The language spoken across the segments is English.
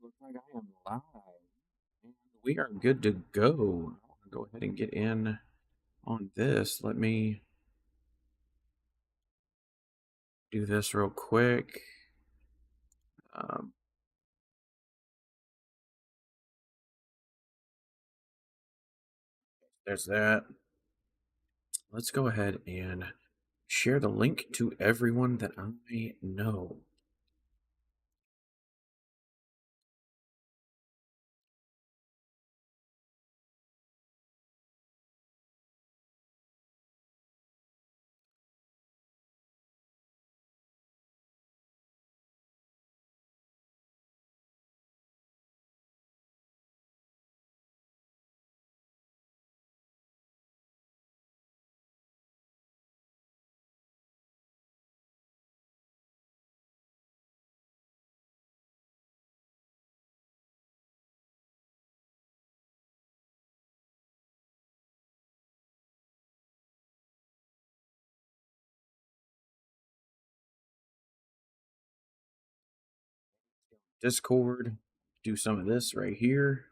Looks like I am live. And we are good to go. I'll go ahead and get in on this. Let me do this real quick. Um, there's that. Let's go ahead and share the link to everyone that I know. Discord, do some of this right here.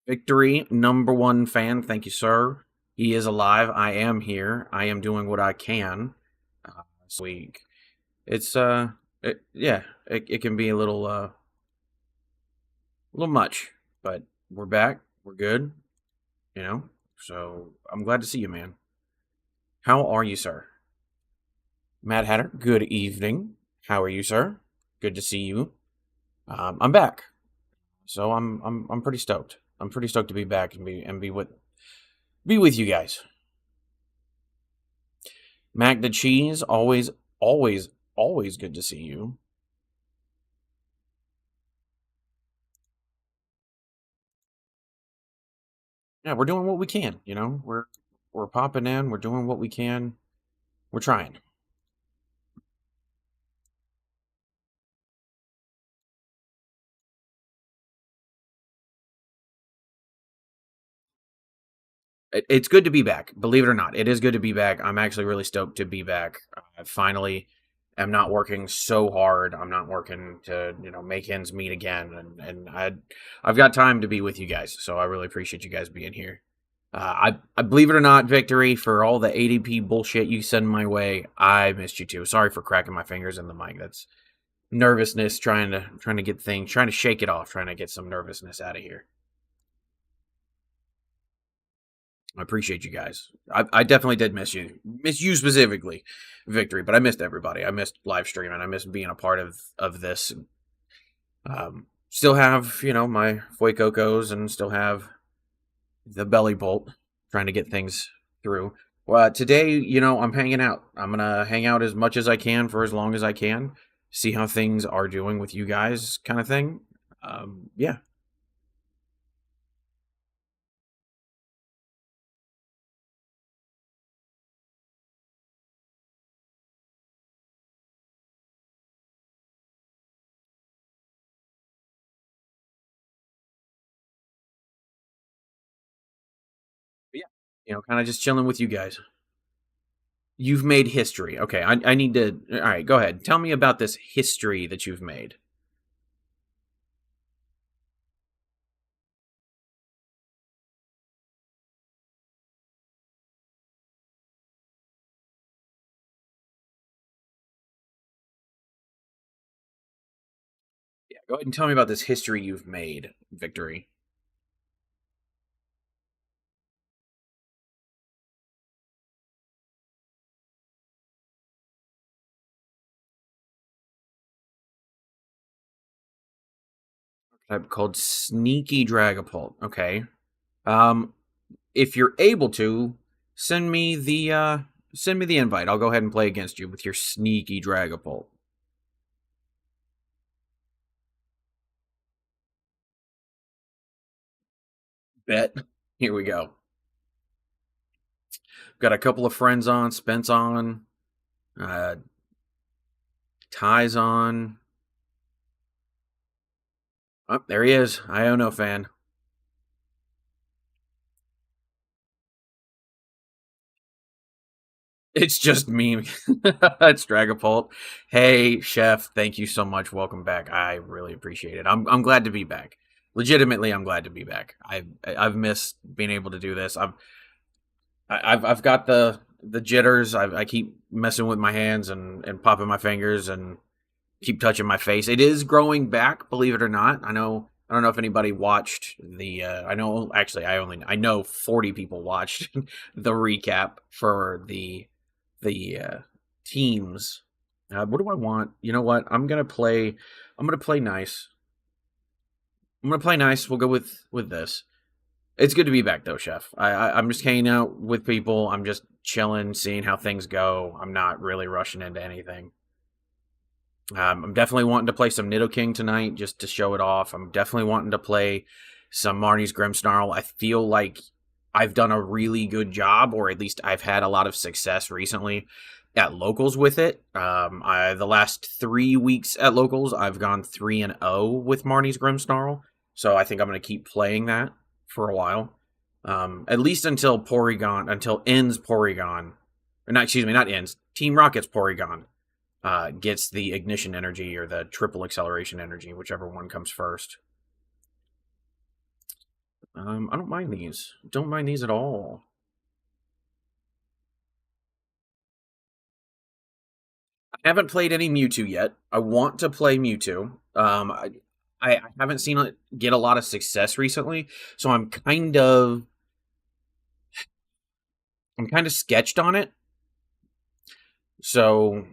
Victory, number one fan. Thank you, sir. He is alive. I am here. I am doing what I can. This week. It's yeah, it can be a little much, but we're back. We're good, you know. So I'm glad to see you, man. How are you, sir? Mad Hatter. Good evening. How are you, sir? Good to see you. I'm back, so I'm pretty stoked. I'm pretty stoked to be back and be with you guys. Mac the Cheese. Always good to see you. Yeah, we're doing what we can. You know, we're popping in. We're doing what we can. We're trying. It's good to be back. Believe it or not, it is good to be back. I'm actually really stoked to be back. I finally am not working so hard. I'm not working to make ends meet again, and I've got time to be with you guys. So I really appreciate you guys being here. I believe it or not, Victory, for all the ADP bullshit you send my way, I missed you too. Sorry for cracking my fingers in the mic. That's nervousness trying to get things, trying to shake it off, trying to get some nervousness out of here. I appreciate you guys. I definitely did miss you specifically, Victory, but I missed everybody. I missed live streaming. I missed being a part of this. Still have my Fuecocos and still have the belly bolt, trying to get things through. Well, today, I'm hanging out. I'm gonna hang out as much as I can for as long as I can. See how things are doing with you guys, kind of thing. Yeah, but yeah. Kind of just chilling with you guys. You've made history. Okay, I need to. All right, go ahead. Tell me about this history that you've made. Yeah, go ahead and tell me about this history you've made, Victory. Type called Sneaky Dragapult. Okay. Um, if you're able to, send me the send me the invite. I'll go ahead and play against you with your Sneaky Dragapult. Bet. Here we go. Got a couple of friends on, Spence on, uh, Ty's on. Oh, there he is. Iono fan. It's just me. It's Dragapult. Hey, Chef, thank you so much. Welcome back. I really appreciate it. I'm glad to be back. Legitimately, I'm glad to be back. I've missed being able to do this. I've got the jitters. I keep messing with my hands and popping my fingers and keep touching my face. It is growing back, believe it or not. I don't know if anybody watched the. I know actually I know 40 people watched the recap for the teams. What do I want? You know what? I'm gonna play. I'm gonna play nice. I'm gonna play nice. We'll go with this. It's good to be back though, Chef. I'm just hanging out with people. I'm just chilling, seeing how things go. I'm not really rushing into anything. I'm definitely wanting to play some Nidoking tonight just to show it off. I'm definitely wanting to play some Marnie's Grimmsnarl. I feel like I've done a really good job, or at least I've had a lot of success recently at locals with it. The last 3 weeks at locals, I've gone 3-0 with Marnie's Grimmsnarl, so I think I'm going to keep playing that for a while, at least until ends Porygon, or not. Excuse me, not ends. Team Rocket's Porygon gets the ignition energy or the triple acceleration energy, whichever one comes first. I don't mind these. Don't mind these at all. I haven't played any Mewtwo yet. I want to play Mewtwo. I haven't seen it get a lot of success recently, so I'm kind of sketched on it. So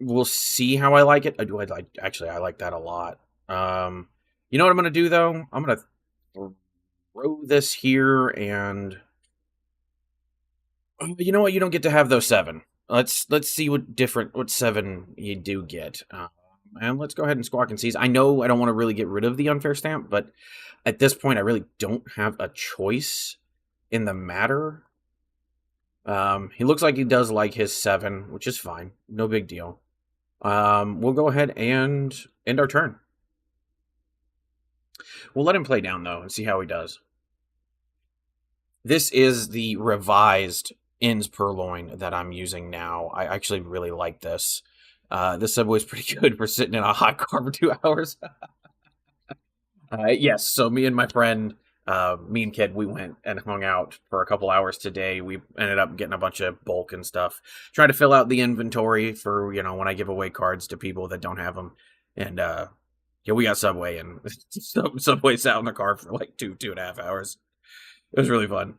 we'll see how I like it. I do. I like that a lot. You know what I'm gonna do though? I'm gonna throw this here, and you know what? You don't get to have those 7. Let's see what 7 you do get. And let's go ahead and Squawk and Seize. I know I don't want to really get rid of the unfair stamp, but at this point, I really don't have a choice in the matter. He looks like he does like his 7, which is fine. No big deal. We'll go ahead and end our turn. We'll let him play down, though, and see how he does. This is the revised Ins Purloin that I'm using now. I actually really like this. This subway is pretty good for sitting in a hot car for 2 hours. Yes, so me and my friend, me and Kid, we went and hung out for a couple hours today. We ended up getting a bunch of bulk and stuff. Try to fill out the inventory for, when I give away cards to people that don't have them. And, yeah, we got Subway, and Subway sat in the car for like 2.5 hours. It was really fun.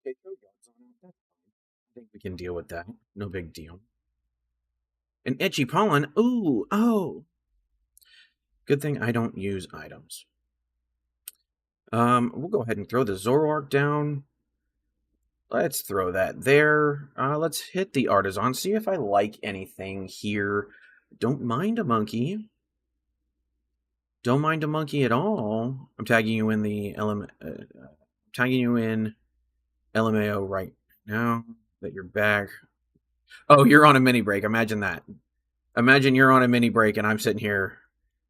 Okay, Code Guard's on it. That's fine. I think we can deal with that. No big deal. An Itchy Pollen. Ooh, oh. Good thing I don't use items. We'll go ahead and throw the Zoroark down. Let's throw that there. Let's hit the Artisan. See if I like anything here. Don't mind a monkey. Don't mind a monkey at all. I'm tagging you in the tagging you in LMAO right now that you're back. Oh, you're on a mini break. Imagine that. Imagine you're on a mini break and I'm sitting here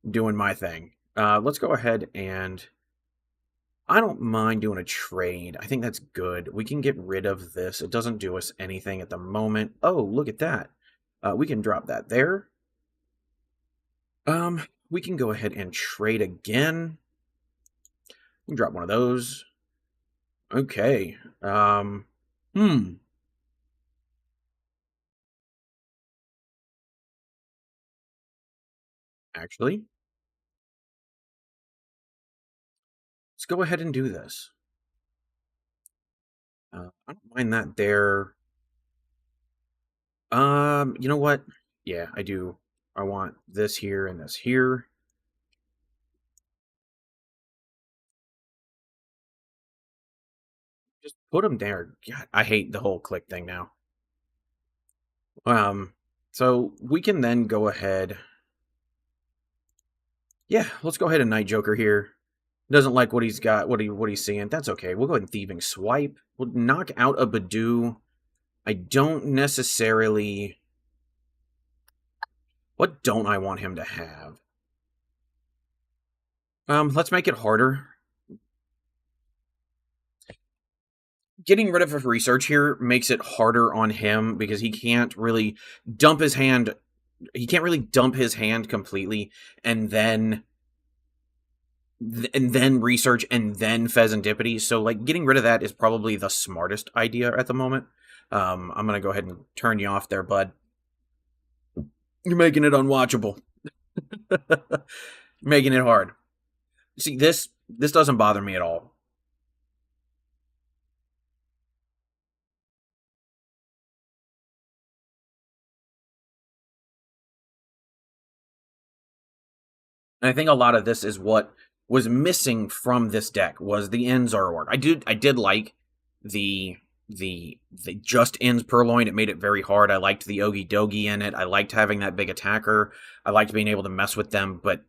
doing my thing. Let's go ahead and I don't mind doing a trade. I think that's good. We can get rid of this. It doesn't do us anything at the moment. Oh, look at that. We can drop that there. We can go ahead and trade again. We can drop one of those. Okay. Actually, let's go ahead and do this. I don't mind that there. You know what? Yeah, I do. I want this here and this here. Just put them there. God, I hate the whole click thing now. Um, so we can then go ahead. Yeah, let's go ahead and Night Joker here. Doesn't like what he's got, what he's seeing. That's okay. We'll go ahead and Thieving Swipe. We'll knock out a Badoo. I don't necessarily. What don't I want him to have? Let's make it harder. Getting rid of his research here makes it harder on him because he can't really dump his hand. He can't really dump his hand completely and then research and then Pheasantipity. So like getting rid of that is probably the smartest idea at the moment. I'm gonna go ahead and turn you off there, bud. You're making it unwatchable. Making it hard. See, this doesn't bother me at all. And I think a lot of this is what was missing from this deck was the Ends Zoroark. I did like the just Ends Purloin. It made it very hard. I liked the Ogie Dogie in it. I liked having that big attacker. I liked being able to mess with them, but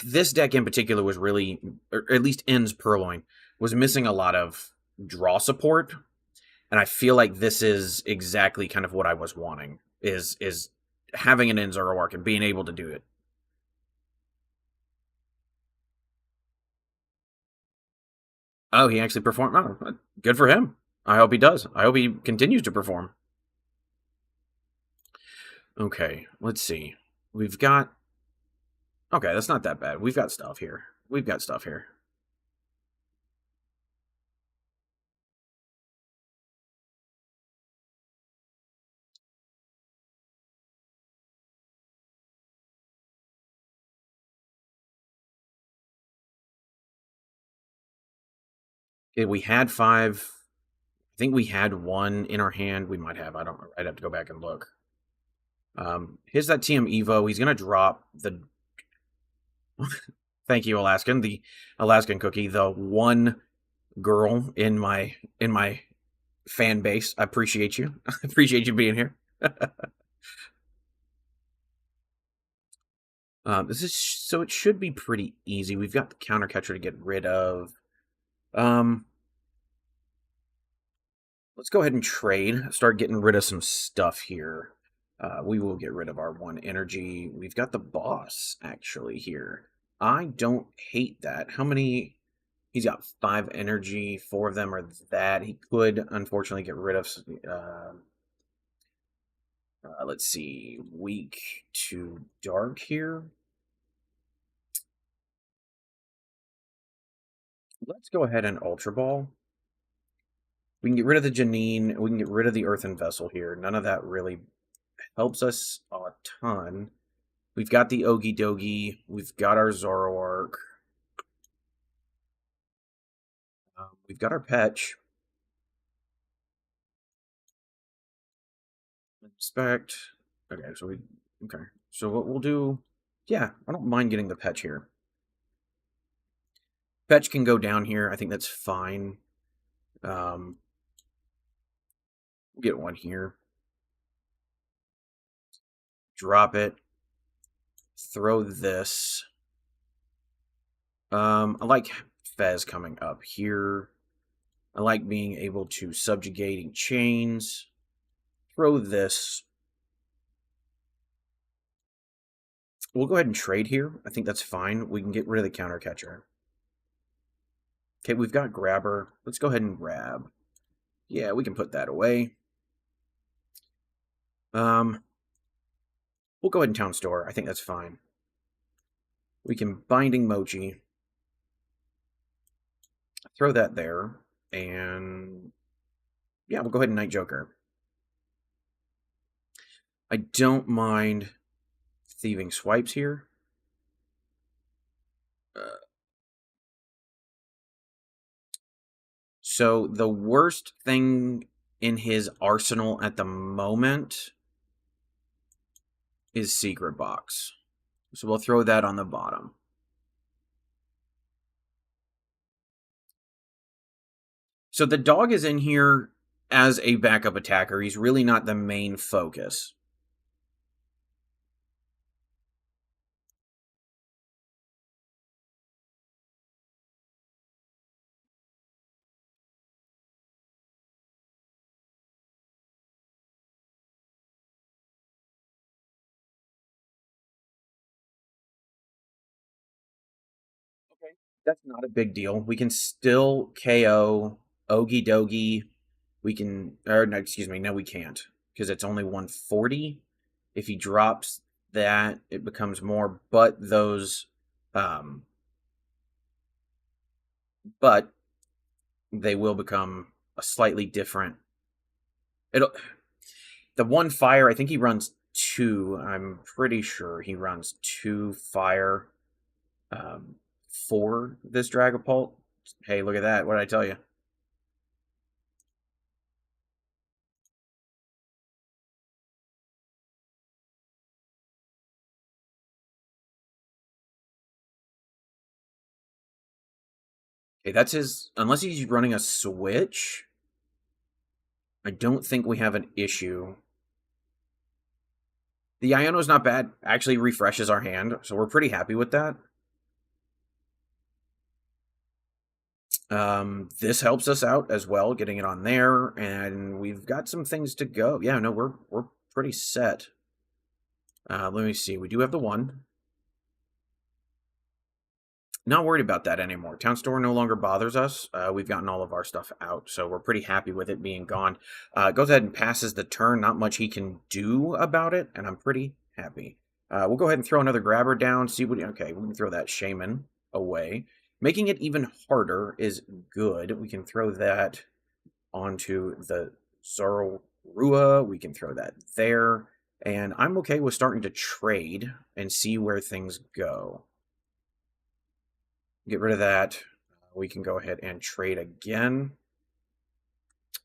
this deck in particular was really, or at least Ends Purloin, was missing a lot of draw support. And I feel like this is exactly kind of what I was wanting, is having an Ends Zoroark and being able to do it. Oh, he actually performed. Oh, good for him. I hope he does. I hope he continues to perform. Okay, let's see. We've got. Okay, that's not that bad. We've got stuff here. We've got stuff here. Okay, we had 5. I think we had 1 in our hand. We might have. I don't. I'd have to go back and look. Here's that TM Evo. He's gonna drop the. Thank you, Alaskan. The Alaskan cookie. The one girl in my fan base. I appreciate you. I appreciate you being here. This is so it should be pretty easy. We've got the counter catcher to get rid of. Um, let's go ahead and trade. Start getting rid of some stuff here. We will get rid of our 1 energy. We've got the boss actually here. I don't hate that. How many? He's got 5 energy. 4 of them are that. He could unfortunately get rid of. Let's see, weak to dark here. Let's go ahead and Ultra Ball. We can get rid of the Janine. We can get rid of the Earthen Vessel here. None of that really helps us a ton. We've got the Ogie Dogie. We've got our Zoroark. We've got our Petch. Inspect. Okay, so okay. So what we'll do, yeah, I don't mind getting the Petch here. Petch can go down here. I think that's fine. We'll get 1 here. Drop it. Throw this. I like Fez coming up here. I like being able to subjugating chains. Throw this. We'll go ahead and trade here. I think that's fine. We can get rid of the counter catcher. Okay, we've got grabber. Let's go ahead and grab. Yeah, we can put that away. We'll go ahead and town store. I think that's fine. We can binding mochi. Throw that there. And yeah, we'll go ahead and Night Joker. I don't mind thieving swipes here. So the worst thing in his arsenal at the moment is Secret Box. So we'll throw that on the bottom. So the dog is in here as a backup attacker. He's really not the main focus. Okay. That's not a big deal. We can still KO Ogie Dogie. We can, or no, excuse me, no, we can't because it's only 140. If he drops that, it becomes more. But they will become a slightly different. It'll the one fire. I think he runs two. I'm pretty sure he runs two fire for this Dragapult. Hey, look at that! What did I tell you? Okay, that's his. Unless he's running a switch, I don't think we have an issue. The Iono's not bad. Actually refreshes our hand, so we're pretty happy with that. This helps us out as well, getting it on there, and we've got some things to go. Yeah, no, we're pretty set. Let me see. We do have the one. Not worried about that anymore. Town store no longer bothers us. We've gotten all of our stuff out, so we're pretty happy with it being gone. Goes ahead and passes the turn. Not much he can do about it, and I'm pretty happy. We'll go ahead and throw another grabber down. See what? Okay, we can throw that shaman away. Making it even harder is good. We can throw that onto the Zorua. We can throw that there. And I'm okay with starting to trade and see where things go. Get rid of that. We can go ahead and trade again.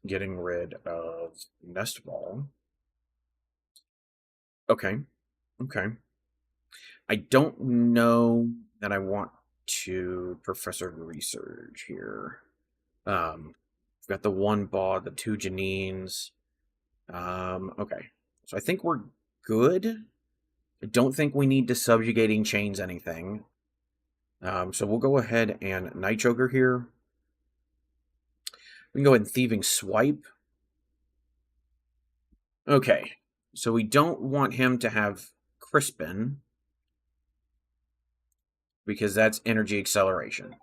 Getting rid of Nest Ball. Okay. Okay. I don't know that I want to Professor Research here. We've got the one Ball, the two Janines. Okay. So I think we're good. I don't think we need to Subjugating Chains anything. So we'll go ahead and Night Joker here. We can go ahead and Thieving Swipe. Okay. So we don't want him to have Crispin, because that's energy acceleration.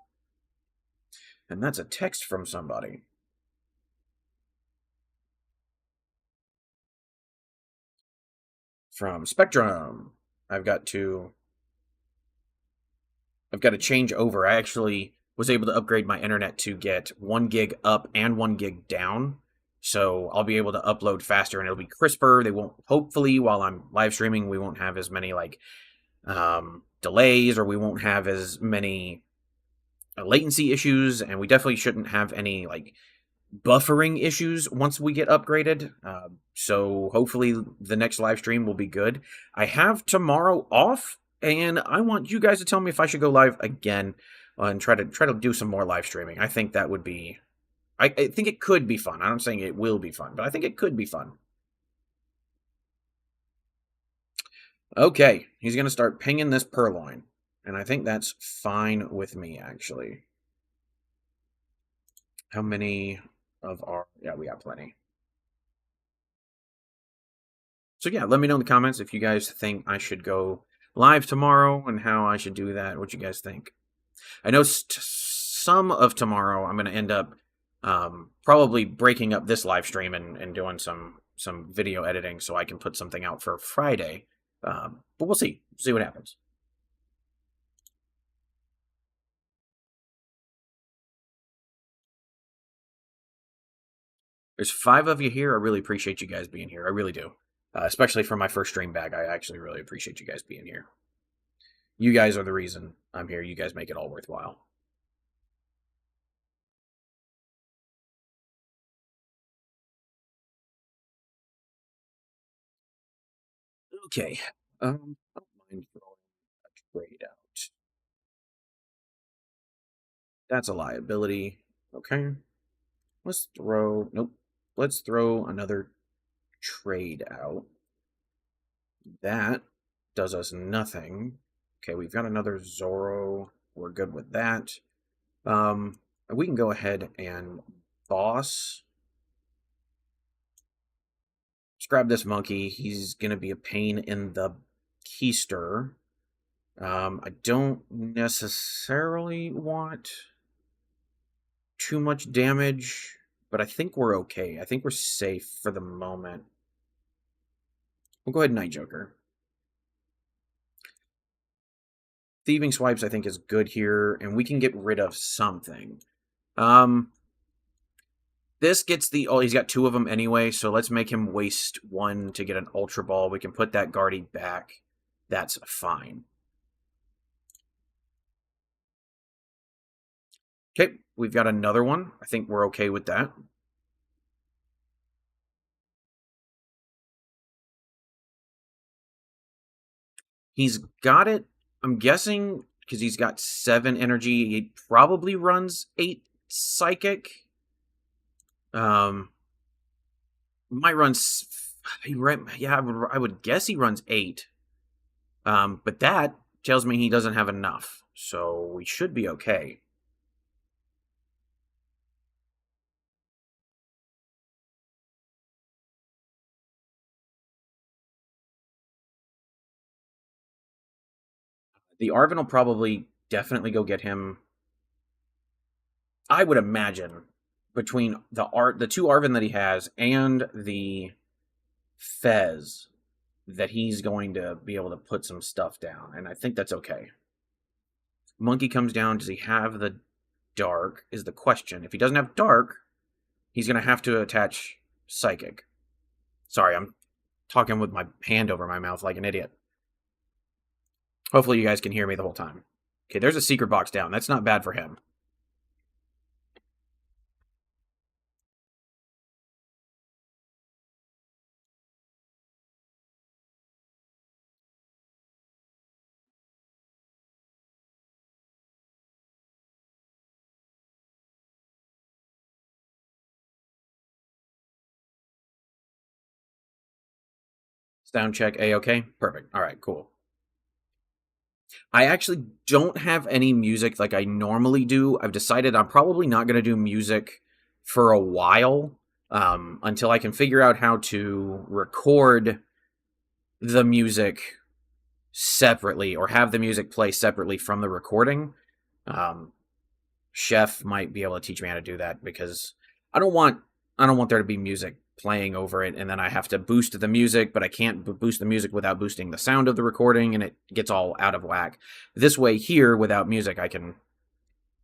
And that's a text from somebody. From Spectrum. I've got to change over. I actually was able to upgrade my internet to get 1 gig up and 1 gig down. So I'll be able to upload faster and it'll be crisper. They won't, hopefully, while I'm live streaming, we won't have as many delays, or we won't have as many latency issues, and we definitely shouldn't have any buffering issues once we get upgraded. So hopefully the next live stream will be good. I have tomorrow off, and I want you guys to tell me if I should go live again and try to do some more live streaming. I think that would be, I think it could be fun. I'm not saying it will be fun, but I think it could be fun. Okay, he's going to start pinging this Purrloin, and I think that's fine with me, actually. How many of our... Yeah, we got plenty. So yeah, let me know in the comments if you guys think I should go live tomorrow and how I should do that, what you guys think. I know some of tomorrow, I'm going to end up probably breaking up this live stream and doing some video editing so I can put something out for Friday. But we'll see. See what happens. There's 5 of you here. I really appreciate you guys being here. I really do. Especially for my first stream back. I actually really appreciate you guys being here. You guys are the reason I'm here. You guys make it all worthwhile. Okay. I don't mind throwing a trade out. That's a liability. Okay. Let's throw... Nope. Let's throw another trade out. That does us nothing. Okay, we've got another Zoro. We're good with that. We can go ahead and boss. Let's grab this monkey. He's going to be a pain in the keister. I don't necessarily want too much damage, but I think we're okay. I think we're safe for the moment. We'll go ahead and Night Joker. Thieving Swipes, I think, is good here, and we can get rid of something. This gets the... Oh, he's got 2 of them anyway, so let's make him waste 1 to get an Ultra Ball. We can put that Guardy back. That's fine. Okay, we've got another one. I think we're okay with that. He's got it, I'm guessing, because he's got 7 energy. He probably runs 8 Psychic. Might run... Yeah, I would guess he runs 8. But that tells me he doesn't have enough. So we should be okay. The Arven will probably definitely go get him. I would imagine between the 2 Arven that he has and the Fez that he's going to be able to put some stuff down, and I think that's okay. Monkey comes down. Does he have the Dark is the question. If he doesn't have Dark, he's going to have to attach Psychic. Sorry, I'm talking with my hand over my mouth like an idiot. Hopefully you guys can hear me the whole time. Okay, there's a secret box down. That's not bad for him. Sound check, A-okay? Perfect. All right, cool. I actually don't have any music like I normally do. I've decided I'm probably not going to do music for a while until I can figure out how to record the music separately or have the music play separately from the recording. Chef might be able to teach me how to do that because I don't want there to be music playing over it and then I have to boost the music, but I can't boost the music without boosting the sound of the recording and it gets all out of whack. This way here, without music, I can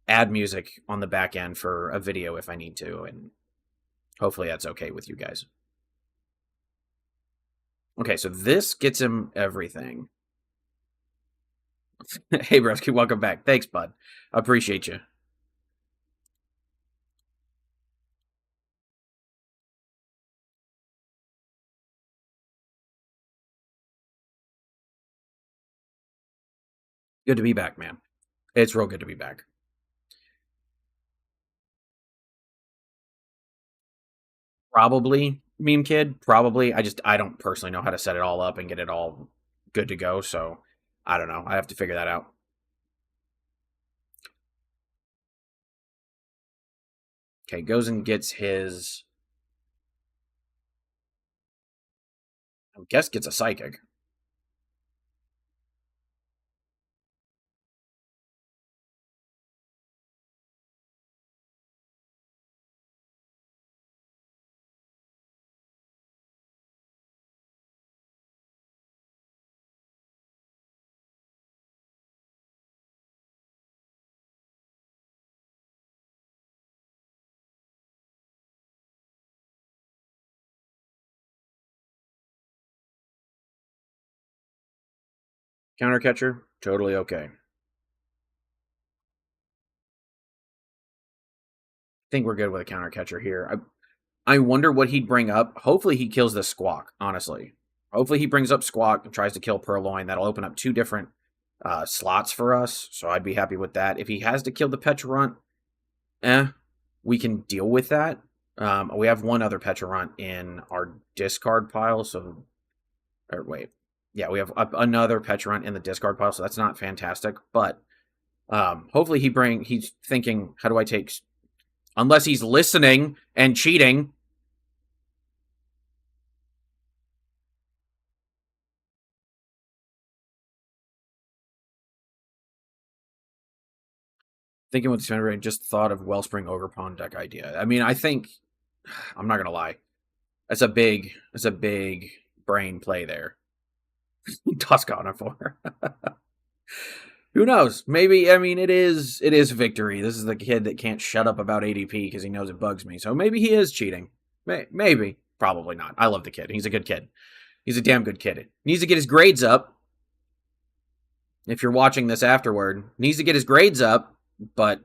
add music on the back end for a video if I need to, and hopefully that's okay with you guys. Okay, so this gets him everything. Hey, Broski, welcome back. Thanks, bud. Appreciate you. Good to be back, man. It's real good to be back. Probably, Meme Kid. Probably. I don't personally know how to set it all up and get it all good to go, so I don't know. I have to figure that out. Okay, goes and gets his... I guess gets a Psychic. Counter catcher, totally okay. I think we're good with a counter catcher here. I wonder what he'd bring up. Hopefully he kills the Squawk, honestly. Hopefully he brings up Squawk and tries to kill Purloin. That'll open up two different slots for us, so I'd be happy with that. If he has to kill the Pecharunt, we can deal with that. We have one other Pecharunt in our discard pile, so... Or wait. Yeah, we have another Pecharunt in the discard pile, so that's not fantastic. But hopefully he's thinking, how do I take... Unless he's listening and cheating... Thinking with the I just thought of Wellspring Ogerpon deck idea. I mean, I think... I'm not going to lie. That's a big brain play there. Tuscana for. Who knows? Maybe, I mean, it is Victory. This is the kid that can't shut up about ADP because he knows it bugs me. So maybe he is cheating. Maybe. Probably not. I love the kid. He's a good kid. He's a damn good kid. Needs to get his grades up. If you're watching this afterward, needs to get his grades up, but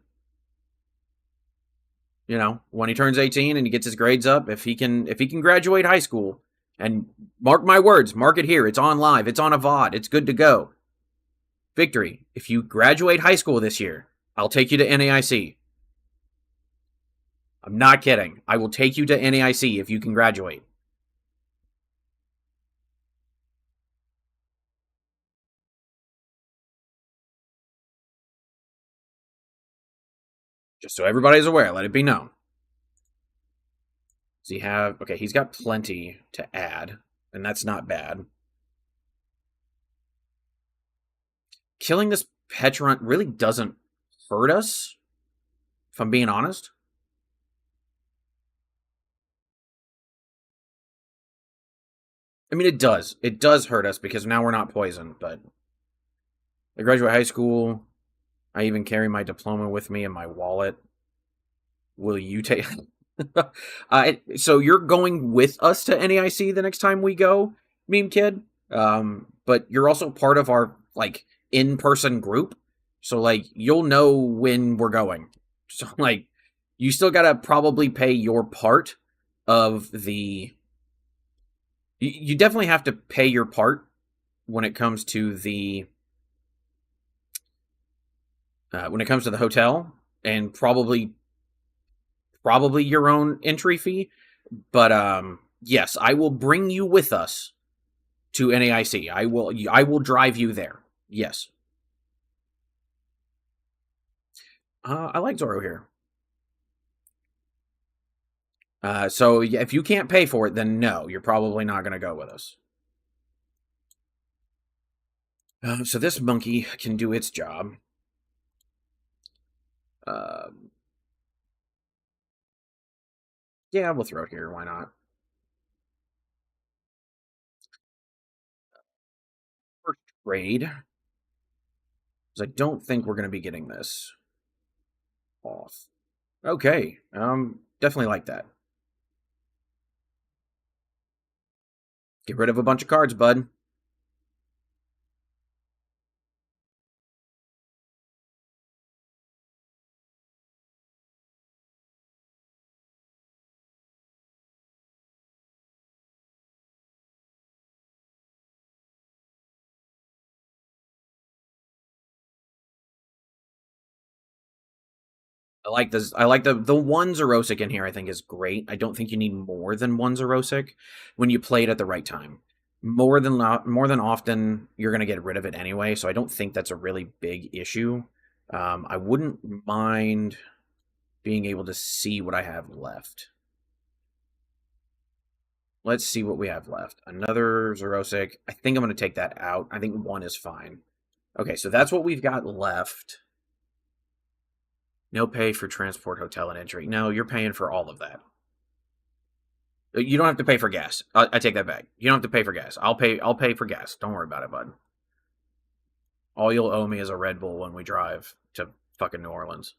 you know, when he turns 18 and he gets his grades up, if he can graduate high school, and mark my words, mark it here, it's on live, it's on a VOD, it's good to go. Victory, if you graduate high school this year, I'll take you to NAIC. I'm not kidding. I will take you to NAIC if you can graduate. Just so everybody's aware, let it be known. Does he have... Okay, he's got plenty to add, and that's not bad. Killing this Pecharunt really doesn't hurt us, if I'm being honest. I mean, it does. It does hurt us because now we're not poisoned, but... I graduate high school. I even carry my diploma with me in my wallet. Will you take... so you're going with us to NAIC the next time we go, Meme Kid? But you're also part of our, like, in-person group. So, like, you'll know when we're going. So, like, you still gotta probably pay your part of the... You definitely have to pay your part when it comes to the... when it comes to the hotel, and probably your own entry fee. But yes, I will bring you with us to NAIC. I will drive you there. Yes. I like Zoro here. So if you can't pay for it, then no, you're probably not going to go with us. So this monkey can do its job. Yeah, we'll throw it here. Why not? First trade. Because I don't think we're going to be getting this off. Okay. Definitely like that. Get rid of a bunch of cards, bud. I like this. I like the one Zerosic in here. I think is great. I don't think you need more than one Zerosic when you play it at the right time. More than often, you're going to get rid of it anyway. So I don't think that's a really big issue. I wouldn't mind being able to see what I have left. Let's see what we have left. Another Zerosic. I think I'm going to take that out. I think one is fine. Okay, so that's what we've got left. No pay for transport, hotel, and entry. No, you're paying for all of that. You don't have to pay for gas. I take that back. You don't have to pay for gas. I'll pay for gas. Don't worry about it, bud. All you'll owe me is a Red Bull when we drive to fucking New Orleans.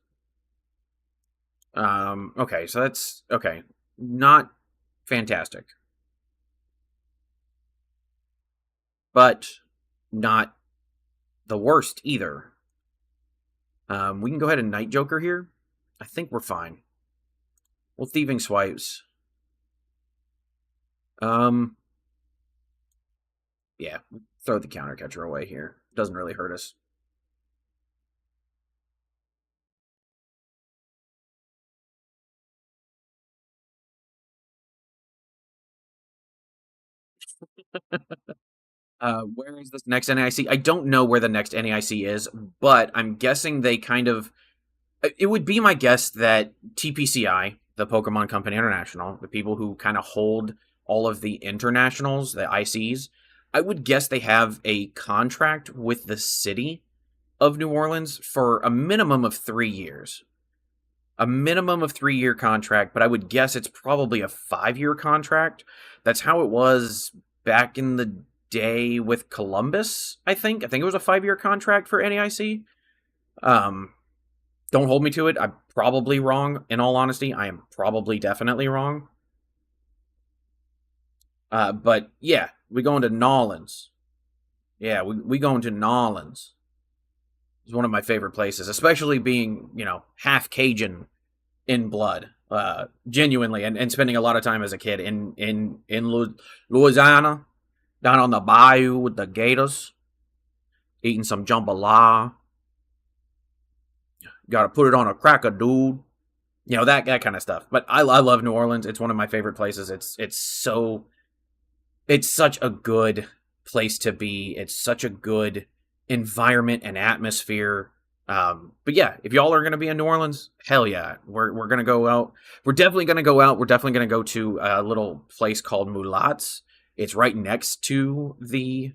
Okay, so that's okay. Not fantastic. But not the worst either. We can go ahead and Night Joker here. I think we're fine. Well, Thieving Swipes. Um, yeah, throw the counter catcher away here. Doesn't really hurt us. Where is this next NAIC? I don't know where the next NAIC is, but I'm guessing they kind of. It would be my guess that TPCI, the Pokemon Company International, the people who kind of hold all of the internationals, the ICs, I would guess they have a contract with the city of New Orleans for a minimum of 3 years. A minimum of 3 year contract, but I would guess it's probably a 5 year contract. That's how it was back in the day with Columbus, I think. I think it was a 5 year contract for NAIC. Um, don't hold me to it. I'm probably wrong. In all honesty, I am probably definitely wrong. But yeah, we going to Nolans. Yeah, we going to Nolans. It's one of my favorite places, especially being half Cajun in blood, genuinely, and spending a lot of time as a kid in Louisiana, down on the bayou with the gators, eating some jambalaya. Got to put it on a cracker, dude. That kind of stuff. But I love New Orleans. It's one of my favorite places. It's such a good place to be. It's such a good environment and atmosphere. But yeah, if y'all are gonna be in New Orleans, hell yeah, we're gonna go out. We're definitely gonna go out. We're definitely gonna go to a little place called Mulat's. It's right next to the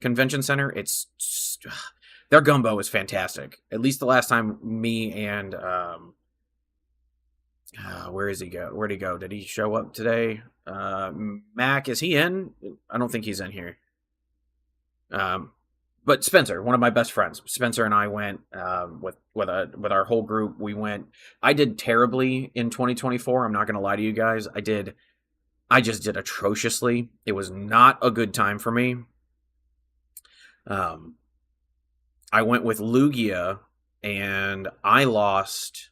convention center. Their gumbo is fantastic. At least the last time me and where is he go? Where'd he go? Did he show up today? Mac, is he in? I don't think he's in here. But Spencer, one of my best friends, Spencer and I went with our whole group. We went. I did terribly in 2024. I'm not going to lie to you guys. I just did atrociously. It was not a good time for me. I went with Lugia, and I lost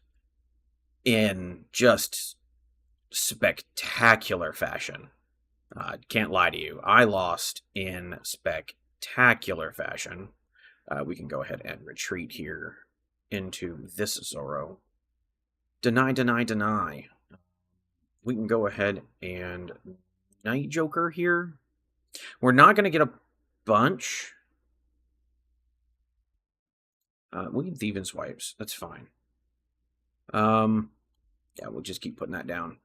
in just spectacular fashion. Can't lie to you. I lost in spectacular fashion. We can go ahead and retreat here into this Zoro. Deny, deny, deny. We can go ahead and Night Joker here. We're not going to get a bunch. We can Thieving Swipes. That's fine. Yeah, we'll just keep putting that down.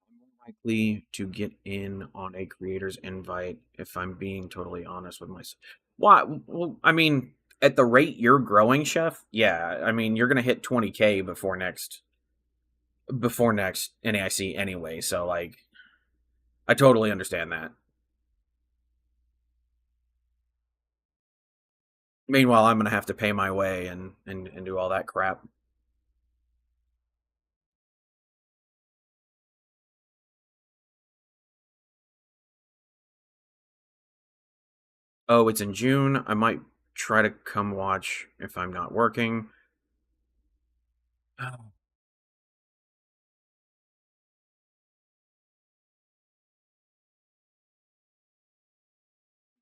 I'm more likely to get in on a creator's invite if I'm being totally honest with myself. Why? Well, I mean, at the rate you're growing, Chef, yeah. I mean, you're gonna hit 20K before next NAIC anyway. So like, I totally understand that. Meanwhile, I'm gonna have to pay my way and do all that crap. Oh, it's in June. I might try to come watch if I'm not working. Oh.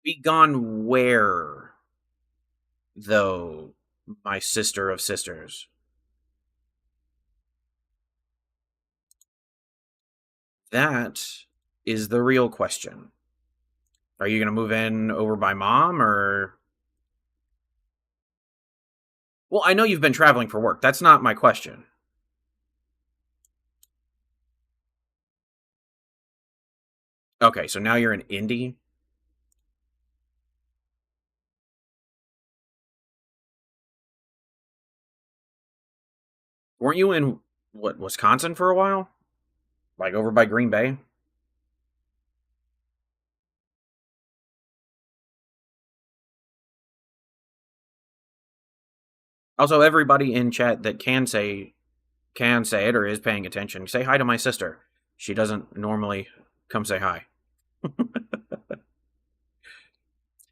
Be gone where, though, my sister of sisters? That is the real question. Are you gonna move in over by mom or? Well, I know you've been traveling for work. That's not my question. Okay, so now you're in Indy. Weren't you in what Wisconsin for a while? Like over by Green Bay? Also, everybody in chat that can say it or is paying attention, say hi to my sister. She doesn't normally come say hi.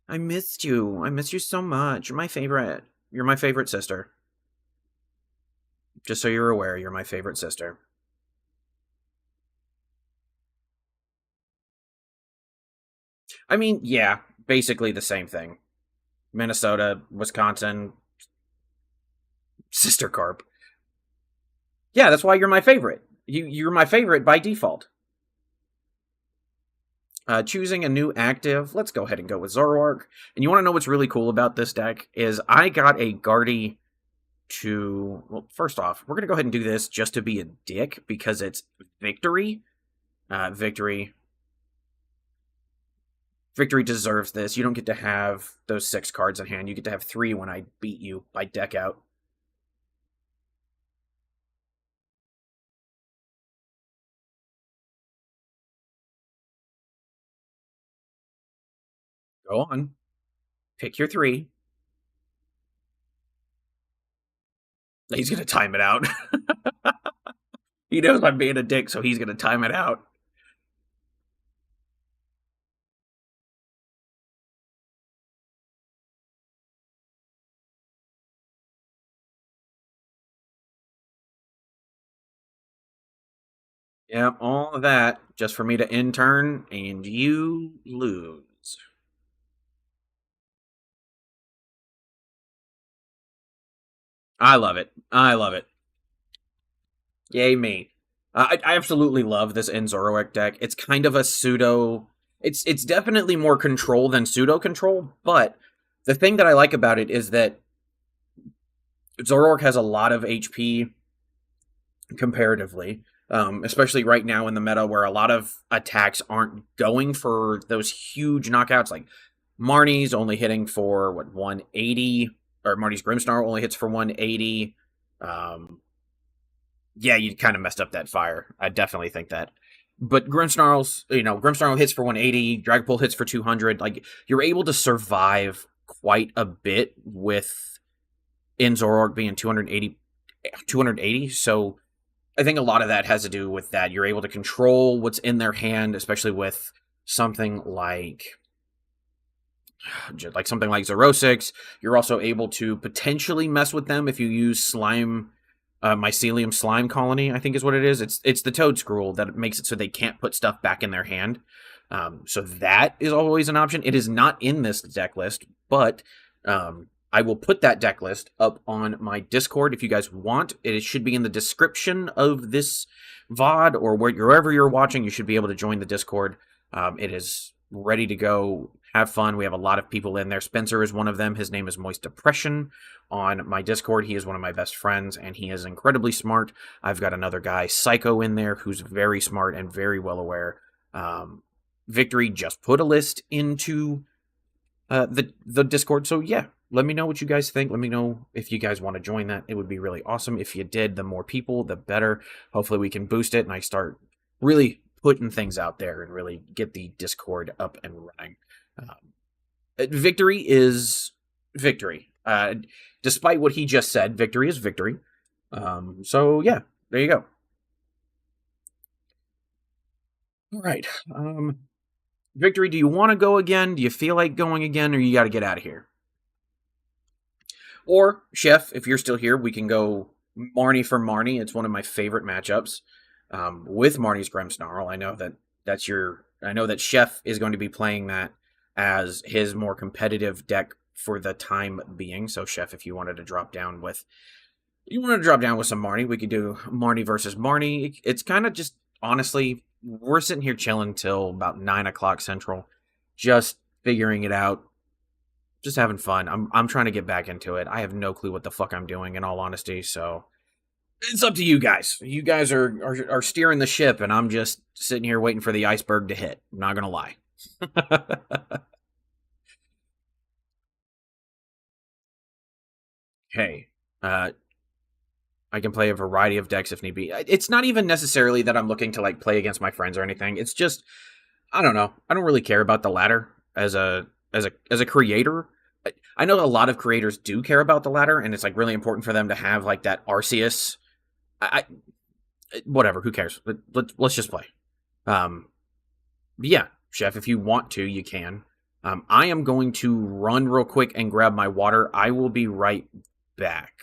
I missed you. I missed you so much. You're my favorite. You're my favorite sister. Just so you're aware, you're my favorite sister. I mean, yeah, basically the same thing. Minnesota, Wisconsin, sister carp. Yeah, that's why you're my favorite. You're my favorite by default. Choosing a new active, let's go ahead and go with Zoroark. And you want to know what's really cool about this deck is I got a Guardy to... Well, first off, we're going to go ahead and do this just to be a dick because it's Victory. Victory deserves this. You don't get to have those 6 cards in hand. You get to have 3 when I beat you by deck out. Go on. Pick your 3. He's going to time it out. He knows I'm being a dick, so he's going to time it out. Yep, all of that just for me to end turn, and you lose. I love it. I love it. Yay me. I absolutely love this Zoroark deck. It's kind of a pseudo... It's definitely more control than pseudo control, but the thing that I like about it is that Zoroark has a lot of HP comparatively, especially right now in the meta where a lot of attacks aren't going for those huge knockouts. Like Marnie's only hitting for, 180? Or Marnie's Grimmsnarl only hits for 180. Yeah, you kind of messed up that fire. I definitely think that. But Grimmsnarl hits for 180, Dragapult hits for 200. Like, you're able to survive quite a bit with Zoroark being 280. So I think a lot of that has to do with that. You're able to control what's in their hand, especially with something like Xerosix. You're also able to potentially mess with them if you use slime... Mycelium Slime Colony, I think is what it is. It's the Toedscruel that makes it so they can't put stuff back in their hand. So that is always an option. It is not in this deck list, but I will put that deck list up on my Discord if you guys want. It should be in the description of this VOD, or wherever you're watching, you should be able to join the Discord. It is ready to go. Have fun. We have a lot of people in there. Spencer is one of them. His name is Moist Depression on my Discord. He is one of my best friends, and he is incredibly smart. I've got another guy, Psycho, in there, who's very smart and very well aware. Victory just put a list into the Discord, so yeah, let me know what you guys think. Let me know if you guys want to join that. It would be really awesome. If you did, the more people, the better. Hopefully we can boost it, and I start really putting things out there and really get the Discord up and running. Victory is victory. Despite what he just said, victory is victory. So yeah, there you go. All right. Victory, do you want to go again? Do you feel like going again, or you got to get out of here? Or, Chef, if you're still here, we can go Marnie for Marnie. It's one of my favorite matchups with Marnie's Grimmsnarl. I know that Chef is going to be playing that as his more competitive deck for the time being. So, Chef, if you wanted to drop down with some Marnie, we could do Marnie versus Marnie. It's kind of just, honestly, we're sitting here chilling till about 9 o'clock Central, just figuring it out, just having fun. I'm trying to get back into it. I have no clue what the fuck I'm doing, in all honesty, so it's up to you guys. You guys are steering the ship, and I'm just sitting here waiting for the iceberg to hit. I'm not gonna lie. Hey, I can play a variety of decks if need be. It's not even necessarily that I'm looking to like play against my friends or anything. It's just, I don't know. I don't really care about the ladder as a creator. I know a lot of creators do care about the ladder, and it's like really important for them to have like that Arceus. Whatever, who cares? Let's just play. Um, yeah, Chef, if you want to, you can. I am going to run real quick and grab my water. I will be right back.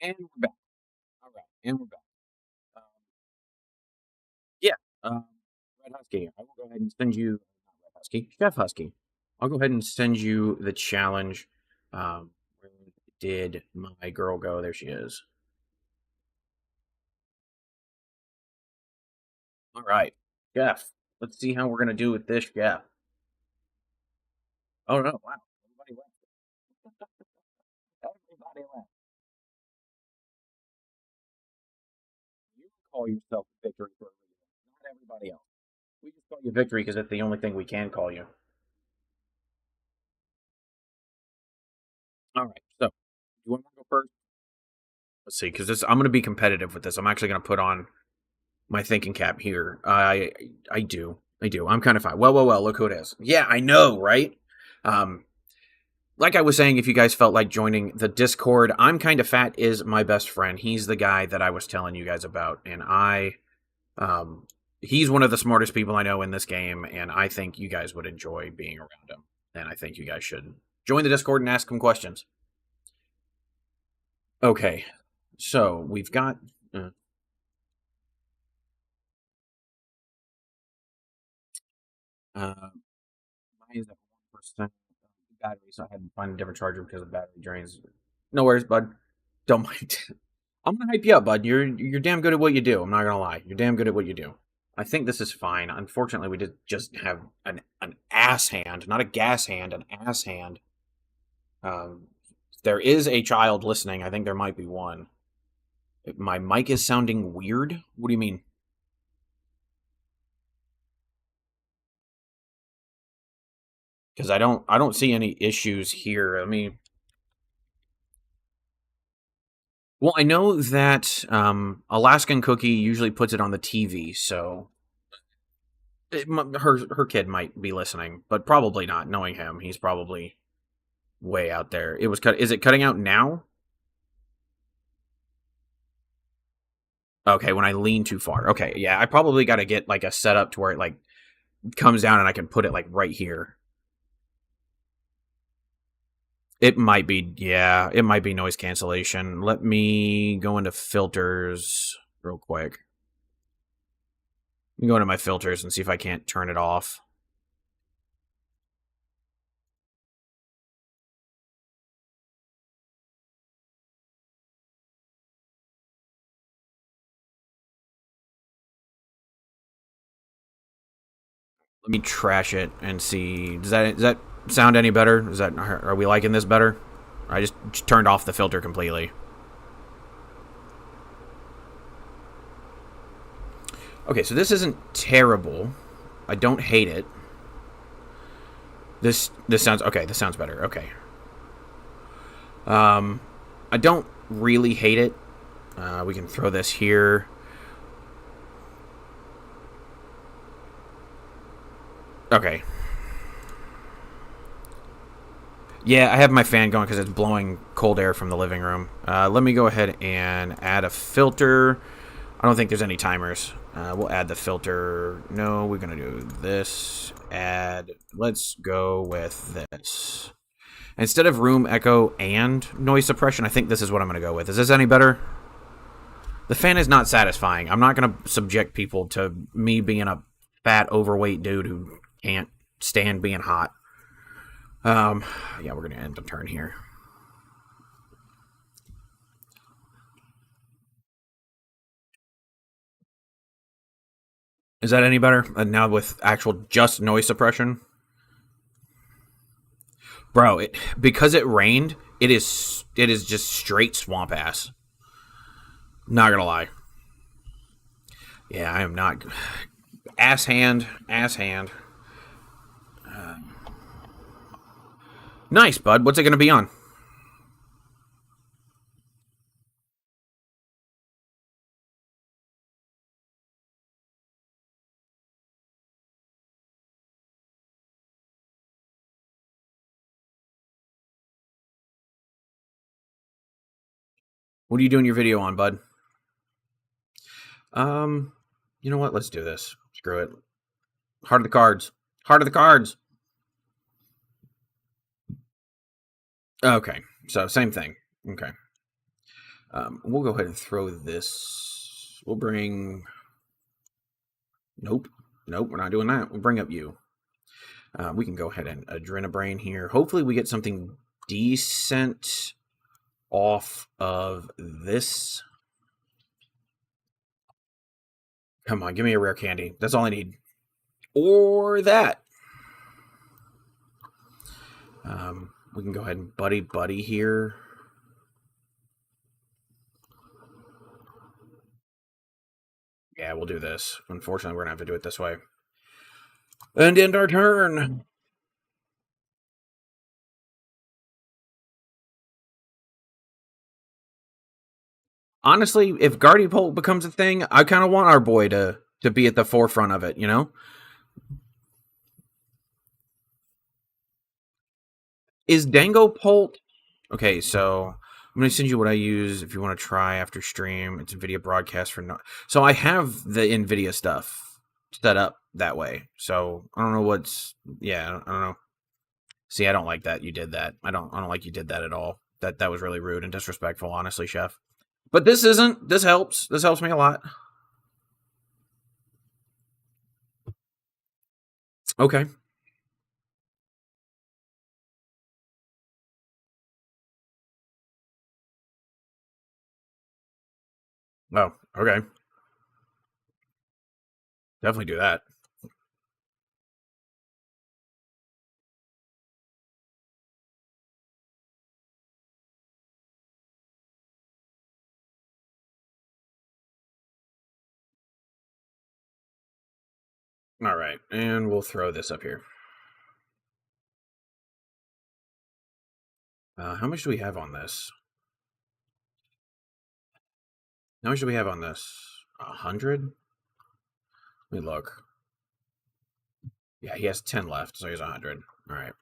And we're back. All right, and we're back. Um, yeah, um, Red Husky. I will go ahead and send you not Red Husky, Chef Husky. I'll go ahead and send you the challenge. Where did my girl go? There she is. All right, Chef. Let's see how we're gonna do with this, Chef. Oh no! Wow, everybody left. Everybody left. You call yourself victory for a reason, not everybody else. We just call you victory because it's the only thing we can call you. All right. So, you want to go first? Let's see, because this I'm going to be competitive with this. I'm actually going to put on my thinking cap here. I do. I'm kind of fine. Well. Look who it is. Yeah, I know, right? Um, like I was saying, if you guys felt like joining the Discord, I'm kind of fat is my best friend. He's the guy that I was telling you guys about, and um, he's one of the smartest people I know in this game, and I think you guys would enjoy being around him. And I think you guys should join the Discord and ask him questions. Okay, so we've got. Uh, Mine is at 1% battery, so I had to find a different charger because the battery drains. No worries, bud. Don't mind. I'm gonna hype you up, bud. You're damn good at what you do. I'm not gonna lie. You're damn good at what you do. I think this is fine. Unfortunately, we did just have an ass hand, not a gas hand, an ass hand. There is a child listening. I think there might be one. My mic is sounding weird. What do you mean? Because I don't see any issues here. I mean, well, I know that Alaskan Cookie usually puts it on the TV, so her kid might be listening, but probably not. Knowing him, he's probably way out there. It was cut. Is it cutting out now? Okay, when I lean too far. Okay, yeah, I probably got to get like a setup to where it like comes down and I can put it like right here. It might be, yeah, it might be noise cancellation. Let me go into filters real quick. Let me go into my filters and see if I can't turn it off. Let me trash it and see. Does that sound any better? Are we liking this better? I just turned off the filter completely. Okay, so this isn't terrible. I don't hate it. This sounds okay. This sounds better. Okay. I don't really hate it. We can throw this here. Okay. Yeah, I have my fan going because it's blowing cold air from the living room. Let me go ahead and add a filter. I don't think there's any timers. We'll add the filter. No, we're going to do this. Add. Let's go with this. Instead of room echo and noise suppression, I think this is what I'm going to go with. Is this any better? The fan is not satisfying. I'm not going to subject people to me being a fat, overweight dude who can't stand being hot. Yeah, we're going to end the turn here. Is that any better? Now with actual just noise suppression? Bro, because it rained, it is just straight swamp ass. Not gonna lie. Yeah, I am not. Ass hand. Nice, bud. What's it gonna be on? What are you doing your video on, bud? Um, you know what? Let's do this. Screw it. Heart of the cards. Heart of the cards. Okay, so same thing. Okay. We'll go ahead and throw this. We'll bring. Nope. We're not doing that. We'll bring up you. We can go ahead and Adrenabrain here. Hopefully, we get something decent off of this. Come on, give me a rare candy. That's all I need. Or that. We can go ahead and buddy here. Yeah, we'll do this. Unfortunately, we're going to have to do it this way. And end our turn. Honestly, if Gardevoir becomes a thing, I kind of want our boy to be at the forefront of it, you know? Is Dangopolt... Okay, so I'm going to send you what I use if you want to try after stream. It's NVIDIA broadcast for... No... So I have the NVIDIA stuff set up that way. So I don't know what's... Yeah, I don't know. See, I don't like that you did that. I don't like you did that at all. That was really rude and disrespectful, honestly, Chef. But this isn't. This helps. This helps me a lot. Okay. Oh, okay. Definitely do that. All right, and we'll throw this up here. How much do we have on this? How much do we have on this? 100? Let me look. Yeah, he has 10 left, so he's 100. All right.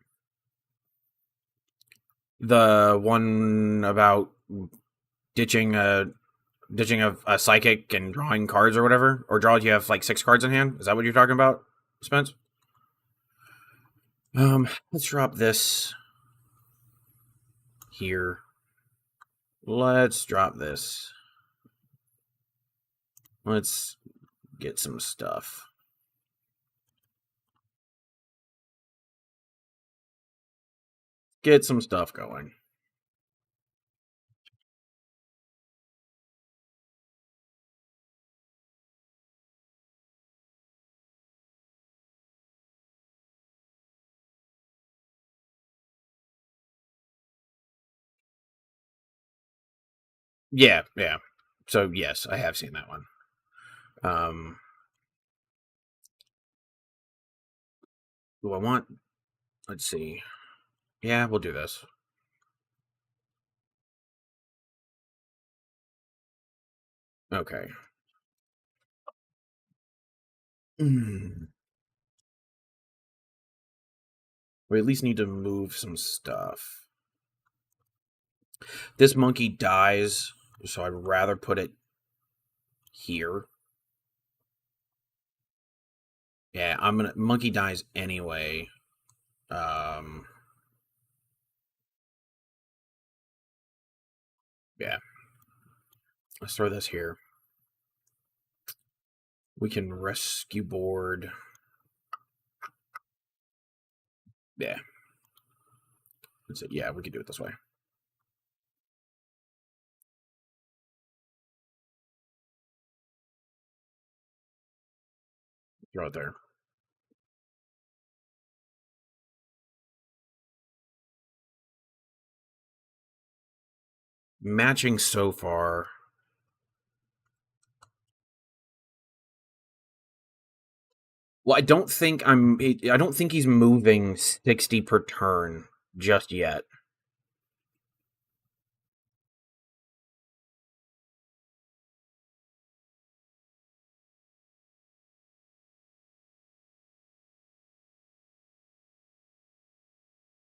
The one about ditching a psychic and drawing cards or whatever, or draw. You have like 6 cards in hand. Is that what you're talking about, Spence? Let's drop this here. Let's drop this. Let's get some stuff. Get some stuff going. Yeah, yeah. So yes, I have seen that one. Um, do I want? Let's see. Yeah, we'll do this. Okay. Mm. We at least need to move some stuff. This monkey dies, so I'd rather put it here. Yeah, I'm gonna monkey dies anyway. Um, yeah, let's throw this here. We can rescue board. Yeah, that's it. Yeah, we can do it this way. Throw it there. Matching so far. Well, I don't think I'm. I don't think he's moving 60 per turn just yet.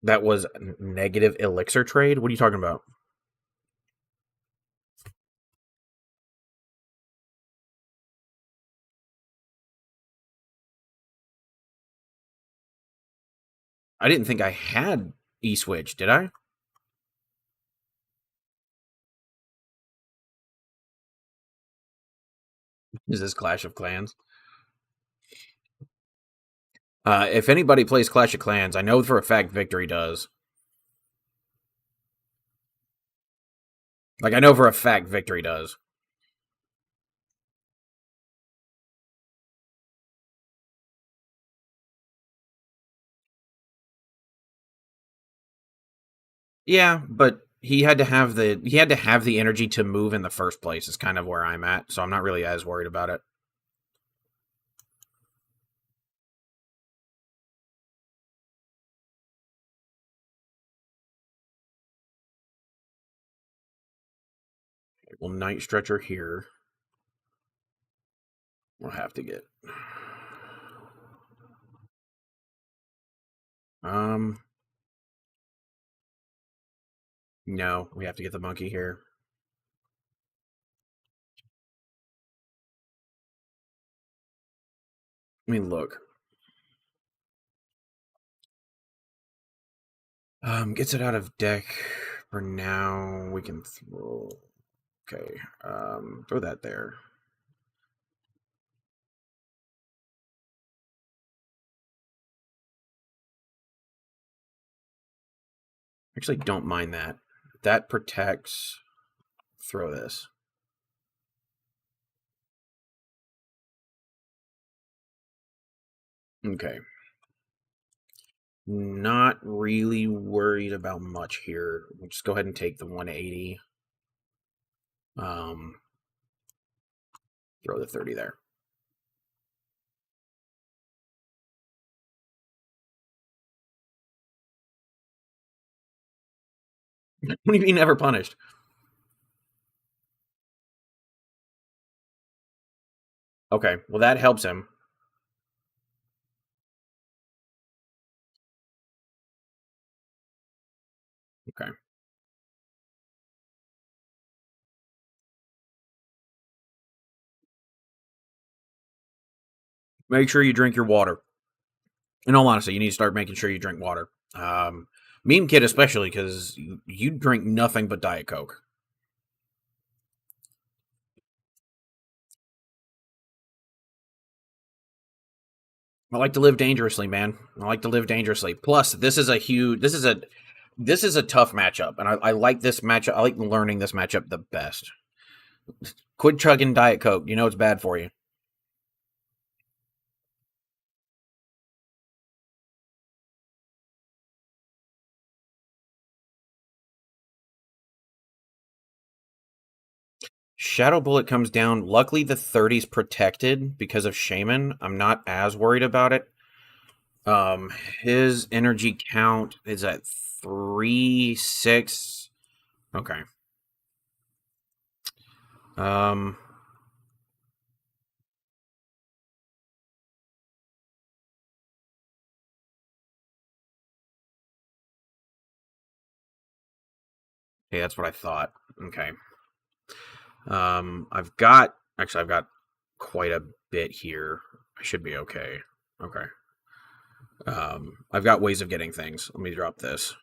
That was negative elixir trade. What are you talking about? I didn't think I had E-Switch, did I? Is this Clash of Clans? If anybody plays Clash of Clans, I know for a fact Victory does. Like, I know for a fact Victory does. Yeah, but he had to have the energy to move in the first place. Is kind of where I'm at, so I'm not really as worried about it. Well, Night Stretcher here. We'll have to get. Um, no, we have to get the monkey here. I mean, look. Gets it out of deck for now. We can throw. Okay. Throw that there. Actually, don't mind that. That protects. Throw this. Okay. Not really worried about much here. We'll just go ahead and take the 180. Um, throw the 30 there. What do you mean never punished? Okay, well that helps him. Okay. Make sure you drink your water. In all honesty, you need to start making sure you drink water. Meme Kid especially, because you drink nothing but Diet Coke. I like to live dangerously, man. I like to live dangerously. Plus, this is a tough matchup, and I like this matchup. I like learning this matchup the best. Quit chugging Diet Coke. You know it's bad for you. Shadow Bullet comes down. Luckily, the 30's protected because of Shaman. I'm not as worried about it. Um, his energy count is at 3, 6. Okay. Um, yeah, that's what I thought. Okay. I've got quite a bit here. I should be okay. Okay. I've got ways of getting things. Let me drop this.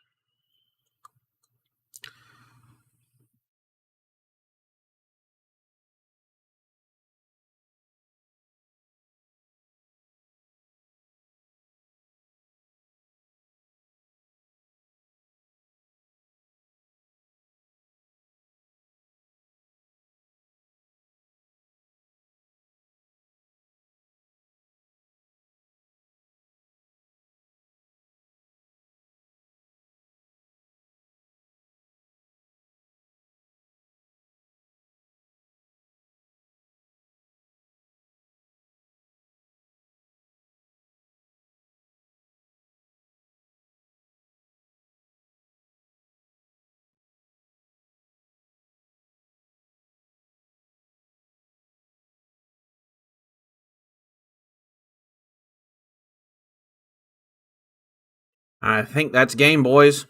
I think that's game, boys.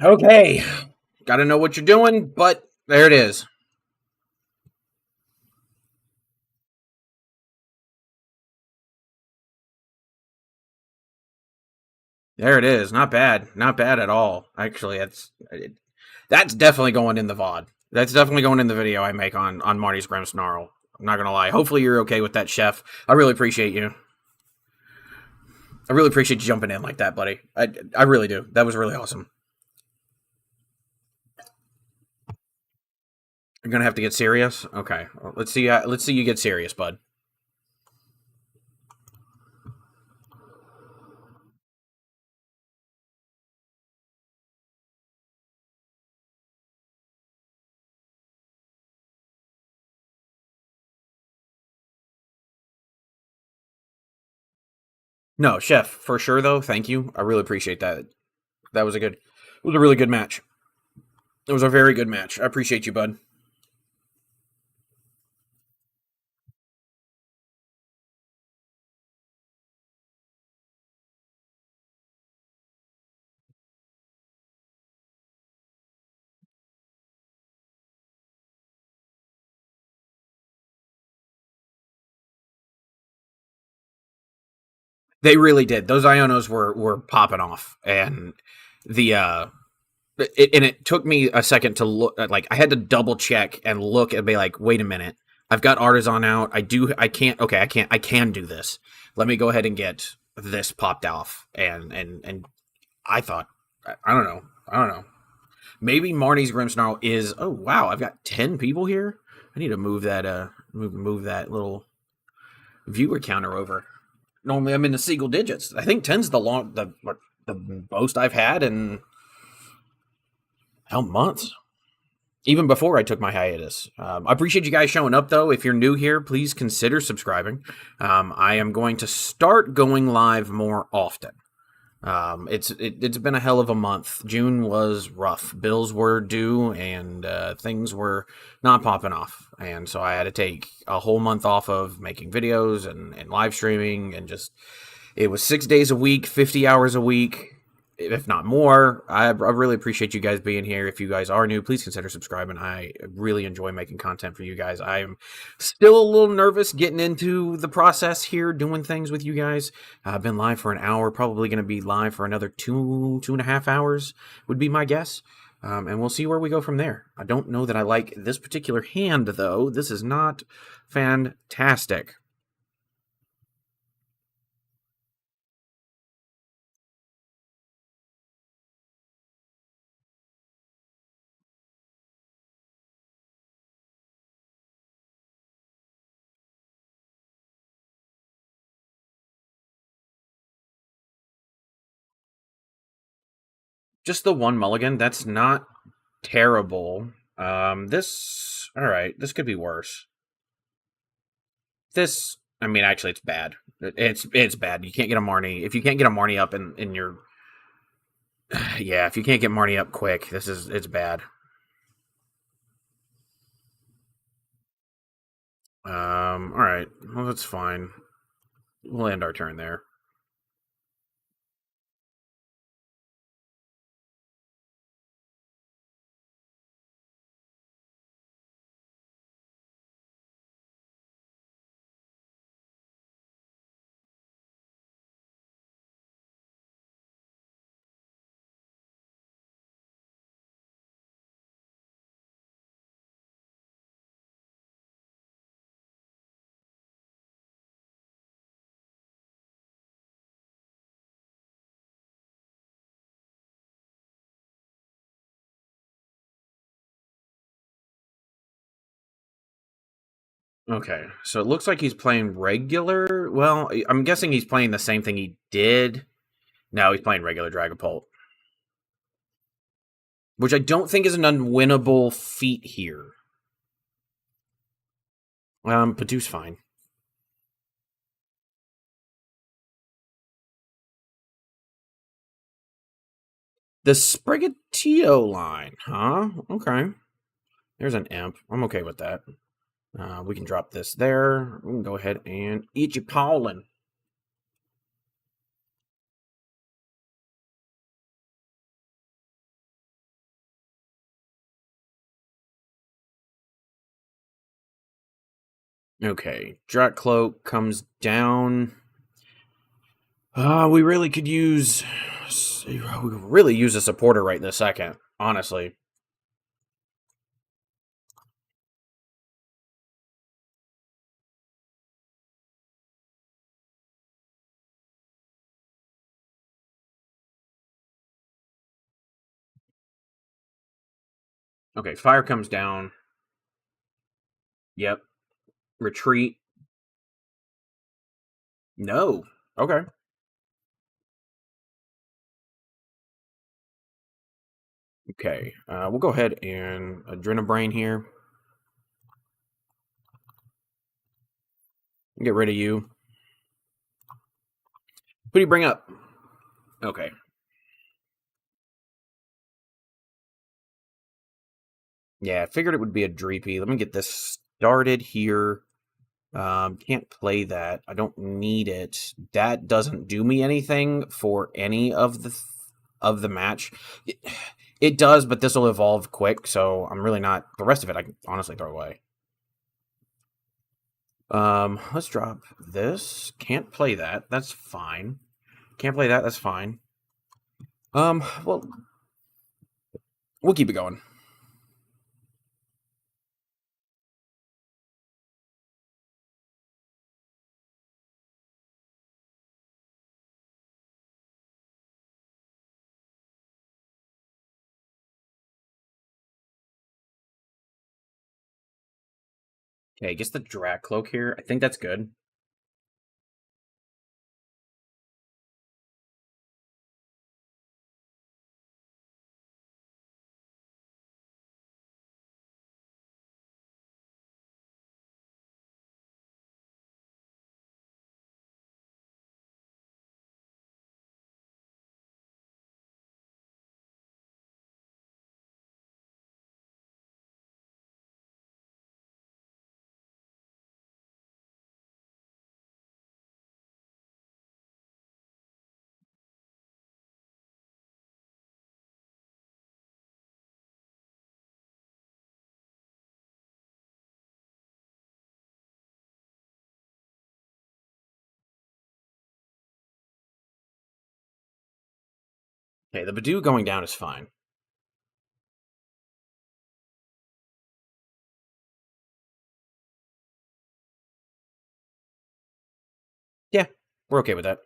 Okay. Got to know what you're doing, but there it is. There it is. Not bad. Not bad at all. Actually, that's definitely going in the VOD. That's definitely going in the video I make on Marty's Grim Snarl. I'm not gonna lie. Hopefully you're okay with that, Chef. I really appreciate you. I really appreciate you jumping in like that, buddy. I really do. That was really awesome. You're gonna have to get serious. Okay, well, let's see. Let's see you get serious, bud. No, Chef, for sure though. Thank you. I really appreciate that. That was a good. It was a really good match. It was a very good match. I appreciate you, bud. They really did. Those Ionos were popping off, and the and it took me a second to look. Like I had to double check and look and be like, wait a minute, I've got Artisan out. I can't. Okay, I can do this. Let me go ahead and get this popped off. And I thought, I don't know, I don't know. Maybe Marty's Grimmsnarl is. Oh wow, I've got 10 people here. I need to move that move that little viewer counter over. Normally I'm in the single digits. I think 10's the most I've had in hell months. Even before I took my hiatus. I appreciate you guys showing up, though. If you're new here, please consider subscribing. I am going to start going live more often. It's been a hell of a month. June was rough. Bills were due, and things were not popping off. And so I had to take a whole month off of making videos and live streaming, and just it was 6 days a week, 50 hours a week, if not more. I really appreciate you guys being here. If you guys are new, please consider subscribing. I really enjoy making content for you guys. I am still a little nervous getting into the process here, doing things with you guys. I've been live for an hour, probably going to be live for another 2.5 hours, would be my guess. And we'll see where we go from there. I don't know that I like this particular hand, though. This is not fantastic. Just the one mulligan. That's not terrible. This all right. This could be worse. This, I mean, actually, it's bad. It's bad. You can't get a Marnie if you can't get a Marnie up in your yeah. If you can't get Marnie up quick, it's bad. All right. Well, that's fine. We'll end our turn there. Okay, so it looks like he's playing regular. Well, I'm guessing he's playing the same thing he did. No, he's playing regular Dragapult, which I don't think is an unwinnable feat here. Padoo's fine. The Sprigatito line, huh? Okay. There's an imp. I'm okay with that. We can drop this there. We can go ahead and eat your pollen. Okay. Drat Cloak comes down. We really could use. We could really use a supporter right this second, honestly. Okay, fire comes down. Yep. Retreat. No. Okay. Okay. We'll go ahead and Adrenabrain here. Get rid of you. Who do you bring up? Okay. Yeah, I figured it would be a Dreepy. Let me get this started here. Can't play that. I don't need it. That doesn't do me anything for any of the match. It does, but this will evolve quick, so I'm really not. The rest of it, I can honestly throw away. Let's drop this. Can't play that. That's fine. Can't play that. That's fine. Well, we'll keep it going. Okay, gets the Drat Cloak here. I think that's good. Okay, the Badoo going down is fine. Yeah, we're okay with that.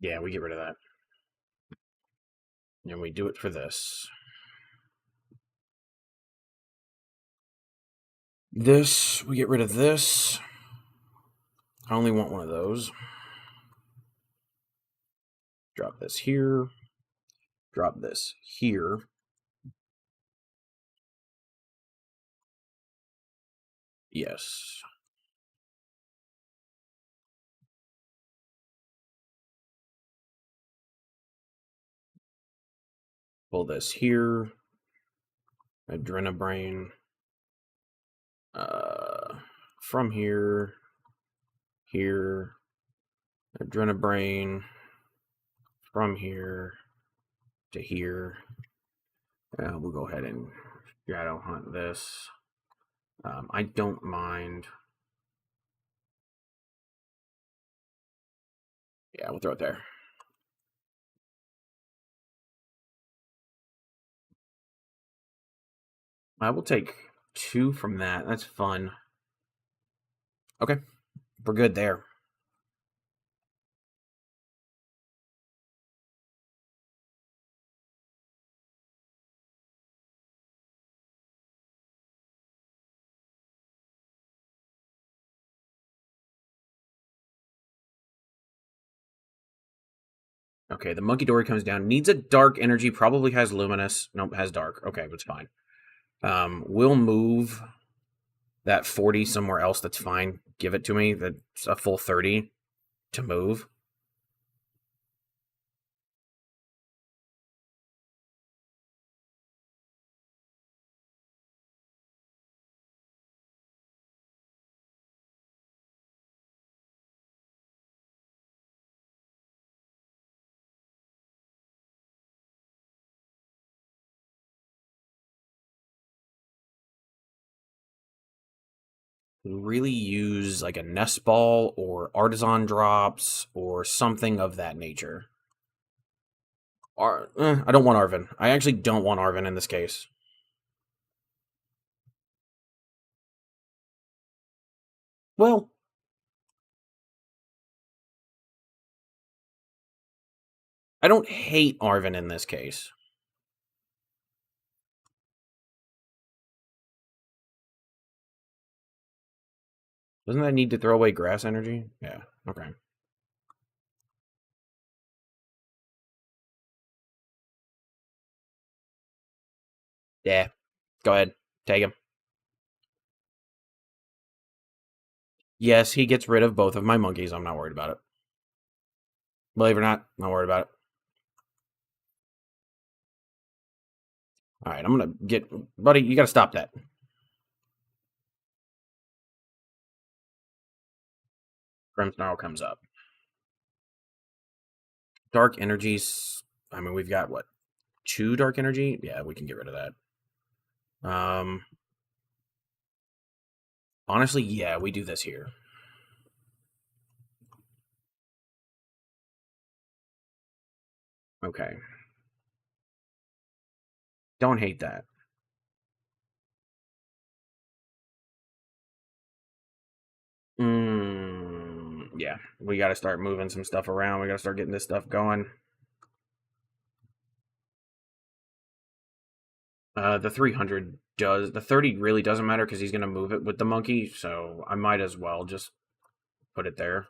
Yeah, we get rid of that. And we do it for this. This, we get rid of this. I only want one of those. Drop this here. Drop this here. Yes. Pull this here. Adrenabrain. From here. Here. Adrenabrain. From here to here. We'll go ahead and shadow hunt this. I don't mind. Yeah, we'll throw it there. I will take 2 from that. That's fun. Okay, we're good there. Okay, the Monkey Dory comes down. Needs a dark energy. Probably has luminous. Nope, has dark. Okay, it's fine. We'll move that 40 somewhere else. That's fine. Give it to me. That's a full 30 to move. Really use like a nest ball or artisan drops or something of that nature. I don't want Arven. I actually don't want Arven in this case. Well, I don't hate Arven in this case. Doesn't that need to throw away grass energy? Yeah, okay. Yeah, go ahead. Take him. Yes, he gets rid of both of my monkeys. I'm not worried about it. Believe it or not, not worried about it. All right, I'm going to get... Buddy, you got to stop that. Grimmsnarl comes up. Dark energies... I mean, we've got, what, 2 dark energy? Yeah, we can get rid of that. Honestly, yeah, we do this here. Okay. Don't hate that. Yeah, we got to start moving some stuff around. We got to start getting this stuff going. The 300 does... The 30 really doesn't matter because he's going to move it with the monkey, so I might as well just put it there.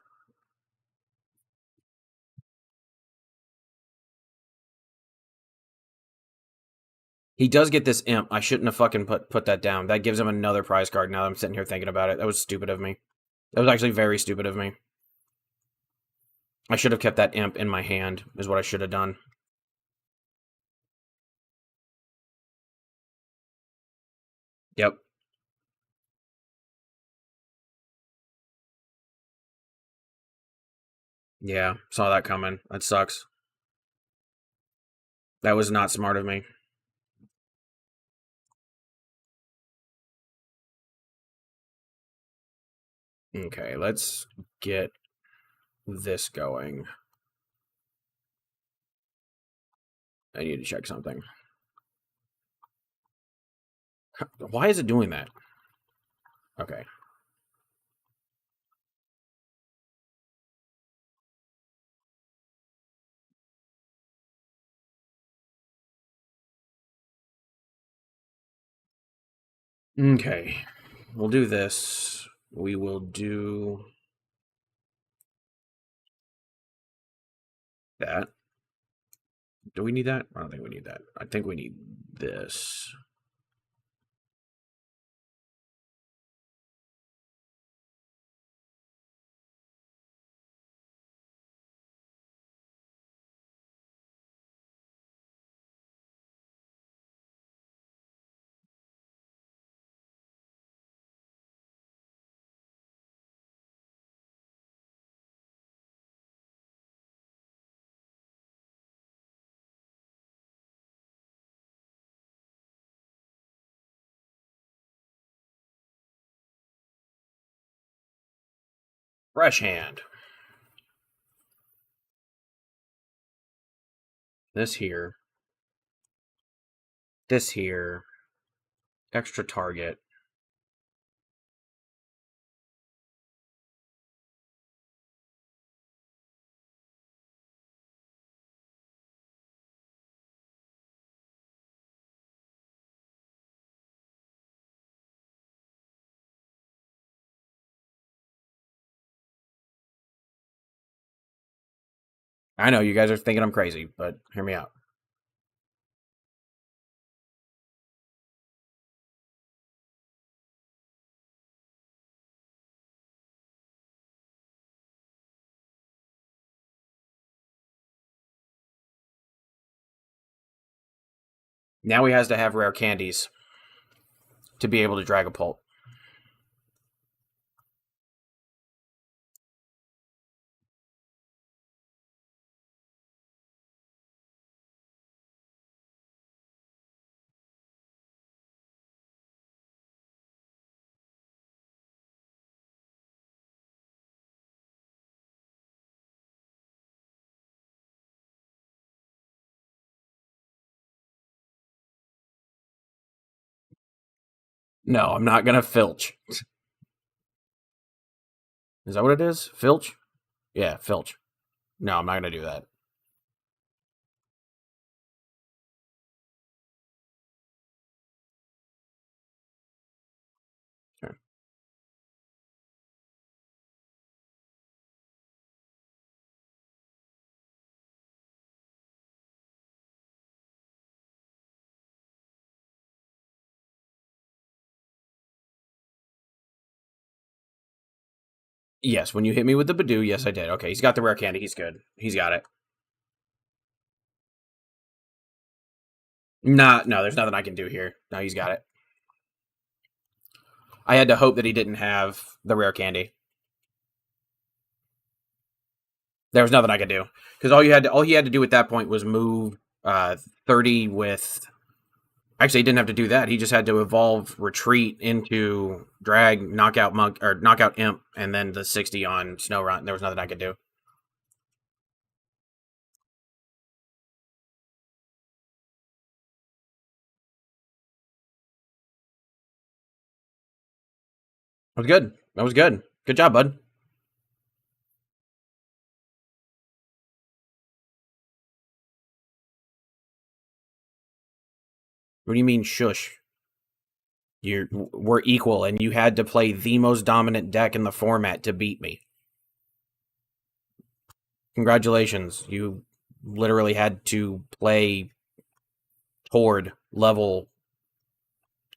He does get this imp. I shouldn't have fucking put that down. That gives him another prize card now that I'm sitting here thinking about it. That was stupid of me. That was actually very stupid of me. I should have kept that imp in my hand, is what I should have done. Yep. Yeah, saw that coming. That sucks. That was not smart of me. Okay, let's get this going. I need to check something. Why is it doing that? Okay. Okay. We'll do this. We will do that. Do we need that? I don't think we need that. I think we need this. Fresh hand. This here. This here. Extra target. I know you guys are thinking I'm crazy, but hear me out. Now he has to have rare candies to be able to drag a pult. No, I'm not gonna filch. Is that what it is? Filch? Yeah, filch. No, I'm not gonna do that. Sure. Yes, when you hit me with the Badoo, yes, I did. Okay, he's got the rare candy. He's good. He's got it. Nah, no, there's nothing I can do here. No, he's got it. I had to hope that he didn't have the rare candy. There was nothing I could do because all he had to do at that point was move 30 with. Actually, he didn't have to do that. He just had to evolve retreat into drag, knockout monk or knockout imp, and then the 60 on Snorunt. There was nothing I could do. That was good. That was good. Good job, bud. What do you mean, shush? We're equal, and you had to play the most dominant deck in the format to beat me. Congratulations, you literally had to play Horde level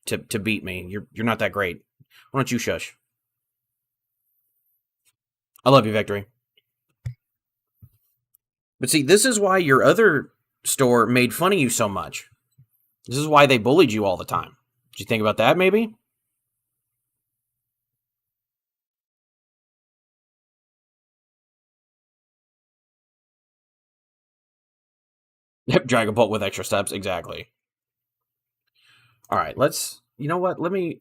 to beat me. You're not that great. Why don't you shush? I love you, Victory. But see, this is why your other store made fun of you so much. This is why they bullied you all the time. Did you think about that, maybe? Yep, Dragon Bolt with extra steps, exactly. All right, let's. You know what? Let me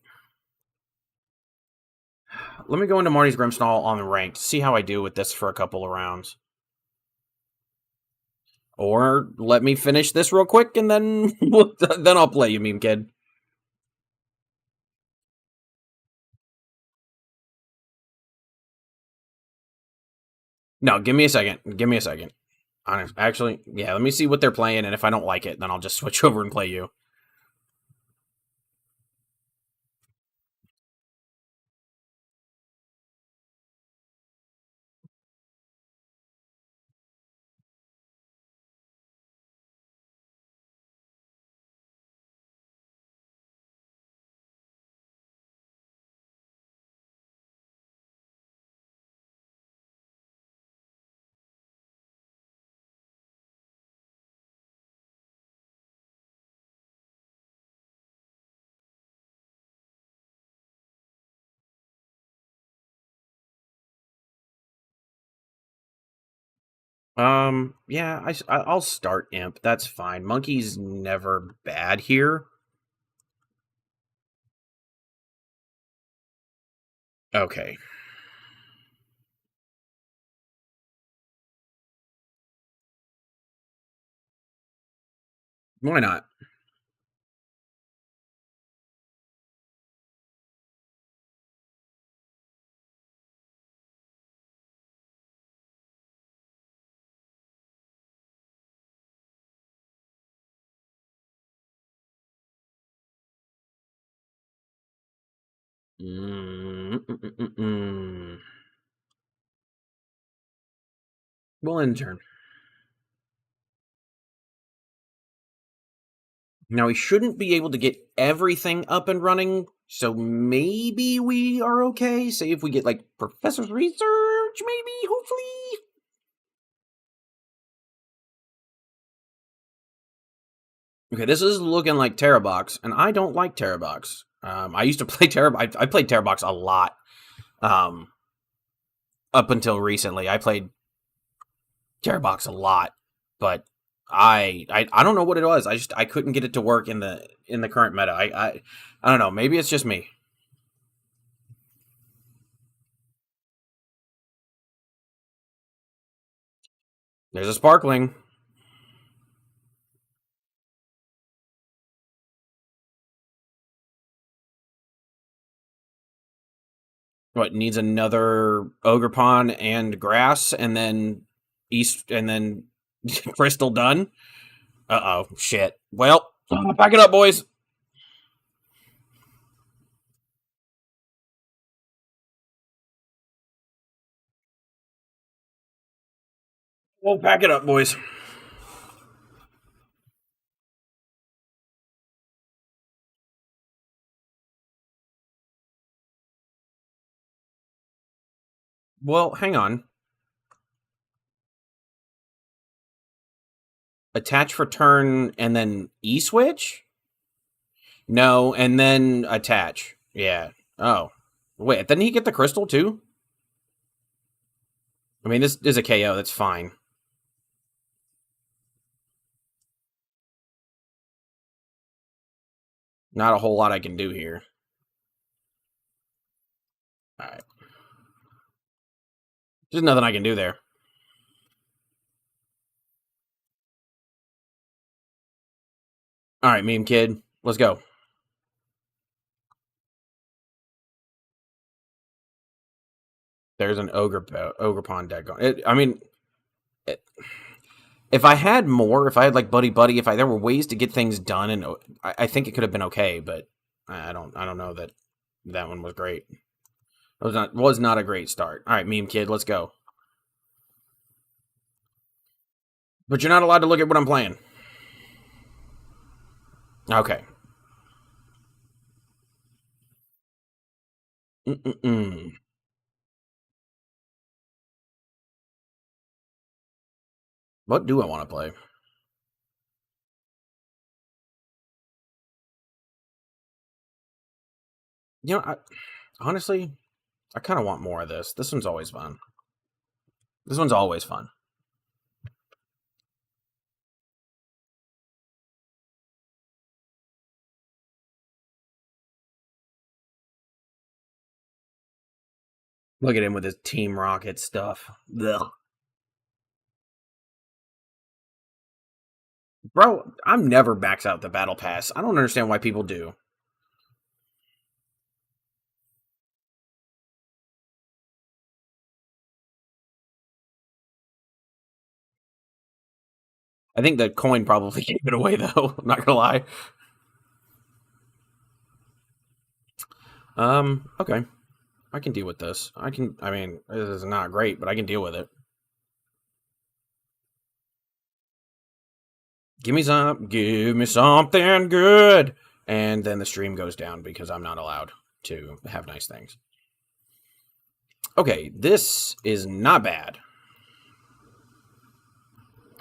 go into Marty's Grimstall on the ranked. See how I do with this for a couple of rounds. Or let me finish this real quick and then then I'll play you, meme kid. No, give me a second. Give me a second. Actually, yeah, let me see what they're playing, and if I don't like it, then I'll just switch over and play you. Yeah, I'll start Imp. That's fine. Monkey's never bad here. Okay. Why not? Mm. We'll end turn. Now, we shouldn't be able to get everything up and running, so maybe we are okay. Say if we get, like, Professor's Research, maybe, hopefully. Okay, this is looking like Terrabox, and I don't like Terrabox. I used to play Terrabox. I played Terrabox a lot. Um, up until recently, I played Terrabox a lot, but I don't know what it was. I couldn't get it to work in the current meta. I don't know. Maybe it's just me. There's a sparkling. What needs another Ogerpon and grass, and then East, and then Crystal done. Uh oh, shit. Well, pack it up, boys. We'll pack it up, boys. Well, hang on. Attach for turn and then E switch? No, and then attach. Yeah. Oh. Wait, didn't he get the crystal too? I mean, this is a KO. That's fine. Not a whole lot I can do here. All right. There's nothing I can do there. All right, meme kid. Let's go. There's an Ogerpon deck on it. I mean, it, if I had more, if I had like Buddy Buddy, if there were ways to get things done, and I think it could have been okay, but I don't know that that one was great. It was not a great start. All right, meme kid, let's go. But you're not allowed to look at what I'm playing. Okay. Mm-mm-mm. What do I want to play? You know, honestly, I kind of want more of this. This one's always fun. This one's always fun. Look at him with his Team Rocket stuff. Ugh. Bro, I'm never max out the battle pass. I don't understand why people do. I think the coin probably gave it away though. I'm not gonna lie. Okay. I can deal with this. I mean, this is not great, but I can deal with it. Give me something good. And then the stream goes down because I'm not allowed to have nice things. Okay, this is not bad.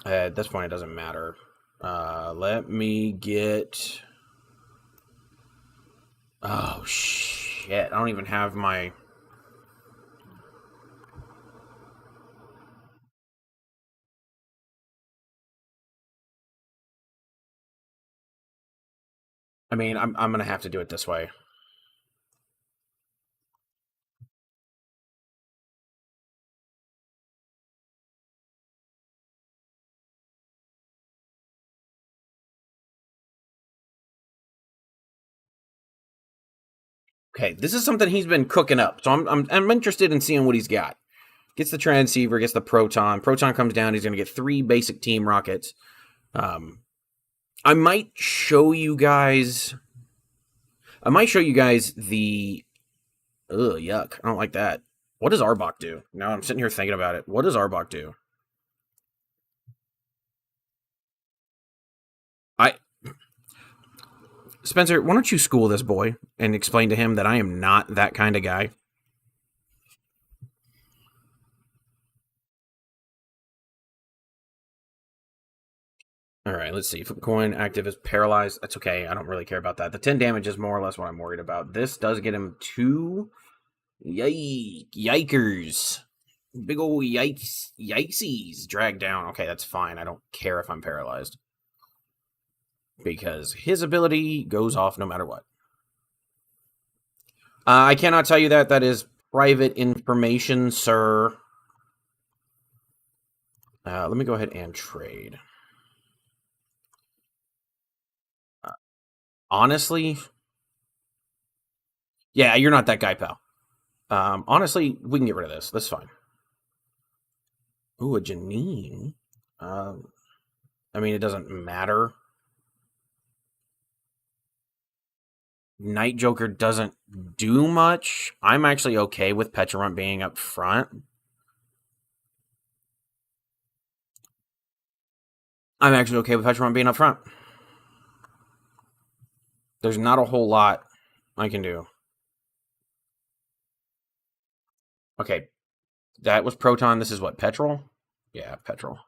At this point, it doesn't matter. Let me get. Oh shit! I don't even have my. I mean, I'm gonna have to do it this way. Okay, this is something he's been cooking up, so I'm interested in seeing what he's got. Gets the transceiver, gets the proton. Proton comes down. He's gonna get 3 basic team rockets. Um, I might show you guys. I might show you guys the. Ugh, yuck! I don't like that. What does Arbok do? Now I'm sitting here thinking about it. What does Arbok do? I Spencer, why don't you school this boy and explain to him that I am not that kind of guy? All right, let's see. Flip coin, active is paralyzed. That's okay. I don't really care about that. The 10 damage is more or less what I'm worried about. This does get him 2. Yikers. Big ol' yikesies. Drag down. Okay, that's fine. I don't care if I'm paralyzed. Because his ability goes off no matter what. I cannot tell you that. That is private information, sir. Let me go ahead and trade. Honestly, yeah, you're not that guy, pal. Honestly, we can get rid of this. That's fine. Ooh, a Janine. I mean, it doesn't matter. Night Joker doesn't do much. I'm actually okay with Pecharunt being up front. I'm actually okay with Pecharunt being up front. There's not a whole lot I can do. Okay, that was Proton. This is what, Petrol? Yeah, Petrol.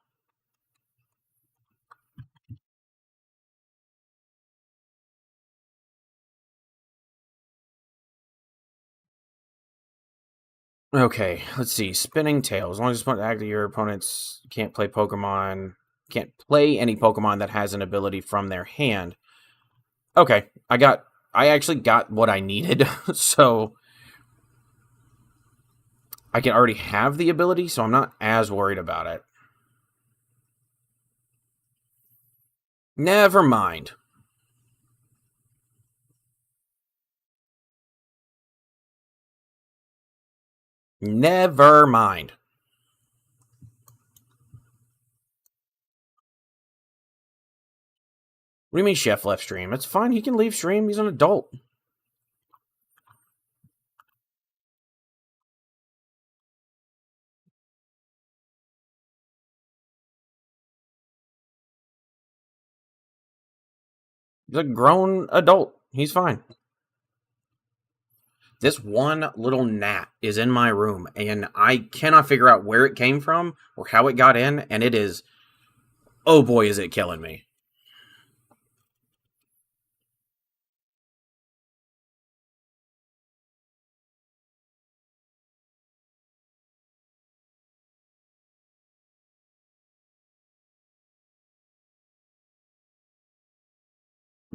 Okay, let's see. Spinning Tail. As long as it's active, your opponents can't play Pokemon. Can't play any Pokemon that has an ability from their hand. Okay, I actually got what I needed, so I can already have the ability, so I'm not as worried about it. Never mind. Never mind. What do you mean Chef left stream? It's fine, he can leave stream, he's an adult. He's a grown adult. He's fine. This one little gnat is in my room, and I cannot figure out where it came from or how it got in, and it is, oh boy, is it killing me.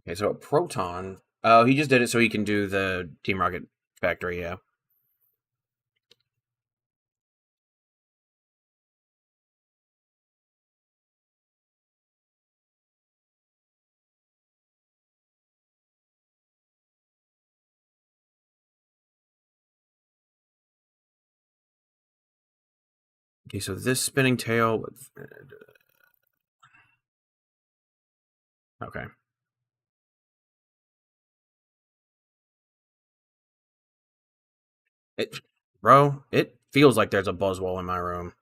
Okay, so a proton. Oh, he just did it so he can do the Team Rocket factory, yeah. Okay, so this spinning tail. Okay. It, bro, it feels like there's a Buzzwole in my room.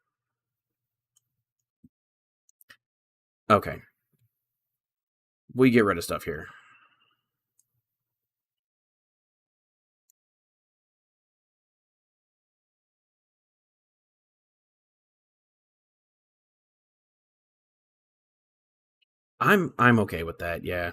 Okay. We get rid of stuff here. I'm okay with that, yeah.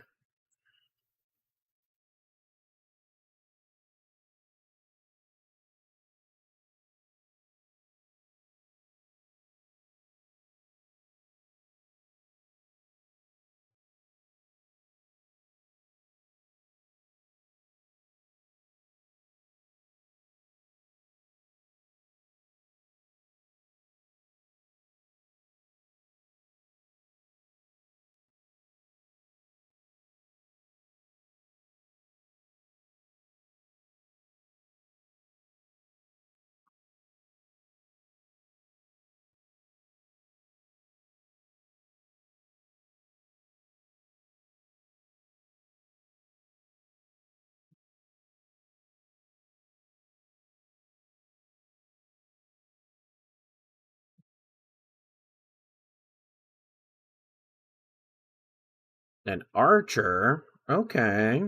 An archer. Okay.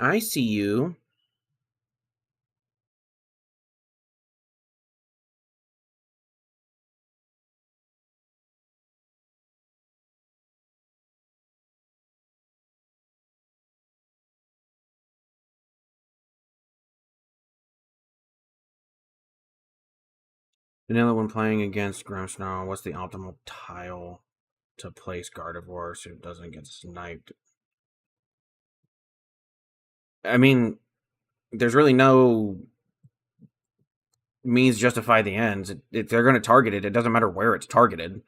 I see you. Vanilla when playing against Grimmsnarl, what's the optimal tile to place Gardevoir so it doesn't get sniped? I mean, there's really no means justify the ends. If they're going to target it, it doesn't matter where it's targeted.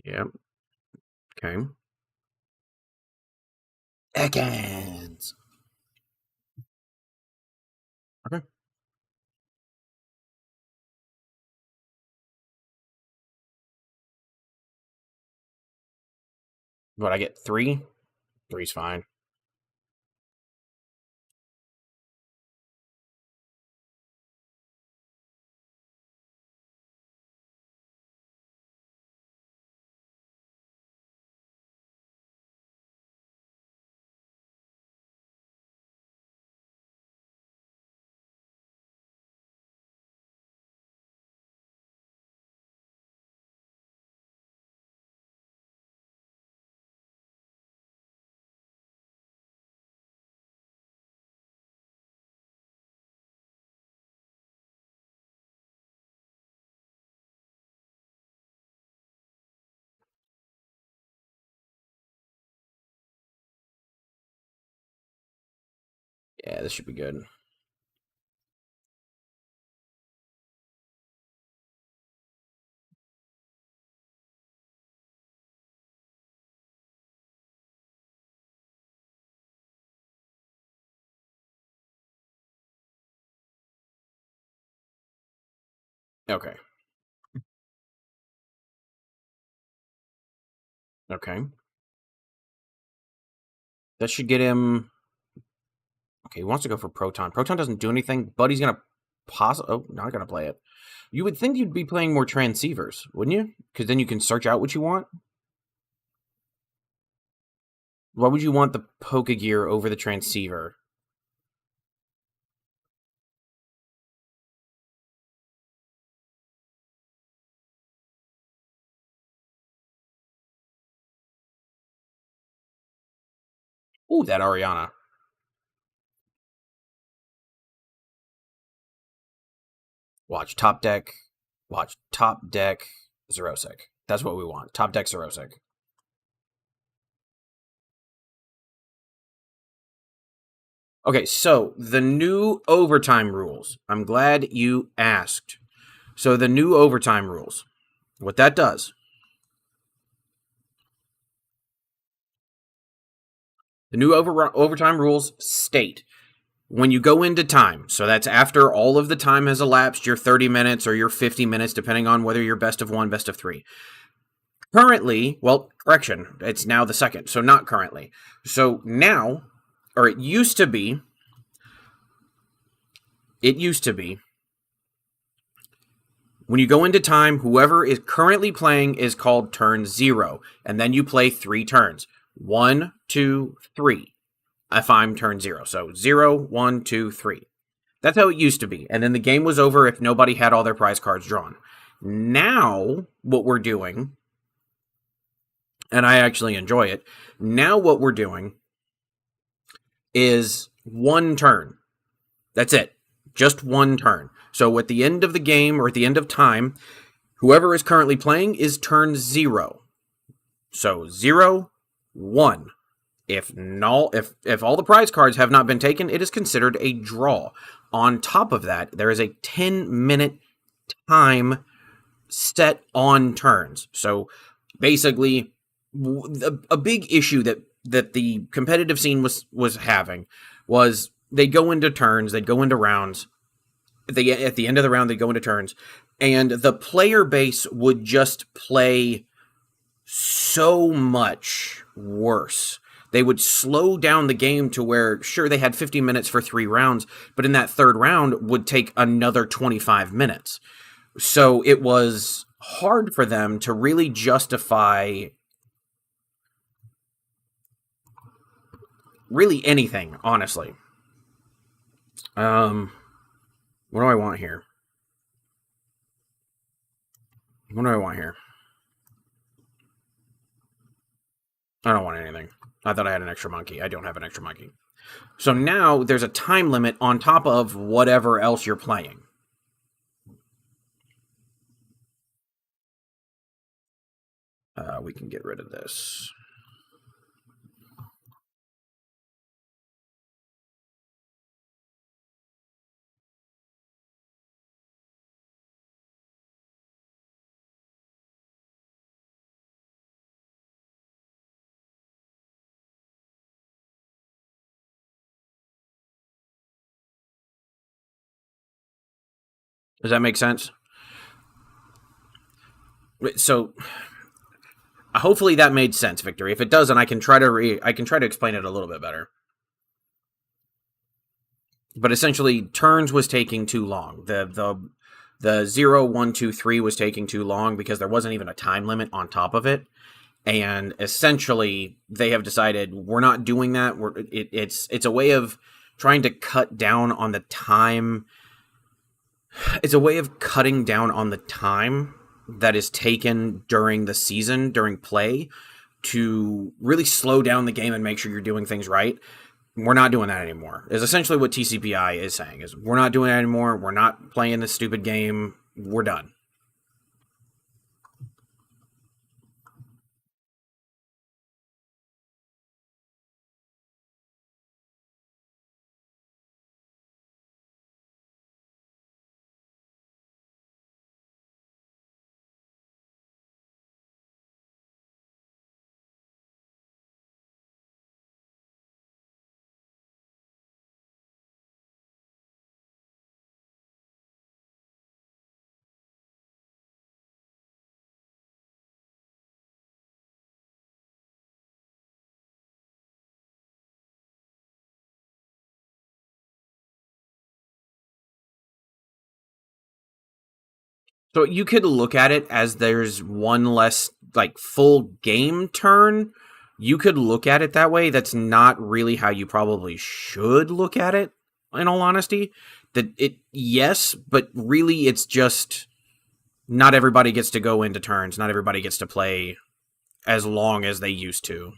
Yep. Okay. Ekans. Okay. What, I get 3? 3's fine. Yeah, this should be good. Okay. Okay. That should get him. Okay, he wants to go for Proton. Proton doesn't do anything, but he's gonna Oh, not gonna play it. You would think you'd be playing more Transceivers, wouldn't you? Because then you can search out what you want. Why would you want the Pokegear over the Transceiver? Ooh, that Ariana. Watch top deck. Watch top deck Xerosic. That's what we want. Top deck Xerosic. Okay, so the new overtime rules. I'm glad you asked. So the new overtime rules. What that does. The new overtime rules state when you go into time, so that's after all of the time has elapsed, your 30 minutes or your 50 minutes, depending on whether you're best of 1, best of 3. Currently, well, correction, it's now the second, so not currently. So now, or it used to be, when you go into time, whoever is currently playing is called turn 0, and then you play 3 turns. 1, 2, 3. If I'm turn 0. So 0, 1, 2, 3. That's how it used to be. And then the game was over if nobody had all their prize cards drawn. Now, what we're doing, and I actually enjoy it, now what we're doing is one turn. That's it. Just one turn. So at the end of the game or at the end of time, whoever is currently playing is turn 0. So 0, 1. If all the prize cards have not been taken, it is considered a draw. On top of that, there is a 10-minute time set on turns. So basically, a big issue that the competitive scene was having was they'd go into turns, they'd go into rounds. At the end of the round, they'd go into turns, and the player base would just play so much worse. They would slow down the game to where, sure, they had 50 minutes for 3 rounds, but in that third round would take another 25 minutes. So it was hard for them to really justify really anything, honestly. What do I want here? What do I want here? I don't want anything. I thought I had an extra monkey. I don't have an extra monkey. So now there's a time limit on top of whatever else you're playing. We can get rid of this. Does that make sense? So hopefully that made sense, Victory. If it doesn't, I can try to explain it a little bit better. But essentially, turns was taking too long. The 0, 1, 2, 3 was taking too long because there wasn't even a time limit on top of it. And essentially, they have decided we're not doing that. It's a way of trying to cut down on the time. It's a way of cutting down on the time that is taken during the season, during play, to really slow down the game and make sure you're doing things right. We're not doing that anymore. Is essentially what TCPI is saying. Is we're not doing that anymore. We're not playing this stupid game. We're done. So you could look at it as there's one less like full game turn. You could look at it that way. That's not really how you probably should look at it, in all honesty. That it yes, but really it's just not everybody gets to go into turns. Not everybody gets to play as long as they used to.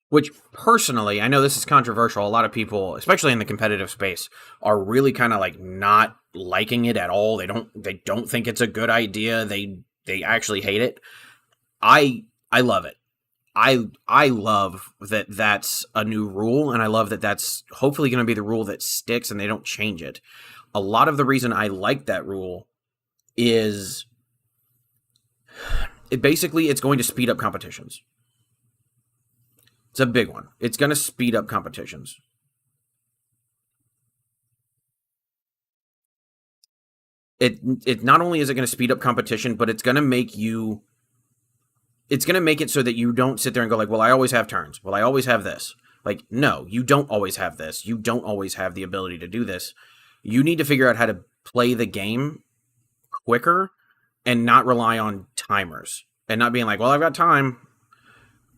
Which personally, I know this is controversial. A lot of people, especially in the competitive space, are really kind of like not liking it at all. They don't think it's a good idea. They actually hate it. I love it. I love that that's a new rule, and I love that that's hopefully going to be the rule that sticks and they don't change it. A lot of the reason I like that rule is it's going to speed up competitions. It's a big one. It's going to speed up competitions. It not only is it going to speed up competition, but it's going to make you it's going to make it so that you don't sit there and go like, well, I always have turns. Well, I always have this. Like, no, you don't always have this. You don't always have the ability to do this. You need to figure out how to play the game quicker and not rely on timers and not being like, well, I've got time.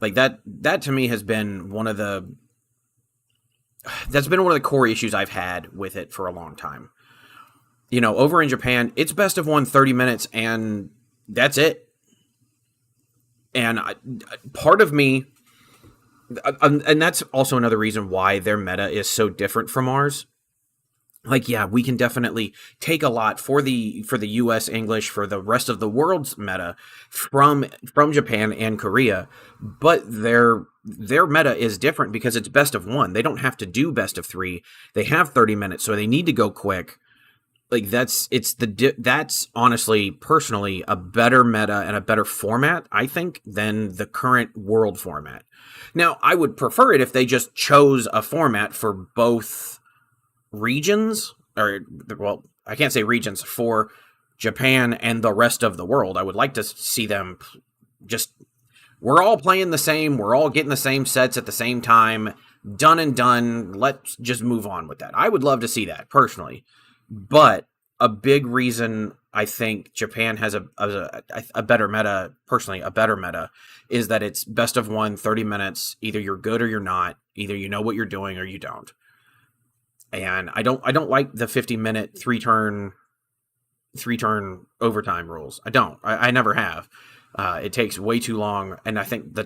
Like that to me has been that's been one of the core issues I've had with it for a long time. Over in Japan, it's best of 1 30 minutes and that's it. And part of me, and that's also another reason why their meta is so different from ours. Like, yeah, we can definitely take a lot for the US English, for the rest of the world's meta from Japan and Korea, but their meta is different because it's best of 1. They don't have to do best of 3. They have 30 minutes, so they need to go quick. Like that's honestly, personally, a better meta and a better format, I think, than the current world format. Now, I would prefer it if they just chose a format for both regions, or, well, I can't say regions, for Japan and the rest of the world. I would like to see them just, we're all playing the same, we're all getting the same sets at the same time, done and done, let's just move on with that. I would love to see that, personally. But a big reason I think Japan has a better meta, personally, a better meta, is that it's best of 1, 30 minutes. Either you're good or you're not. Either you know what you're doing or you don't. And I don't like the 50-minute three turn overtime rules. I don't. I never have. It takes way too long, and I think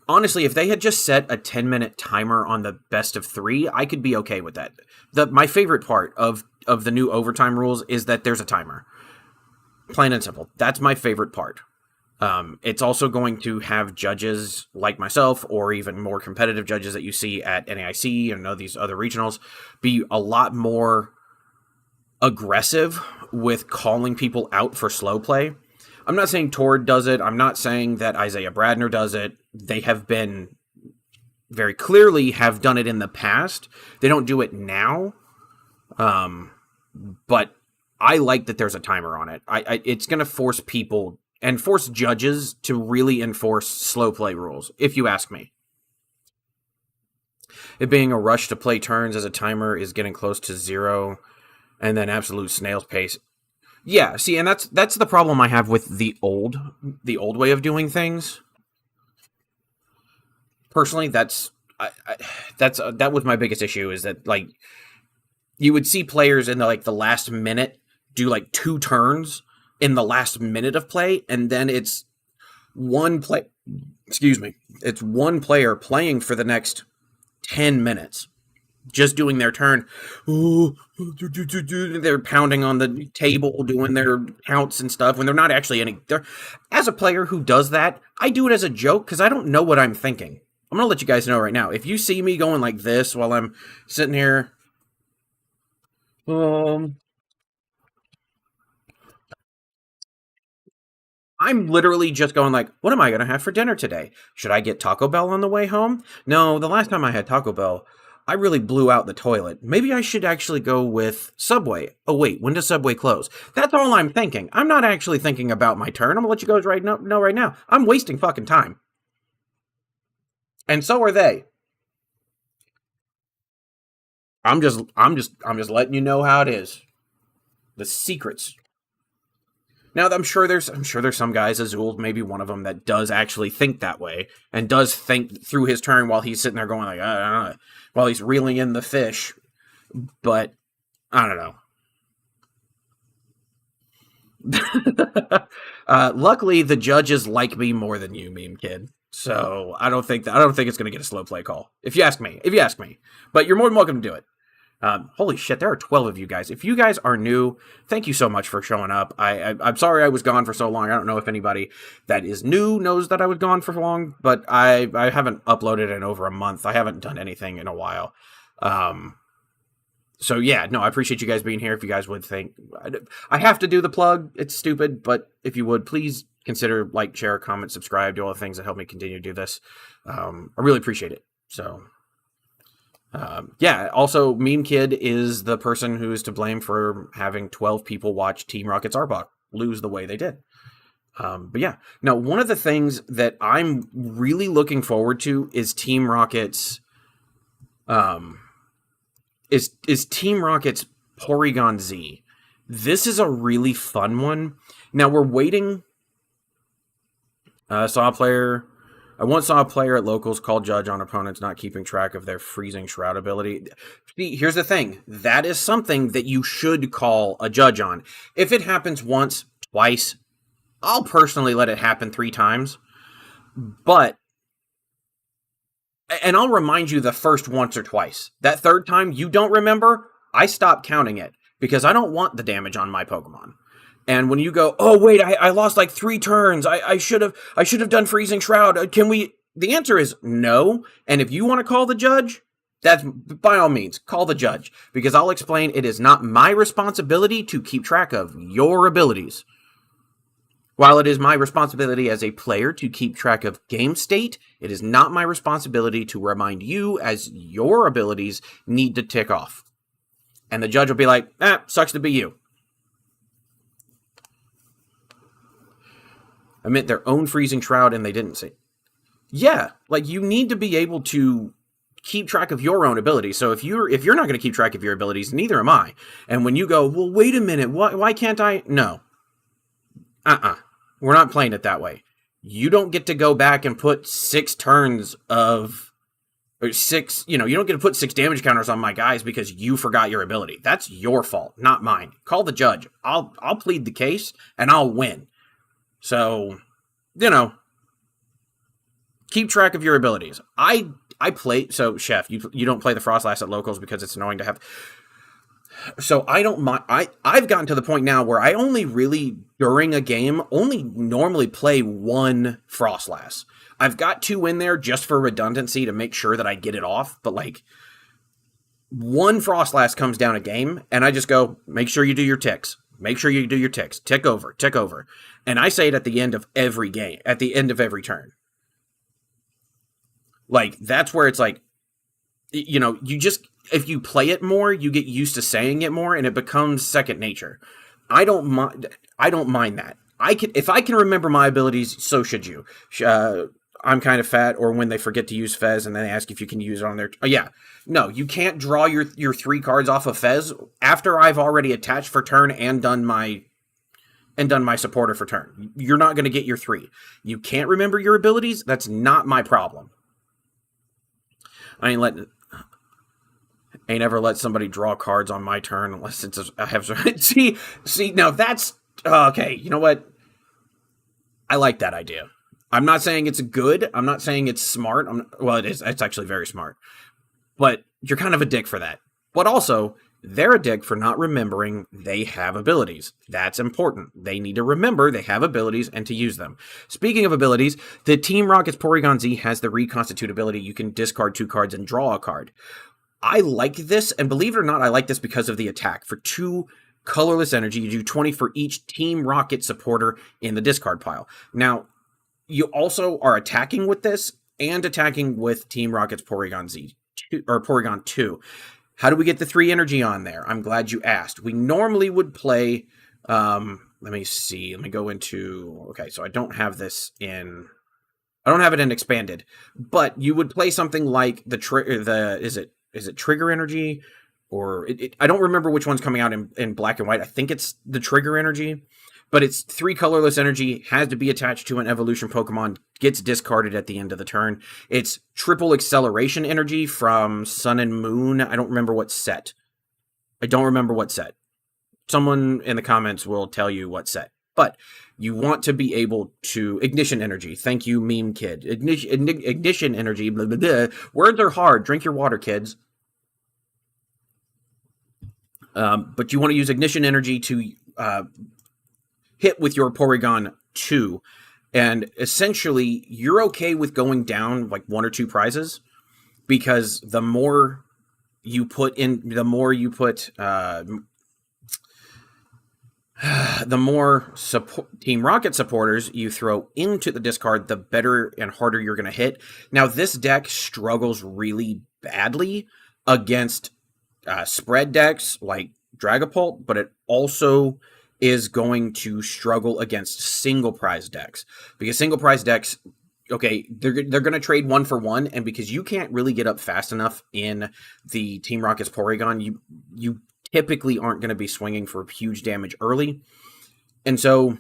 honestly, if they had just set a 10-minute timer on the best of 3, I could be okay with that. My favorite part of the new overtime rules is that there's a timer. Plain and simple. That's my favorite part. It's also going to have judges like myself, or even more competitive judges that you see at NAIC and these other regionals, be a lot more aggressive with calling people out for slow play. I'm not saying Tord does it. I'm not saying that Isaiah Bradner does it. They have been very clearly have done it in the past. They don't do it now. But I like that there's a timer on it. It's going to force people and force judges to really enforce slow play rules, if you ask me. It being a rush to play turns as a timer is getting close to 0, and then absolute snail's pace. Yeah, see, and that's the problem I have with the old way of doing things. Personally, that was my biggest issue, is that, like, you would see players in the last minute do like 2 turns in the last minute of play, and then it's one player playing for the next 10 minutes, just doing their turn. Ooh, they're pounding on the table, doing their counts and stuff when they're not actually any. As a player who does that, I do it as a joke because I don't know what I'm thinking. I'm gonna let you guys know right now. If you see me going like this while I'm sitting here, I'm literally just going like, what am I going to have for dinner today? Should I get Taco Bell on the way home? No, the last time I had Taco Bell, I really blew out the toilet. Maybe I should actually go with Subway. Oh, wait, when does Subway close? That's all I'm thinking. I'm not actually thinking about my turn. I'm going to let you guys know right now. I'm wasting fucking time. And so are they. I'm just letting you know how it is. The secrets. Now, I'm sure there's some guys, Azul, maybe one of them, that does actually think that way and does think through his turn while he's sitting there going like, while he's reeling in the fish. But I don't know. Luckily, the judges like me more than you, Meme Kid. So I don't think it's going to get a slow play call. If you ask me, but you're more than welcome to do it. Holy shit, there are 12 of you guys. If you guys are new, thank you so much for showing up. I'm sorry I was gone for so long. I don't know if anybody that is new knows that I was gone for so long, but I haven't uploaded in over a month. I haven't done anything in a while. So yeah, no, I appreciate you guys being here. If you guys would think, I have to do the plug. It's stupid, but if you would, please consider like, share, comment, subscribe, do all the things that help me continue to do this. I really appreciate it. So yeah, also, Meme Kid is the person who is to blame for having 12 people watch Team Rocket's Arbok lose the way they did. But yeah, now one of the things that I'm really looking forward to is Team Rocket's is Team Rocket's Porygon Z. This is a really fun one. Now we're waiting. Saw a player. I once saw a player at locals call judge on opponents not keeping track of their freezing shroud ability. See, here's the thing. That is something that you should call a judge on. If it happens once, twice, I'll personally let it happen 3 times. But, and I'll remind you the first once or twice. That third time you don't remember, I stop counting it because I don't want the damage on my Pokemon. And when you go, oh wait, I lost like 3 turns. I should have done freezing shroud. Can we? The answer is no. And if you want to call the judge, that's by all means call the judge, because I'll explain it is not my responsibility to keep track of your abilities. While it is my responsibility as a player to keep track of game state, it is not my responsibility to remind you as your abilities need to tick off. And the judge will be like, sucks to be you. I meant their own freezing shroud and they didn't say. Yeah, like you need to be able to keep track of your own abilities. So if you're not going to keep track of your abilities, neither am I. And when you go, well, wait a minute, why can't I? No. We're not playing it that way. You don't get to go back and put 6 turns of, or 6, you don't get to put 6 damage counters on my guys because you forgot your ability. That's your fault, not mine. Call the judge. I'll plead the case and I'll win. So, keep track of your abilities. I play, so Chef, you don't play the Frostlass at locals because it's annoying to have. So I don't mind. I've gotten to the point now where I only really, during a game, only normally play 1 Frostlass. I've got 2 in there just for redundancy to make sure that I get it off. But like 1 Frostlass comes down a game and I just go, make sure you do your ticks. Make sure you do your ticks. Tick over. And I say it at the end of every game, at the end of every turn. Like, that's where it's like, you just, if you play it more, you get used to saying it more and it becomes second nature. I don't mind that. If I can remember my abilities, so should you. I'm kind of fat, or when they forget to use Fez and then they ask if you can use it on their... No, you can't draw your 3 cards off of Fez after I've already attached for turn and done my supporter for turn. You're not going to get your 3. You can't remember your abilities? That's not my problem. I ain't ever let somebody draw cards on my turn unless I have... See, now that's... okay, you know what? I like that idea. I'm not saying it's good. I'm not saying it's smart. Well, it is. It's actually very smart. But you're kind of a dick for that. But also, they're a dick for not remembering they have abilities. That's important. They need to remember they have abilities and to use them. Speaking of abilities, the Team Rocket's Porygon Z has the Reconstitute ability. You can discard 2 cards and draw a card. I like this, and believe it or not, I like this because of the attack. For 2 colorless energy, you do 20 for each Team Rocket supporter in the discard pile. Now, you also are attacking with this and attacking with Team Rocket's Porygon Z, or Porygon 2. How do we get the 3 energy on there? I'm glad you asked. We normally would play, let me see, let me go into, okay, so I don't have this in, I don't have it in expanded, but you would play something like is it Trigger Energy? Or I don't remember which one's coming out in black and white. I think it's the Trigger Energy. But it's 3 colorless energy, has to be attached to an evolution Pokemon, gets discarded at the end of the turn. It's triple acceleration energy from Sun and Moon. I don't remember what set. Someone in the comments will tell you what set. But you want to be able to... Ignition energy. Thank you, Meme Kid. Ignition energy. Blah, blah, blah. Words are hard. Drink your water, kids. But you want to use ignition energy to... hit with your Porygon 2, and essentially you're okay with going down like 1 or 2 prizes, because the more Team Rocket supporters you throw into the discard, the better and harder you're going to hit. Now, this deck struggles really badly against spread decks like Dragapult, but it also is going to struggle against single prize decks, because single prize decks, okay, they're going to trade 1 for 1, and because you can't really get up fast enough in the Team Rocket's Porygon, you typically aren't going to be swinging for huge damage early. And so,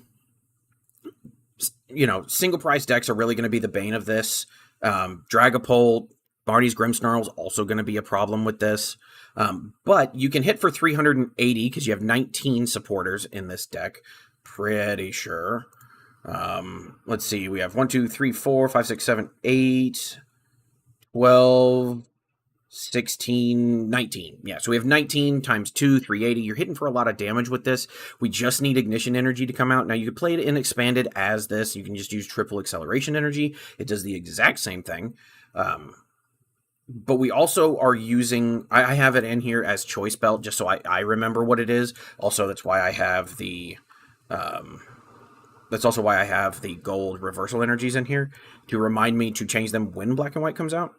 single price decks are really going to be the bane of this. Dragapult, Marty's Grimmsnarl is also going to be a problem with this. But you can hit for 380 because you have 19 supporters in this deck. Pretty sure. Let's see. We have 1, 2, 3, 4, 5, 6, 7, 8, 12, 16, 19. Yeah, so we have 19 times 2, 380. You're hitting for a lot of damage with this. We just need Ignition Energy to come out. Now, you could play it in Expanded as this. You can just use triple Acceleration Energy. It does the exact same thing. But we also are using, I have it in here as Choice Belt, just so I remember what it is. Also, that's why I have the, that's also why I have the gold reversal energies in here, to remind me to change them when Black and White comes out.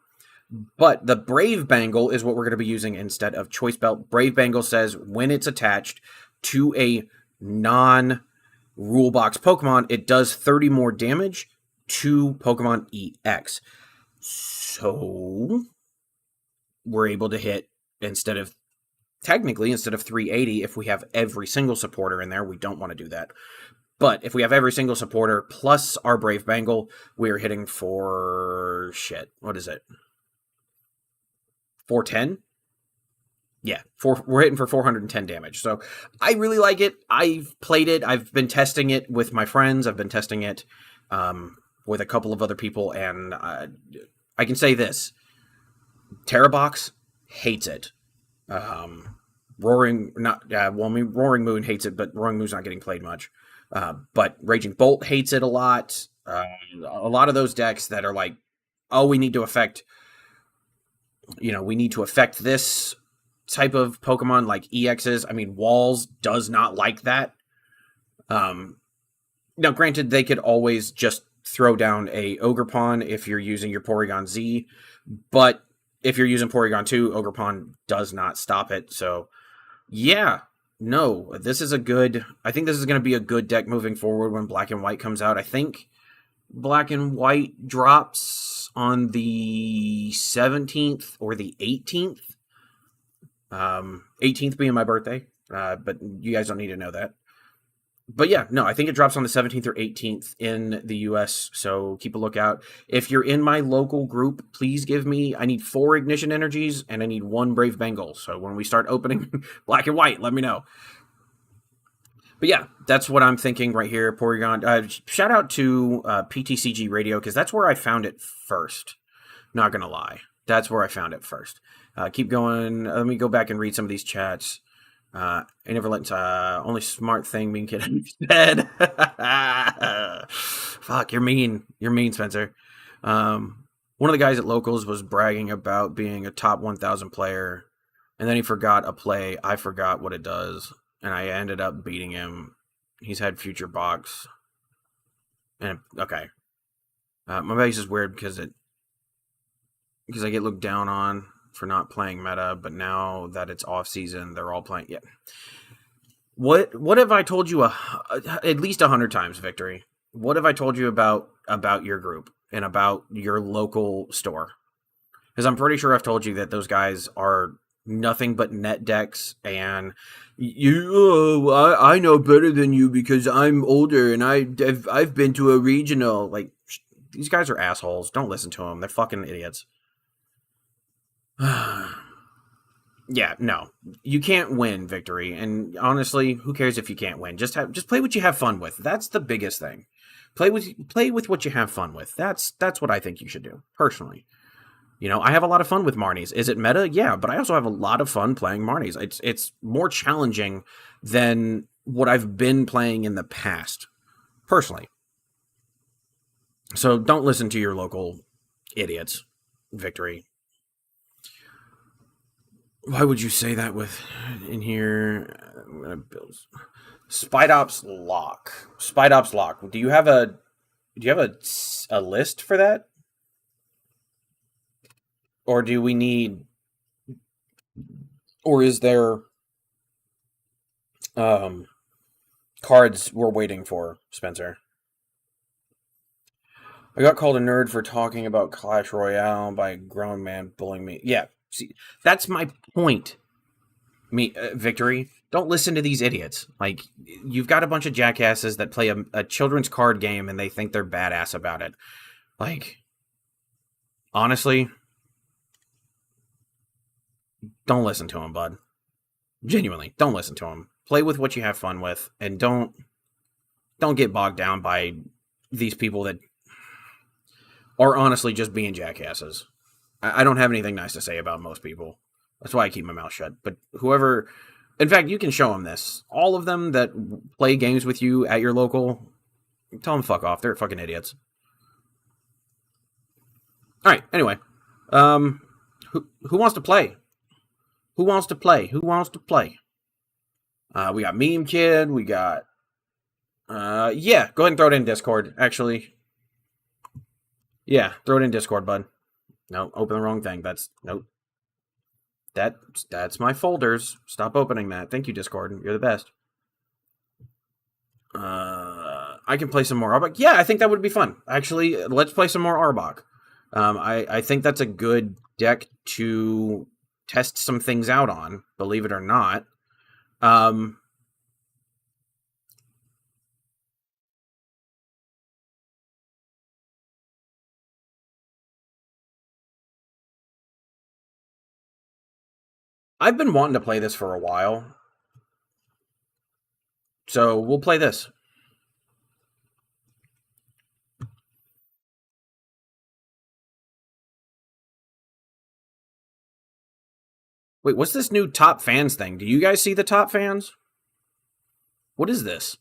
But the Brave Bangle is what we're going to be using instead of Choice Belt. Brave Bangle says when it's attached to a non-rule box Pokemon, it does 30 more damage to Pokemon EX. So we're able to hit, instead of 380, if we have every single supporter in there. We don't want to do that. But if we have every single supporter plus our Brave Bangle, we're hitting for, what is it? 410? Yeah, we're hitting for 410 damage. So I really like it. I've played it. I've been testing it with my friends. I've been testing it with a couple of other people. And I can say this. Terrabox hates it. Roaring Moon hates it, but Roaring Moon's not getting played much. But Raging Bolt hates it a lot. A lot of those decks that are like, oh, we need to affect this type of Pokemon like EXs. I mean, Walls does not like that. Now, granted, they could always just throw down a Ogerpon if you're using your Porygon Z, but if you're using Porygon 2, Ogerpon does not stop it. So, yeah, no, I think this is going to be a good deck moving forward when Black and White comes out. I think Black and White drops on the 17th or the 18th. 18th being my birthday, but you guys don't need to know that. But yeah, no, I think it drops on the 17th or 18th in the US, so keep a lookout. If you're in my local group, please I need 4 Ignition Energies, and I need 1 Brave Bengal. So when we start opening Black and White, let me know. But yeah, that's what I'm thinking right here, Porygon. Shout out to PTCG Radio, because that's where I found it first. Not going to lie. That's where I found it first. Keep going. Let me go back and read some of these chats. I never let only smart thing being kid said. Fuck, you're mean. You're mean, Spencer. One of the guys at Locals was bragging about being a top 1,000 player, and then he forgot a play. I forgot what it does, and I ended up beating him. He's had Future Box. And okay. My base is weird because I get looked down on for not playing meta, but now that it's off season, they're all playing. Yeah. What have I told you at least 100 times, Victory? What have I told you about your group and about your local store? Because I'm pretty sure I've told you that those guys are nothing but net decks, and I know better than you because I'm older and I've been to a regional. Like, these guys are assholes. Don't listen to them. They're fucking idiots. Yeah, no. You can't win, Victory. And honestly, who cares if you can't win? Just play what you have fun with. That's the biggest thing. Play with what you have fun with. That's what I think you should do, personally. I have a lot of fun with Marnies. Is it meta? Yeah, but I also have a lot of fun playing Marnies. It's more challenging than what I've been playing in the past, personally. So don't listen to your local idiots, Victory. Why would you say that in here? I'm going to build Spidops Lock. Spidops Lock. Do you have a list for that? Or do we need, or is there cards we're waiting for, Spencer? I got called a nerd for talking about Clash Royale by a grown man bullying me. Yeah, see, that's my point. Victory. Don't listen to these idiots. Like, you've got a bunch of jackasses that play a children's card game and they think they're badass about it. Like, honestly, don't listen to them, bud. Genuinely, don't listen to them. Play with what you have fun with, and don't get bogged down by these people that are honestly just being jackasses. I don't have anything nice to say about most people. That's why I keep my mouth shut. But whoever, in fact, you can show them this. All of them that play games with you at your local, tell them fuck off. They're fucking idiots. All right. Anyway, who wants to play? Who wants to play? Who wants to play? We got Meme Kid. We got. Yeah. Go ahead and throw it in Discord. Actually. Yeah, throw it in Discord, bud. No, open the wrong thing. Nope. That's my folders. Stop opening that. Thank you, Discord. You're the best. I can play some more Arbok. Yeah, I think that would be fun. Actually, let's play some more Arbok. I think that's a good deck to test some things out on, believe it or not. I've been wanting to play this for a while. So we'll play this. Wait, what's this new top fans thing? Do you guys see the top fans? What is this?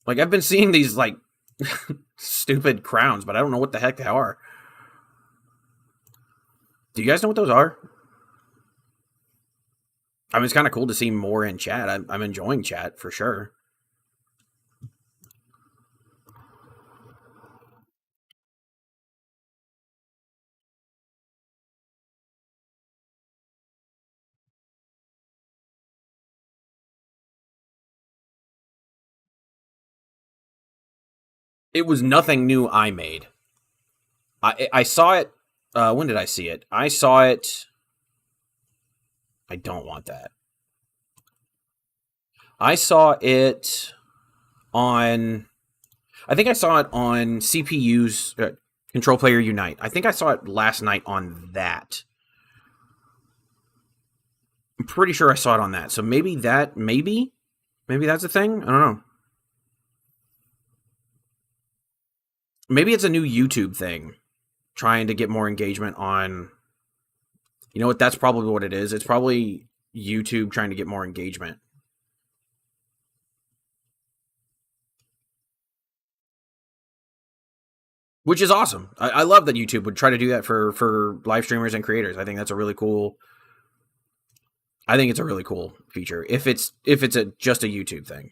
Like, I've been seeing these, like, stupid crowns, but I don't know what the heck they are. Do you guys know what those are? I mean, it's kind of cool to see more in chat. I'm enjoying chat, for sure. It was nothing new I made. I saw it. When did I see it? I saw it. I don't want that. I saw it on. I think I saw it on CPU's Control Player Unite. I think I saw it last night on that. I'm pretty sure I saw it on that. So maybe that's a thing. I don't know. Maybe it's a new YouTube thing, trying to get more engagement on. You know what? That's probably what it is. It's probably YouTube trying to get more engagement. Which is awesome. I love that YouTube would try to do that for live streamers and creators. I think that's a really cool. I think it's a really cool feature if it's just a YouTube thing.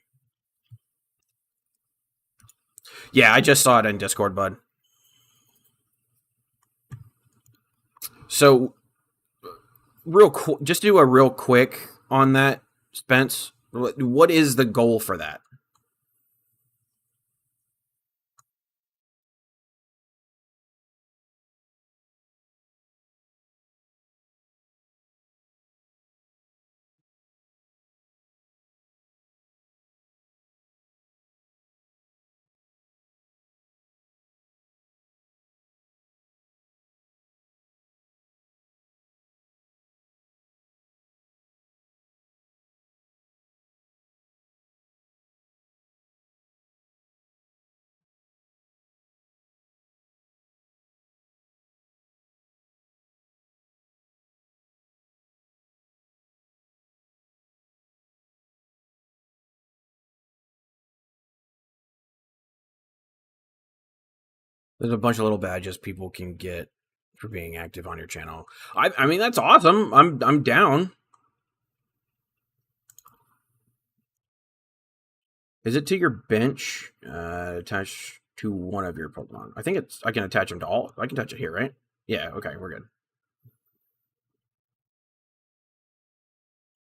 Yeah, I just saw it in Discord, bud. So, just do a real quick on that, Spence. What is the goal for that? There's a bunch of little badges people can get for being active on your channel. I mean, that's awesome. I'm down. Is it to your bench? Attached to one of your Pokemon. I think I can attach them to all. I can touch it here, right? Yeah, okay, we're good.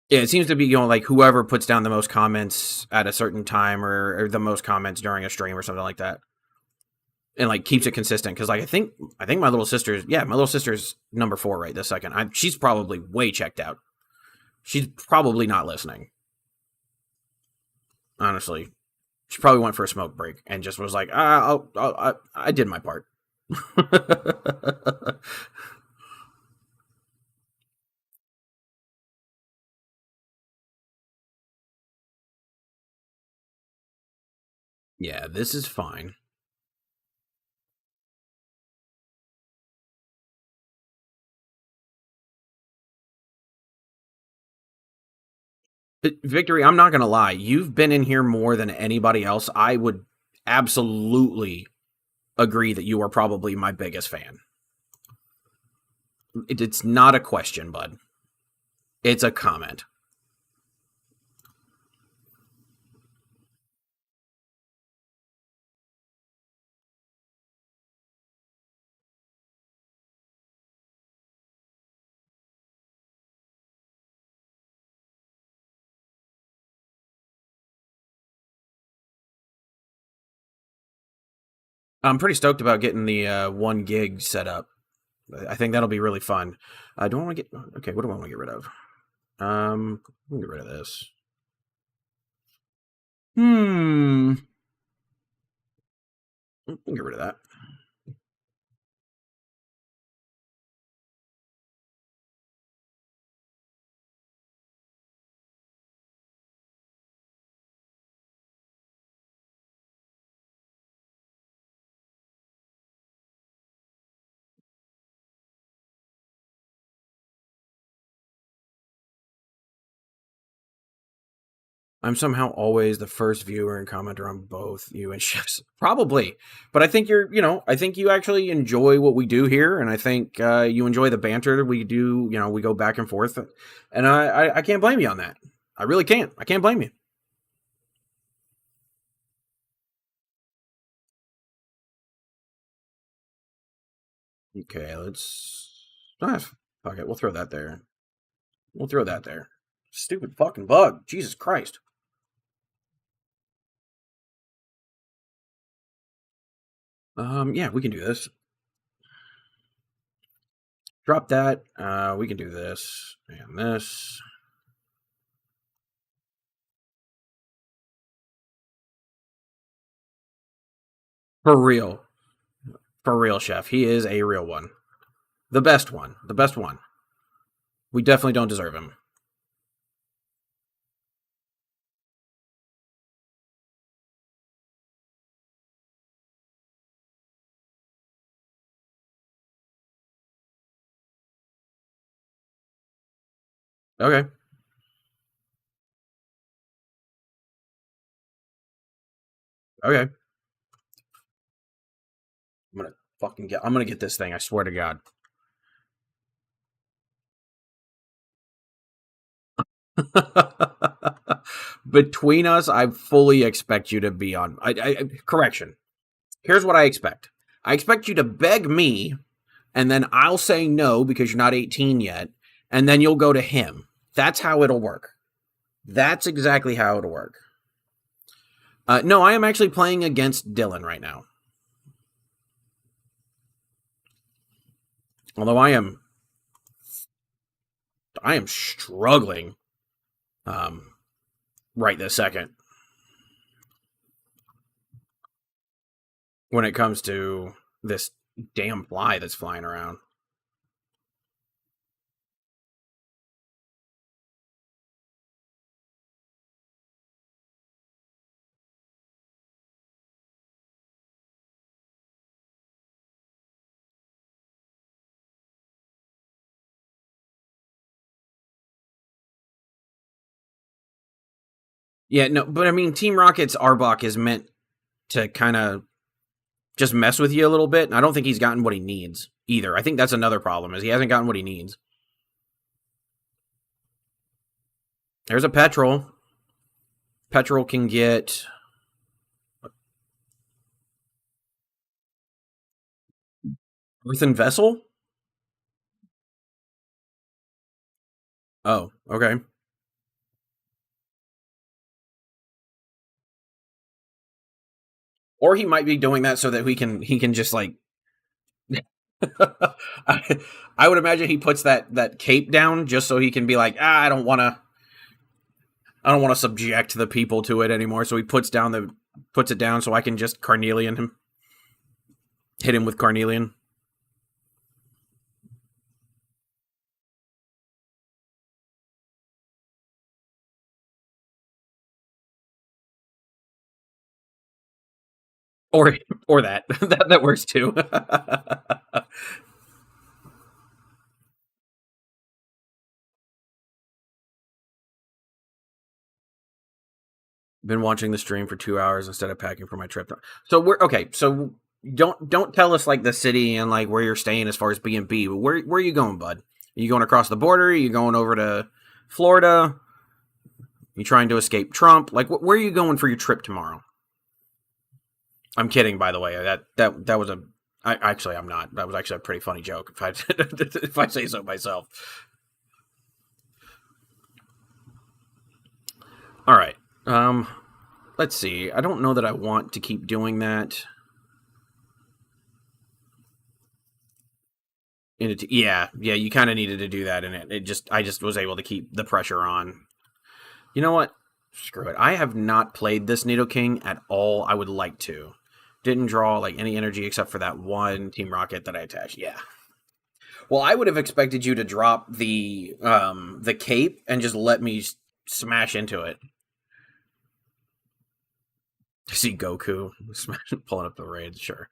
Yeah, it seems to be, like whoever puts down the most comments at a certain time or the most comments during a stream or something like that. And like keeps it consistent. Cause like I think my little sister's number 4 right this second. She's probably way checked out. She's probably not listening. Honestly, she probably went for a smoke break and just was like, I did my part. Yeah, this is fine. But Victory, I'm not going to lie. You've been in here more than anybody else. I would absolutely agree that you are probably my biggest fan. It's not a question, bud. It's a comment. I'm pretty stoked about getting the 1 gig set up. I think that'll be really fun. Do I want to get... Okay, what do I want to get rid of? Let me get rid of this. Get rid of that. I'm somehow always the first viewer and commenter on both you and Chefs. Probably. But I think I think you actually enjoy what we do here, and I think you enjoy the banter we do. We go back and forth, and I can't blame you on that. I really can't. I can't blame you. Okay, let's... Fuck it, we'll throw that there. We'll throw that there. Stupid fucking bug. Jesus Christ. Yeah, we can do this. Drop that. We can do this and this. For real. For real, Chef. He is a real one. The best one. The best one. We definitely don't deserve him. Okay. Okay. I'm gonna get this thing, I swear to God. Between us, I fully expect you to be on. Correction. Here's what I expect. I expect you to beg me, and then I'll say no because you're not 18 yet, and then you'll go to him. That's how it'll work. That's exactly how it'll work. No, I am actually playing against Dylan right now. Although I am struggling right this second when it comes to this damn fly that's flying around. Yeah, no, but I mean, Team Rocket's Arbok is meant to kind of just mess with you a little bit, and I don't think he's gotten what he needs either. I think that's another problem, is he hasn't gotten what he needs. There's a Petrol. Petrol can get... Earthen Vessel? Oh, okay. Or he might be doing that so that he can just like I, I would imagine he puts that cape down just so he can be like, I don't want to subject the people to it anymore. So he puts it down so I can just Carnelian him, hit him with Carnelian. Or or that that works too. Been watching the stream for 2 hours instead of packing for my trip. So we're okay. So don't tell us like the city and like where you're staying as far as B and B. Where are you going, bud? Are you going across the border? Are you going over to Florida? You trying to escape Trump? Like where are you going for your trip tomorrow? I'm kidding, by the way. That was a. I'm not. That was actually a pretty funny joke. If I if I say so myself. All right. Let's see. I don't know that I want to keep doing that. Yeah, you kind of needed to do that, and I just was able to keep the pressure on. You know what? Screw it. I have not played this Nidoking at all. I would like to. Didn't draw like any energy except for that one Team Rocket that I attached. Yeah. Well, I would have expected you to drop the cape and just let me smash into it. See Goku pulling up the raid. Sure.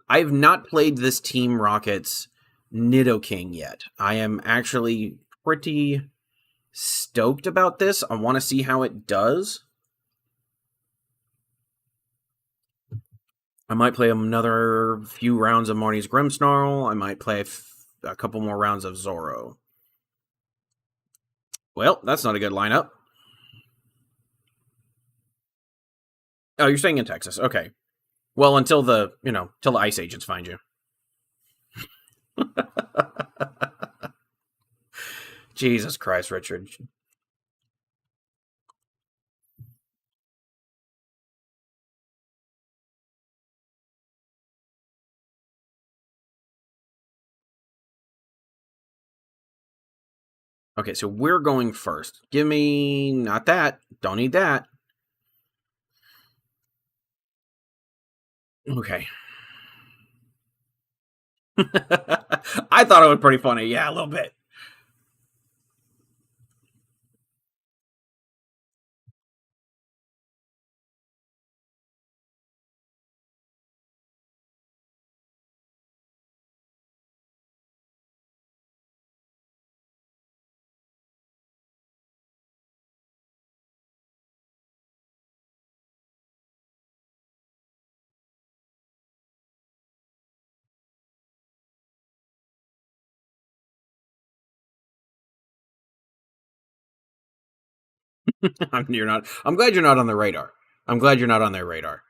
I've not played this Team Rocket's Nidoking yet. I am actually pretty stoked about this. I want to see how it does. I might play another few rounds of Marnie's Grimmsnarl. I might play a couple more rounds of Zoro. Well, that's not a good lineup. Oh, you're staying in Texas. Okay. Well, until till the ice agents find you. Jesus Christ, Richard. Okay, so we're going first. Give me not that. Don't need that. Okay. I thought it was pretty funny. Yeah, a little bit. You're not. I'm glad you're not on the radar. I'm glad you're not on their radar.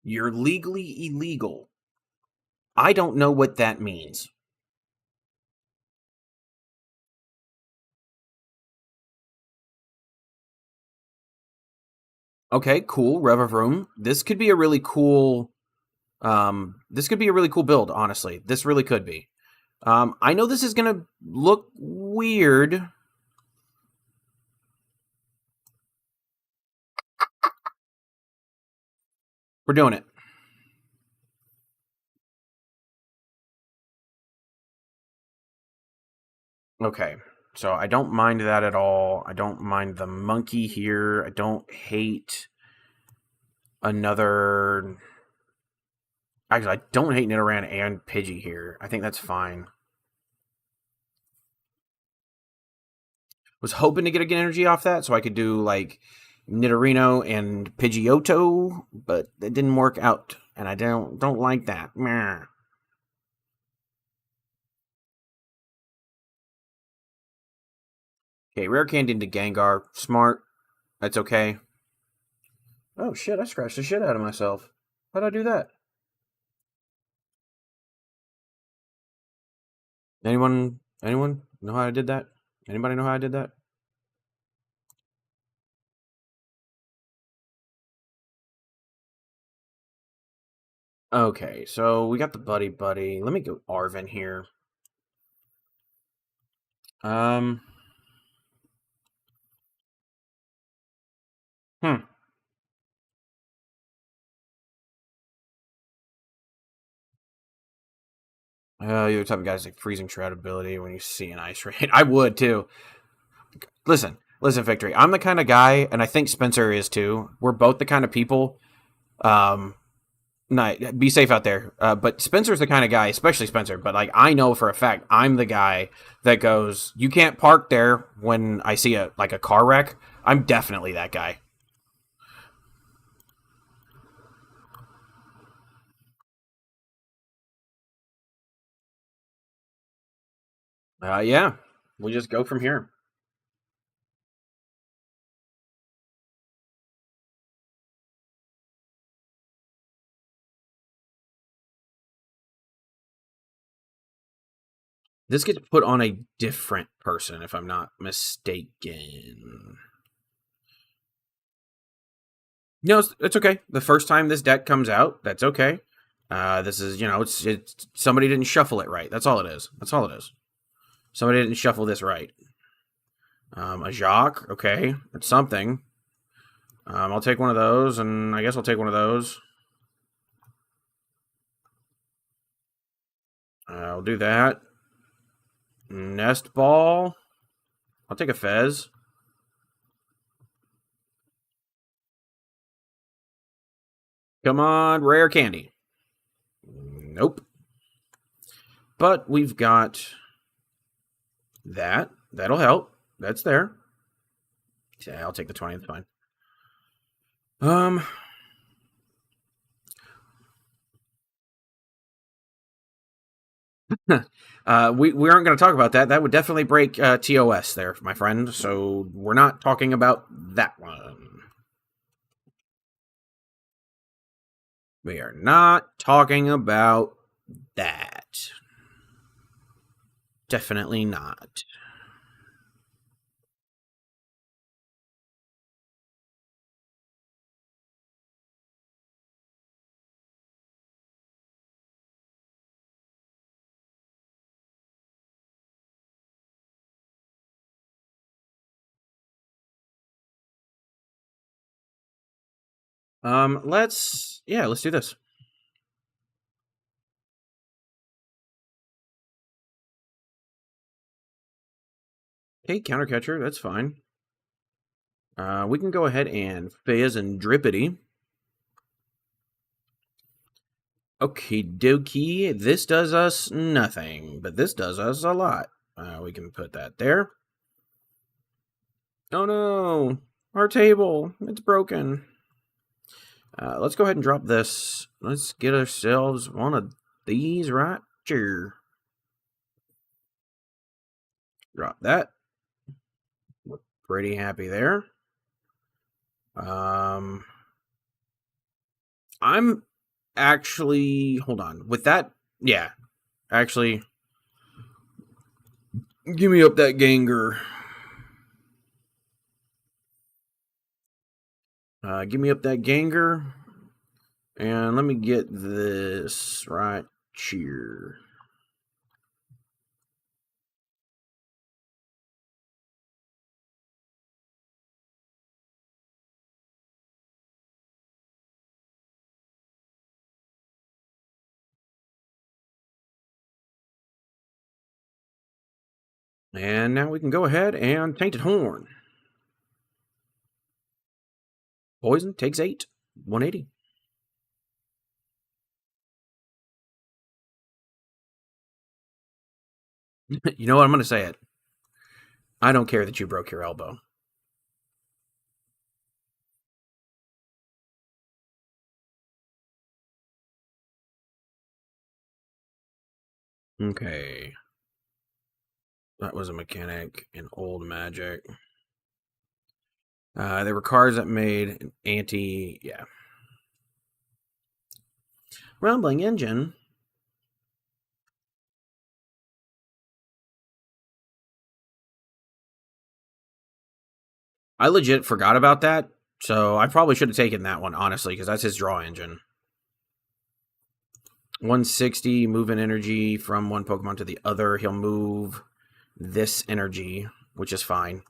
You're legally illegal. I don't know what that means. Okay, cool. Revavroom. This could be a really cool. This could be a really cool build. Honestly, this really could be. I know this is gonna look weird. We're doing it. Okay. So I don't mind that at all. I don't mind the monkey here. I don't hate another. Actually, I don't hate Nidoran and Pidgey here. I think that's fine. Was hoping to get a good energy off that so I could do like Nidorino and Pidgeotto, but it didn't work out, and I don't like that. Meh. Okay, rare candy into Gengar. Smart. That's okay. Oh shit, I scratched the shit out of myself. How'd I do that? Anyone know how I did that? Anybody know how I did that? Okay, so we got the buddy. Let me go Arvin here. Um, hmm. You're the type of guys like freezing shroud ability when you see an ice raid. I would too. Listen, Victory. I'm the kind of guy, and I think Spencer is too. We're both the kind of people. Um, be safe out there. But Spencer's the kind of guy, especially Spencer. But like, I know for a fact, I'm the guy that goes, "You can't park there." When I see a car wreck, I'm definitely that guy. Yeah, we just go from here. This gets put on a different person, if I'm not mistaken. No, it's okay. The first time this deck comes out, that's okay. This is, it's somebody didn't shuffle it right. That's all it is. That's all it is. Somebody didn't shuffle this right. A Jacques, okay, it's something. I'll take one of those, and I guess I'll take one of those. I'll do that. Nest ball. I'll take a Fez. Come on, rare candy. Nope. But we've got that. That'll help. That's there. Yeah, I'll take the 20. That's fine. Um, we aren't going to talk about that. That would definitely break TOS there, my friend. So we're not talking about that one. We are not talking about that. Definitely not. Let's do this. Okay, counter catcher, that's fine. We can go ahead and Fizz and Drippity. Okie dokie. This does us nothing, but this does us a lot. We can put that there. Oh no! Our table! It's broken. Let's go ahead and drop this. Let's get ourselves one of these right here. Drop that. We're pretty happy there. I'm actually hold on with that. Yeah, actually, give me up that Ganger. Give me up that Ganger, and let me get this right here. And now we can go ahead and Tainted Horn. Poison takes 8, 180. You know what? I'm going to say it. I don't care that you broke your elbow. Okay. That was a mechanic in old Magic. There were cards that made an anti... Yeah. Rumbling Engine. I legit forgot about that, so I probably should have taken that one, honestly, because that's his draw engine. 160, moving energy from one Pokemon to the other. He'll move this energy, which is fine.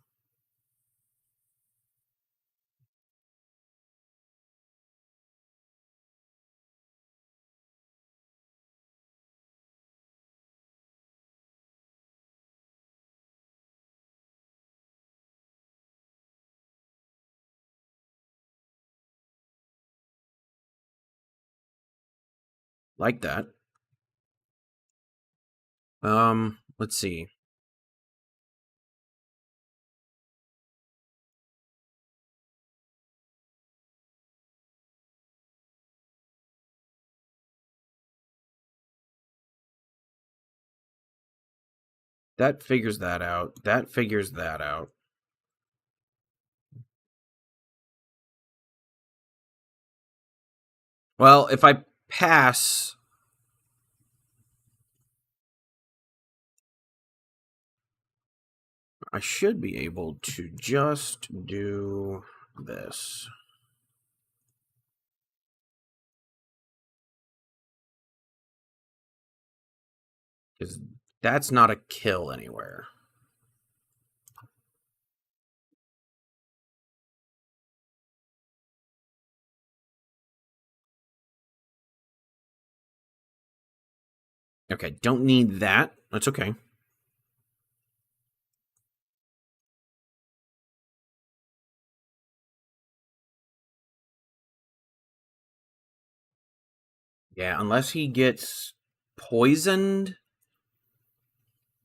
Like that. Let's see. That figures that out. That figures that out. Well, if I pass... I should be able to just do this. Because that's not a kill anywhere. Okay, don't need that. That's okay. Yeah, unless he gets poisoned.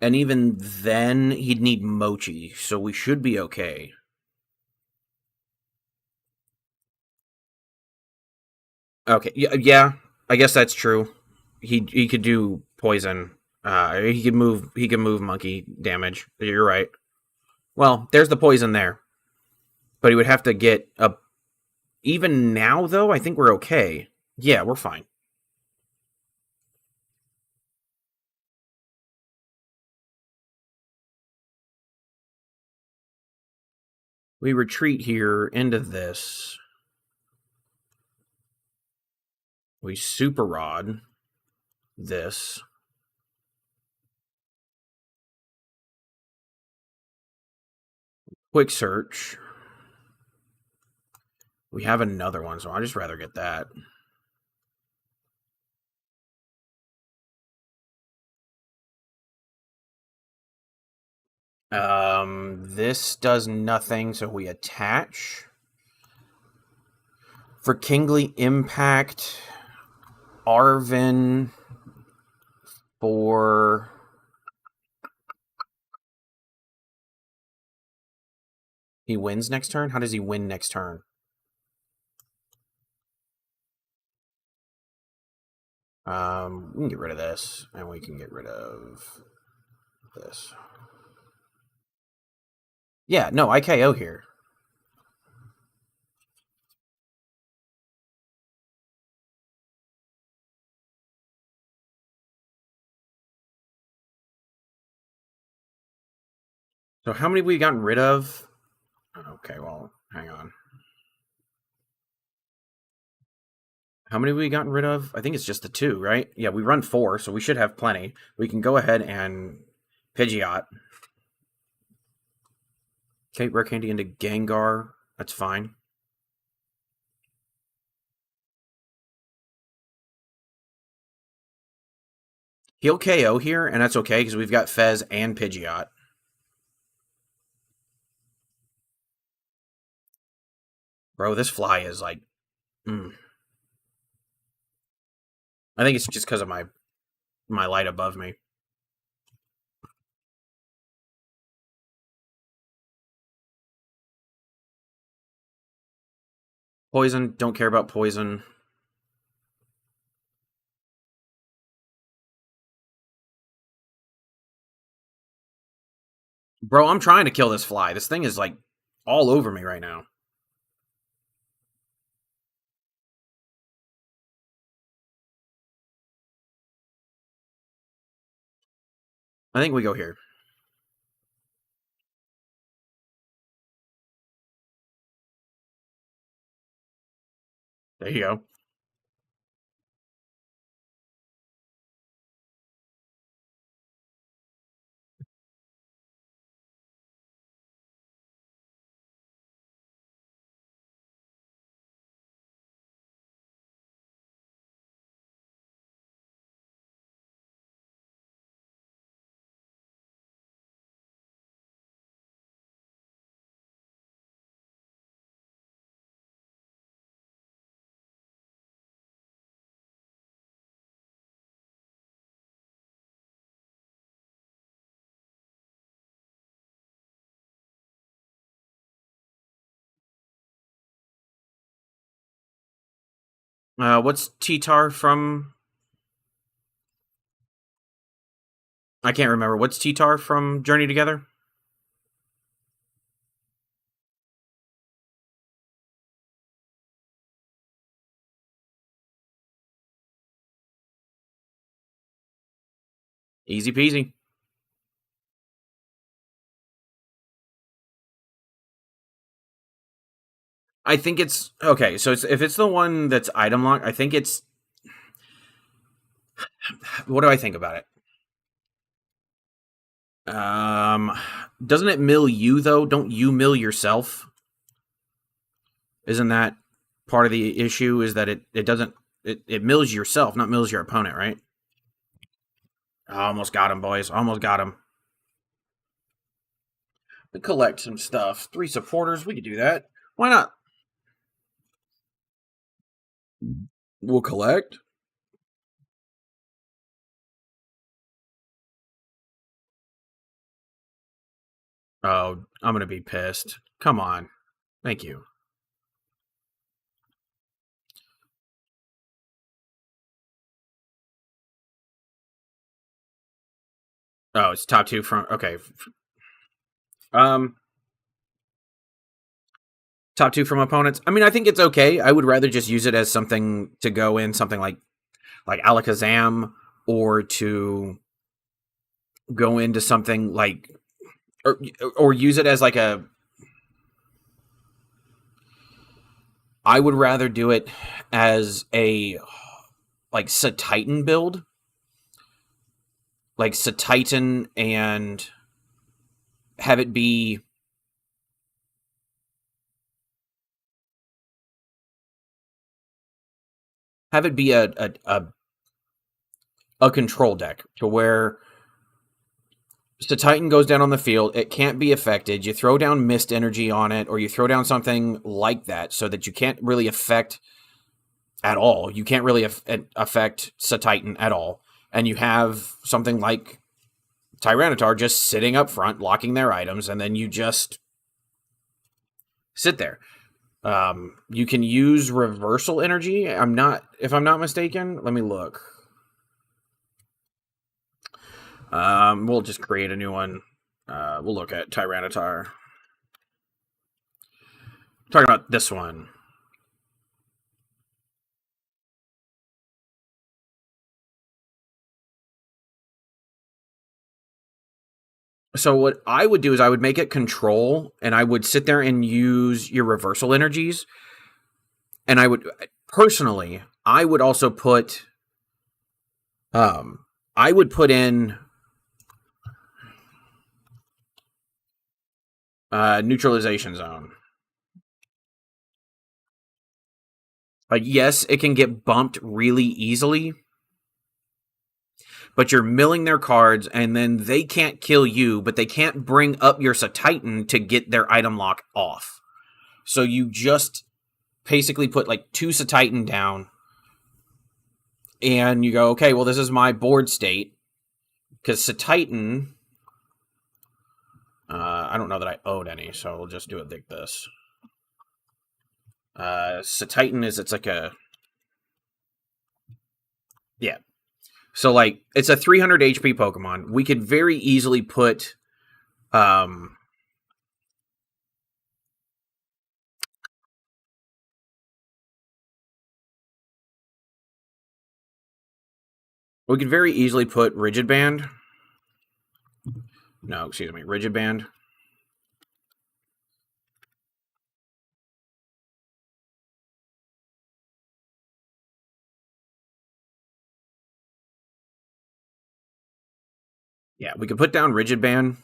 And even then, he'd need Mochi, so we should be okay. Okay, yeah, I guess that's true. He could do poison. He could move monkey damage. You're right. Well, there's the poison there. But he would have to get a... Even now, though, I think we're okay. Yeah, we're fine. We retreat here into this. We super rod this. Quick search. We have another one, so I'd just rather get that. This does nothing, so we attach. For Kingly Impact, Arven for... He wins next turn? How does he win next turn? We can get rid of this, and we can get rid of this. Yeah, no, I KO here. So how many have we gotten rid of? Okay, well, hang on. How many have we gotten rid of? I think it's just the 2, right? Yeah, we run 4, so we should have plenty. We can go ahead and Pidgeot. Okay, Rare Candy into Gengar. That's fine. He'll KO here, and that's okay, because we've got Fez and Pidgeot. Bro, this fly is like... I think it's just because of my light above me. Poison, don't care about poison. Bro, I'm trying to kill this fly. This thing is like all over me right now. I think we go here. There you go. What's T-Tar from? I can't remember. What's T-Tar from Journey Together? Easy peasy. I think it's okay. So if it's the one that's item lock, I think it's. What do I think about it? Doesn't it mill you though? Don't you mill yourself? Isn't that part of the issue? Is that it doesn't it mills yourself, not mills your opponent, right? Almost got him, boys. Almost got him. We collect some stuff. 3 supporters. We could do that. Why not? We'll collect. Oh, I'm gonna be pissed. Come on. Thank you. Oh, it's top 2 from okay. Um, top 2 from opponents. I mean, I think it's okay. I would rather just use it as something to go in something like Alakazam, or to go into something like or use it as like a. I would rather do it as a like Satitan build, like Satitan, and have it be a control deck to where Satitan goes down on the field. It can't be affected. You throw down Mist Energy on it, or you throw down something like that, so that you can't really affect at all. You can't really affect Satitan at all. And you have something like Tyranitar just sitting up front, locking their items, and then you just sit there. You can use Reversal Energy. If I'm not mistaken. Let me look. We'll just create a new one. We'll look at Tyranitar. Talking about this one. So what I would do is I would make it control, and I would sit there and use your reversal energies. And I would personally, I would also put, I would put in neutralization zone. Like, yes, it can get bumped really easily, but you're milling their cards, and then they can't kill you, but they can't bring up your Satitan to get their item lock off. So you just basically put like 2 Satitan down, and you go, okay, well, this is my board state, because Satitan, I don't know that I owed any, so we'll just do it like this. Satitan it's like a, yeah. So like it's a 300 HP Pokemon. We could very easily put Um, we could very easily put Rigid Band. No, excuse me, Rigid Band. Yeah, we could put down Rigid Band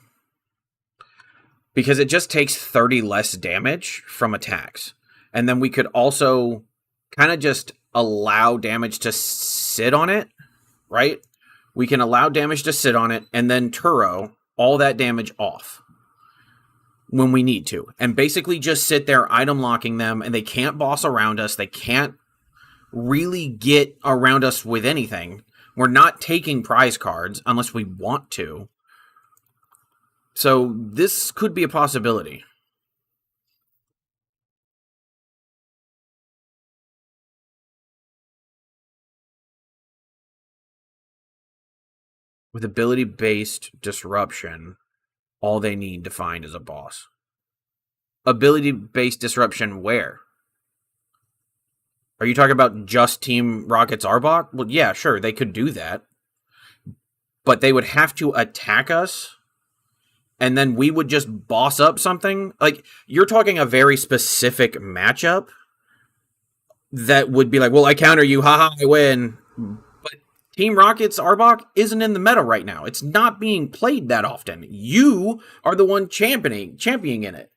because it just takes 30 less damage from attacks. And then we could also kind of just allow damage to sit on it, right? We can allow damage to sit on it and then Turo all that damage off when we need to. And basically just sit there item locking them, and they can't boss around us. They can't really get around us with anything. We're not taking prize cards unless we want to. So this could be a possibility. With ability-based disruption, all they need to find is a boss. Ability-based disruption where? Are you talking about just Team Rocket's Arbok? Well, yeah, sure, they could do that. But they would have to attack us, and then we would just boss up something. Like, you're talking a very specific matchup that would be like, well, I counter you, haha, I win. But Team Rocket's Arbok isn't in the meta right now. It's not being played that often. You are the one championing in it.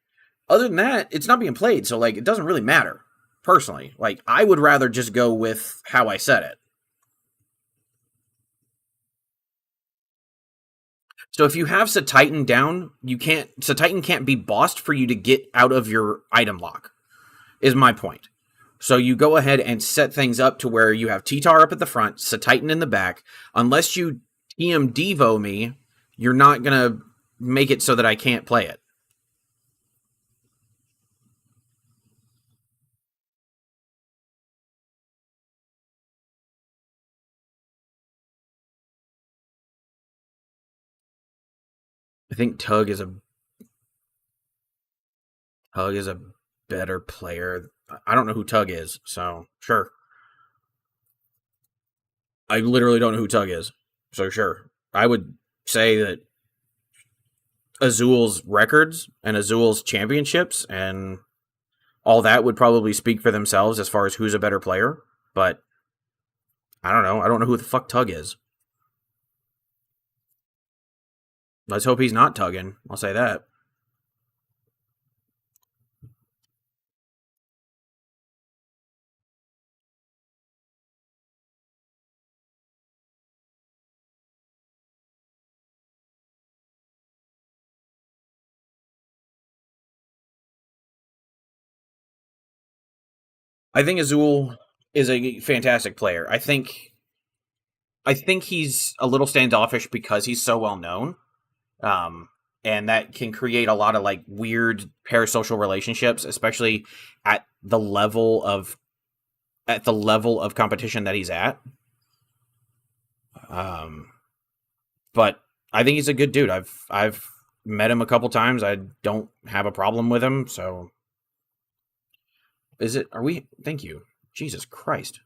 Other than that, it's not being played, so like it doesn't really matter. Personally, like I would rather just go with how I said it. So if you have Satitan down, Satitan can't be bossed for you to get out of your item lock, is my point. So you go ahead and set things up to where you have T-Tar up at the front, Satitan in the back. Unless you TM Devo me, you're not going to make it so that I can't play it. I think Tug is a better player. I don't know who Tug is, so sure. I literally don't know who Tug is, so sure. I would say that Azul's records and Azul's championships and all that would probably speak for themselves as far as who's a better player, but I don't know. I don't know who the fuck Tug is. Let's hope he's not tugging. I'll say that. I think Azul is a fantastic player. I think he's a little standoffish because he's so well known. Um, and that can create a lot of like weird parasocial relationships, especially at the level of competition that he's at. Um, but I think he's a good dude. I've met him a couple times. I don't have a problem with him. So, is it? Are we? Thank you. Jesus Christ.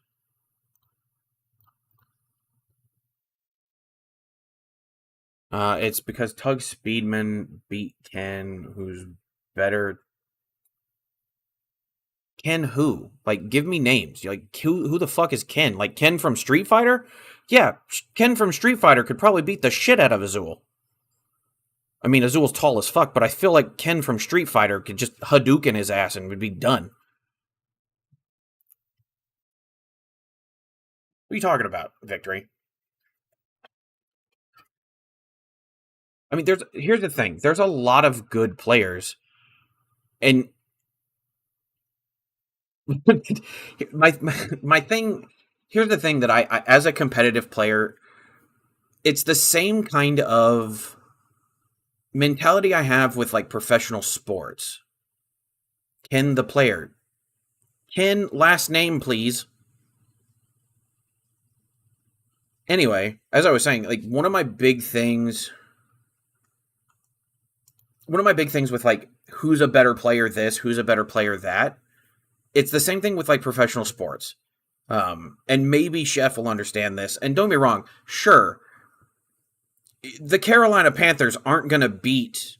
It's because Tug Speedman beat Ken, who's better. Ken who? Like, give me names. Like, who the fuck is Ken? Like, Ken from Street Fighter? Yeah, Ken from Street Fighter could probably beat the shit out of Azul. I mean, Azul's tall as fuck, but I feel like Ken from Street Fighter could just Hadouken his ass and would be done. What are you talking about, Victory? I mean, here's the thing. There's a lot of good players, and my thing. Here's the thing that I as a competitive player, it's the same kind of mentality I have with like professional sports. Ken the player. Ken last name, please. Anyway, as I was saying, like one of my big things one of my big things with like who's a better player this, who's a better player that. It's the same thing with like professional sports. And maybe Chef will understand this. And don't get me wrong, sure, the Carolina Panthers aren't going to beat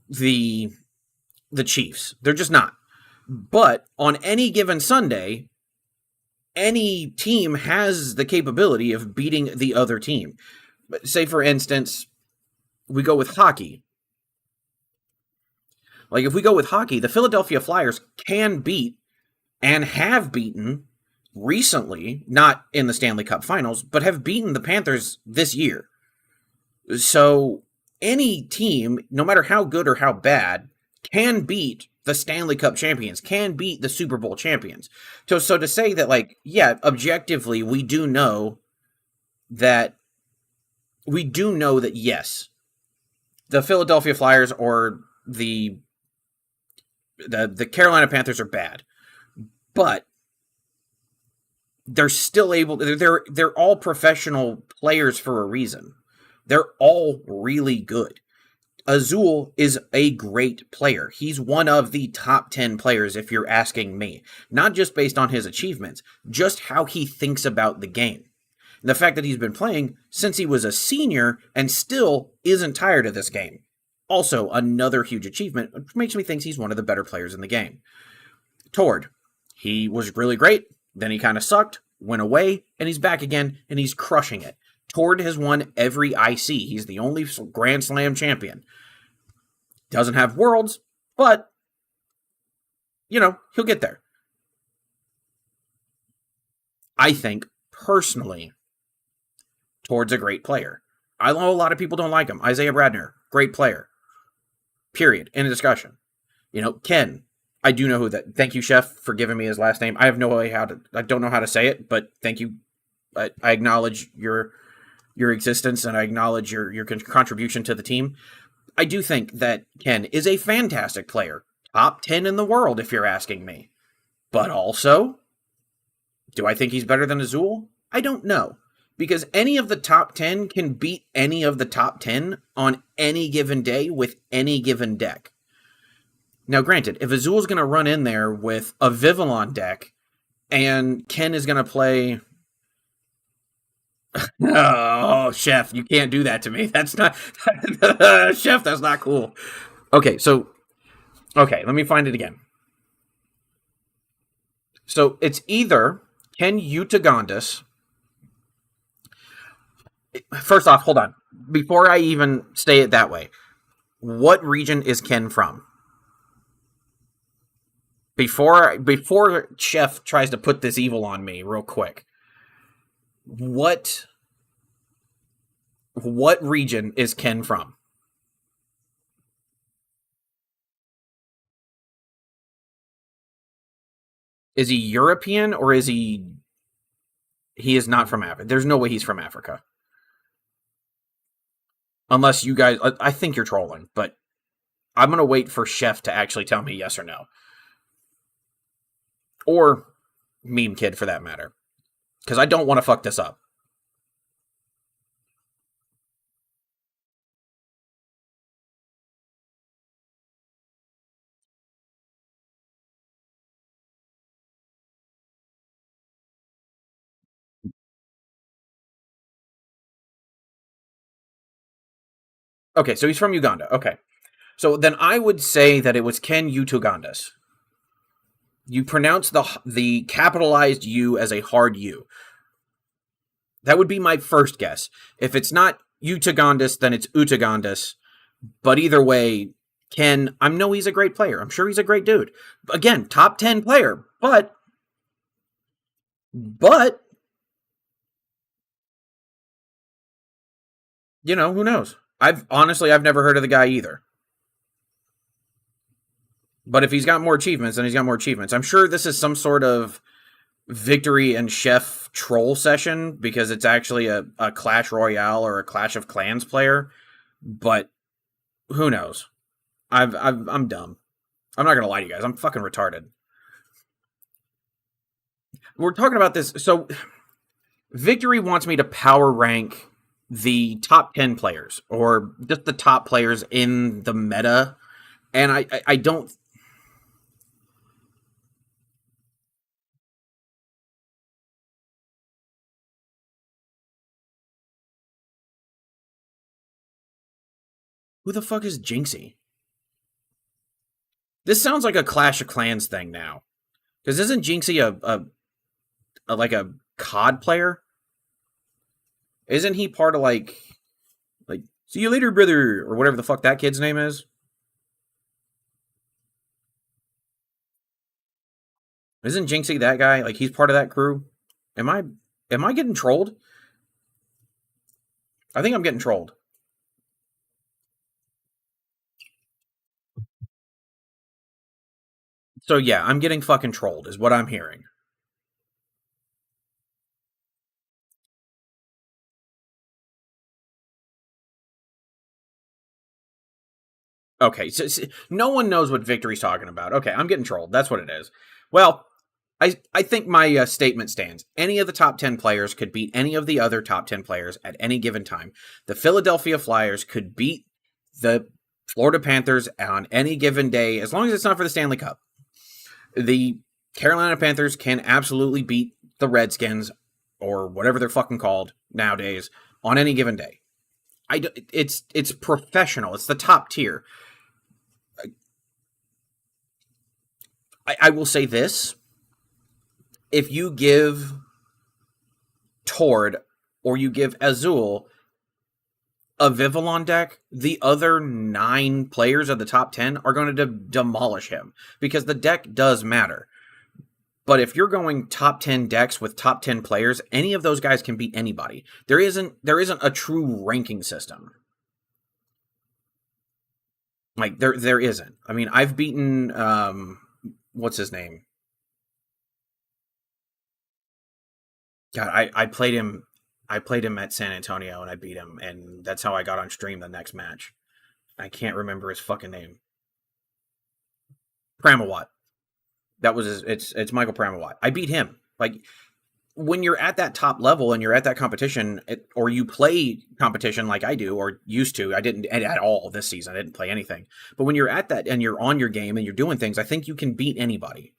the Chiefs. They're just not. But on any given Sunday, any team has the capability of beating the other team. Say, for instance, we go with hockey. Like, if we go with hockey, the Philadelphia Flyers can beat and have beaten recently, not in the Stanley Cup Finals, but have beaten the Panthers this year. So any team, no matter how good or how bad, can beat the Stanley Cup champions, can beat the Super Bowl champions. So to say that, like, yeah, objectively, we do know that yes, the Philadelphia Flyers or the Carolina Panthers are bad, but they're still able. They're all professional players for a reason. They're all really good. Azul is a great player. He's one of the top 10 players, if you're asking me. Not just based on his achievements, just how he thinks about the game. And the fact that he's been playing since he was a senior and still isn't tired of this game. Also, another huge achievement, which makes me think he's one of the better players in the game. Tord, he was really great, then he kind of sucked, went away, and he's back again, and he's crushing it. Tord has won every IC. He's the only Grand Slam champion. Doesn't have Worlds, but, he'll get there. I think, personally, Tord's a great player. I know a lot of people don't like him. Isaiah Bradner, great player. Period. End of discussion. Ken, I do know who that. Thank you, Chef, for giving me his last name. I have no way I don't know how to say it, but thank you. I acknowledge your existence, and I acknowledge your contribution to the team. I do think that Ken is a fantastic player. Top 10 in the world, if you're asking me. But also, do I think he's better than Azul? I don't know. Because any of the top 10 can beat any of the top 10 on any given day with any given deck. Now, granted, if Azul's going to run in there with a Vivillon deck, and Ken is going to play... Oh, Chef, you can't do that to me. That's not... Chef, that's not cool. Okay, let me find it again. So, it's either Ken Utagandas... First off, hold on. Before I even say it that way, what region is Ken from? Before Chef tries to put this evil on me real quick, what region is Ken from? Is he European, or is he is not from Africa? There's no way he's from Africa. Unless you guys, I think you're trolling, but I'm going to wait for Chef to actually tell me yes or no. Or Meme Kid, for that matter. Because I don't want to fuck this up. Okay, so he's from Uganda. Okay. So then I would say that it was Ken Utogandas. You pronounce the capitalized U as a hard U. That would be my first guess. If it's not Utogandas, then it's Utogandas. But either way, Ken, I know he's a great player. I'm sure he's a great dude. Again, top 10 player. But, who knows? I've never heard of the guy either. But if he's got more achievements, then he's got more achievements. I'm sure this is some sort of Victory and Chef troll session, because it's actually a Clash Royale or a Clash of Clans player. But who knows? I'm dumb. I'm not gonna lie to you guys. I'm fucking retarded. We're talking about this. So Victory wants me to power rank the top 10 players or just the top players in the meta. And I don't. Who the fuck is Jinxie? This sounds like a Clash of Clans thing now. Because isn't Jinxie a like a COD player? Isn't he part of like see you later, brother, or whatever the fuck that kid's name is? Isn't Jinxie that guy? Like he's part of that crew? Am I am I getting trolled? I think I'm getting trolled. So yeah, I'm getting fucking trolled, is what I'm hearing. Okay, so no one knows what Victory's talking about. Okay, I'm getting trolled. That's what it is. Well, I think my statement stands. Any of the top 10 players could beat any of the other top 10 players at any given time. The Philadelphia Flyers could beat the Florida Panthers on any given day, as long as it's not for the Stanley Cup. The Carolina Panthers can absolutely beat the Redskins or whatever they're fucking called nowadays on any given day. It's professional. It's the top tier. I will say this: if you give Tord or you give Azul a Vivillon deck, the other 9 players of the top 10 are going to demolish him because the deck does matter. But if you're going top 10 decks with top 10 players, any of those guys can beat anybody. There isn't a true ranking system. Like there isn't. I mean, I've beaten what's his name? God, I played him at San Antonio and I beat him, and that's how I got on stream the next match. I can't remember his fucking name. Pramawat. That was his, it's Michael Pramawat. I beat him. Like when you're at that top level and you're at that competition, or you play competition like I do or used to, I didn't at all this season. I didn't play anything. But when you're at that and you're on your game and you're doing things, I think you can beat anybody.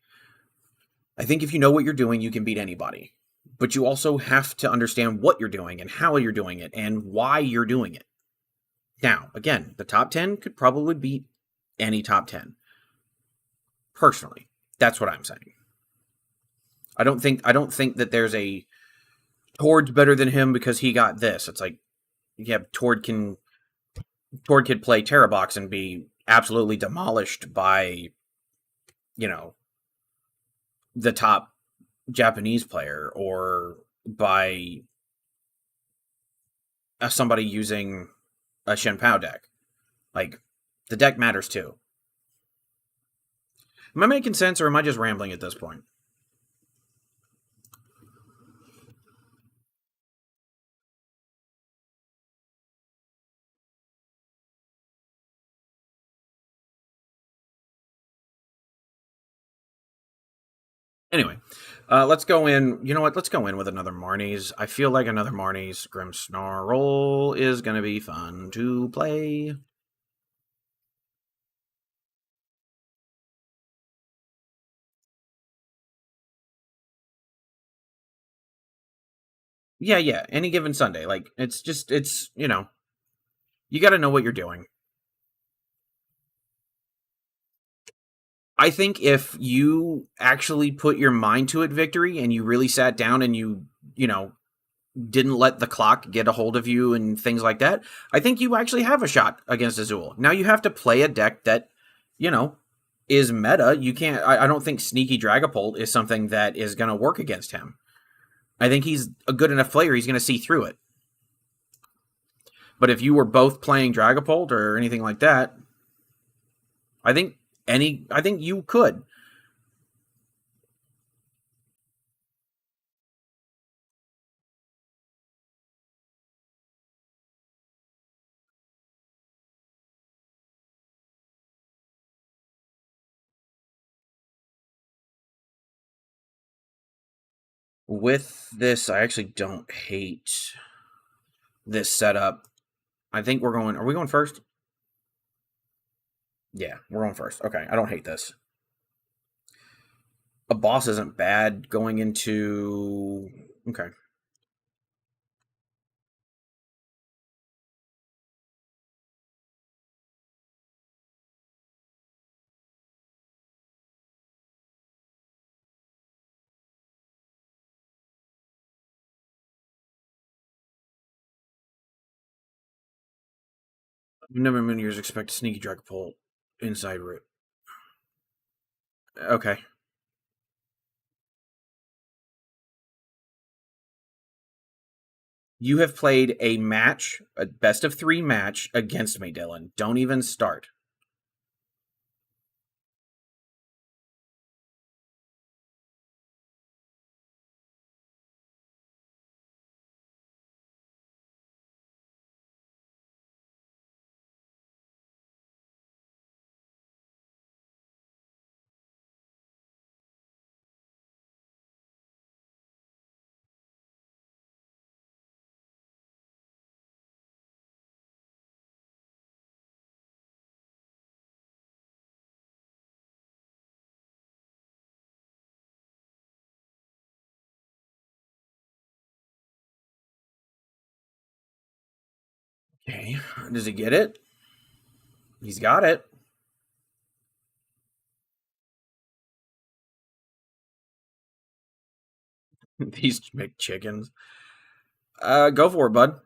I think if you know what you're doing, you can beat anybody. But you also have to understand what you're doing and how you're doing it and why you're doing it. Now, again, the top 10 could probably beat any top 10. Personally, that's what I'm saying. I don't think that there's a Tord's better than him because he got this. It's like, yeah, Tord could play Terrabox and be absolutely demolished by, you know, the top Japanese player or by somebody using a Shen Pao deck. Like, the deck matters too. Am I making sense or am I just rambling at this point? Anyway, let's go in. You know what? Let's go in with another Marnie's. I feel like another Marnie's Grimmsnarl is going to be fun to play. Yeah, yeah. Any given Sunday. Like, it's, you got to know what you're doing. I think if you actually put your mind to it, Victory, and you really sat down and you didn't let the clock get a hold of you and things like that, I think you actually have a shot against Azul. Now you have to play a deck that, you know, is meta. You can't. I don't think Sneaky Dragapult is something that is going to work against him. I think he's a good enough player. He's going to see through it. But if you were both playing Dragapult or anything like that, I think I think you could. With this, I actually don't hate this setup. I think we're going. Are we going first? Yeah, we're going first. Okay, I don't hate this. A boss isn't bad going into. Okay. Never in many years expect a sneaky Dragapult inside route. Okay. You have played a match, a best of 3 match against me, Dylan. Don't even start. Okay. Does he get it? He's got it. These McChickens. Go for it, bud.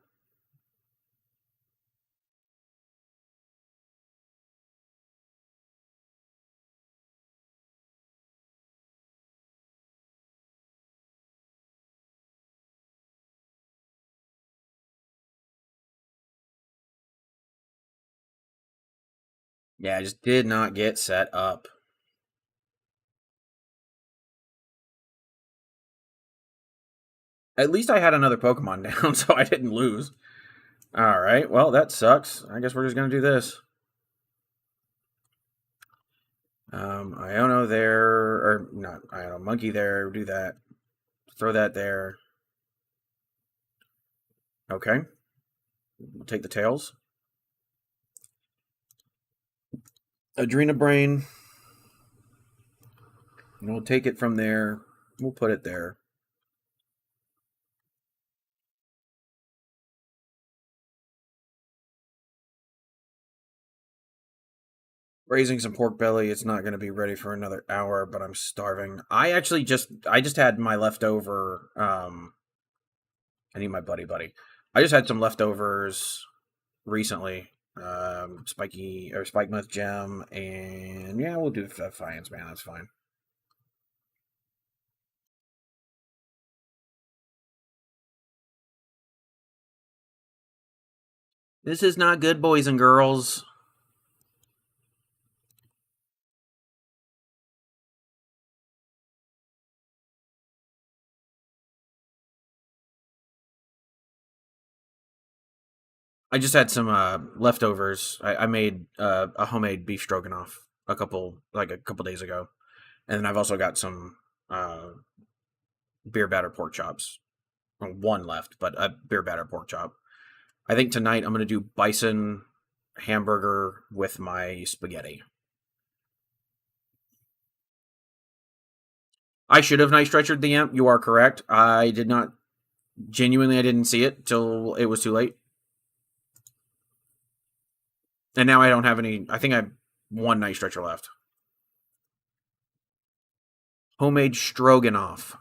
Yeah, I just did not get set up. At least I had another Pokemon down, so I didn't lose. Alright, well, that sucks. I guess we're just gonna do this. Iono there, or not Iono, Monkey there, do that. Throw that there. Okay. We'll take the tails. Adrena Brain. And we'll take it from there. We'll put it there. Raising some pork belly. It's not going to be ready for another hour, but I'm starving. I just had my leftover. I need my buddy. I just had some leftovers recently. Spiky or Spikemuth gem, and yeah, we'll do Defiance, man. That's fine. This is not good, boys and girls. I just had some leftovers. I made a homemade beef stroganoff a couple days ago, and then I've also got some beer batter pork chops. Well, one left, but a beer batter pork chop. I think tonight I'm going to do bison hamburger with my spaghetti. I should have night stretchered the amp. You are correct. I did not. Genuinely, I didn't see it till it was too late. And now I don't have any. I think I have one night stretcher left. Homemade stroganoff.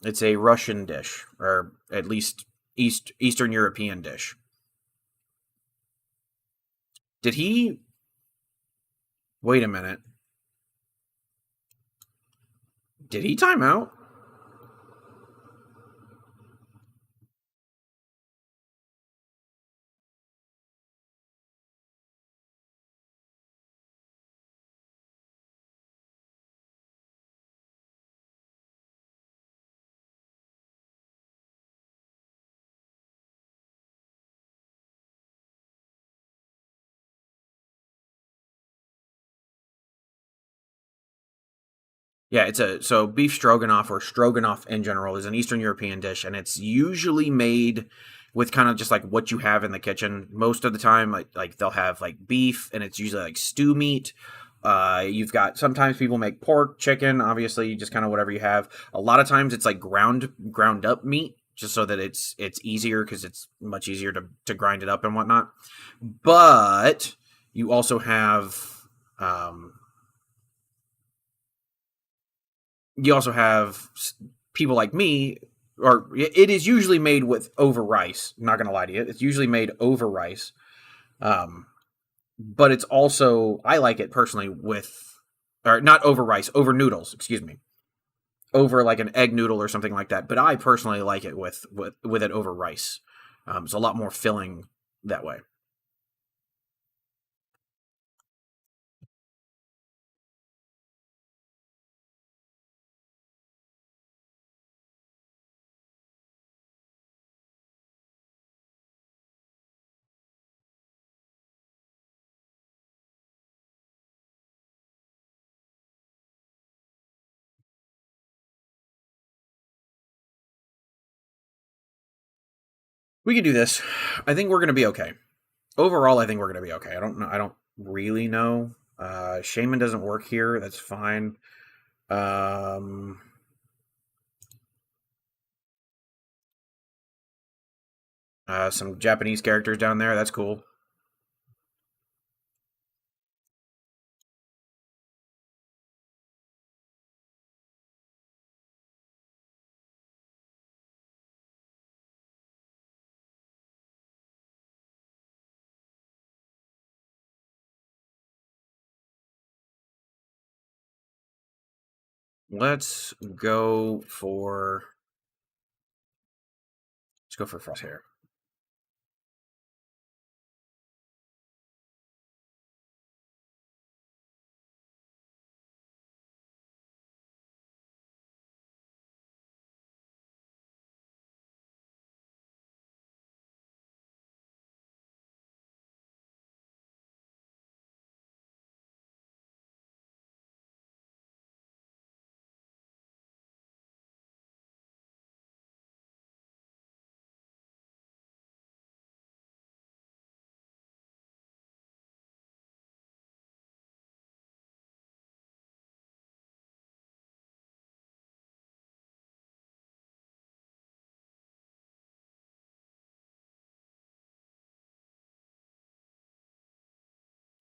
It's a Russian dish, or at least Eastern European dish. Did he? Wait a minute. Did he time out? Yeah, it's a so beef stroganoff or stroganoff in general is an Eastern European dish, and it's usually made with kind of just like what you have in the kitchen. Most of the time, like they'll have like beef, and it's usually like stew meat. You've got sometimes people make pork, chicken, obviously just kind of whatever you have. A lot of times it's like ground up meat, just so that it's easier because it's much easier to grind it up and whatnot. But you also have um, you also have people like me, or it is usually made with over rice. I'm not gonna lie to you, it's usually made over rice. Um, but it's also I like it personally with, or not over rice, over noodles. Excuse me, over like an egg noodle or something like that. But I personally like it with it over rice. It's a lot more filling that way. We can do this. I think we're gonna be okay. Overall, I think we're gonna be okay. I don't know. I don't really know. Shaman doesn't work here. That's fine. Um, some Japanese characters down there. That's cool. Let's go for let's go for Frost Hair.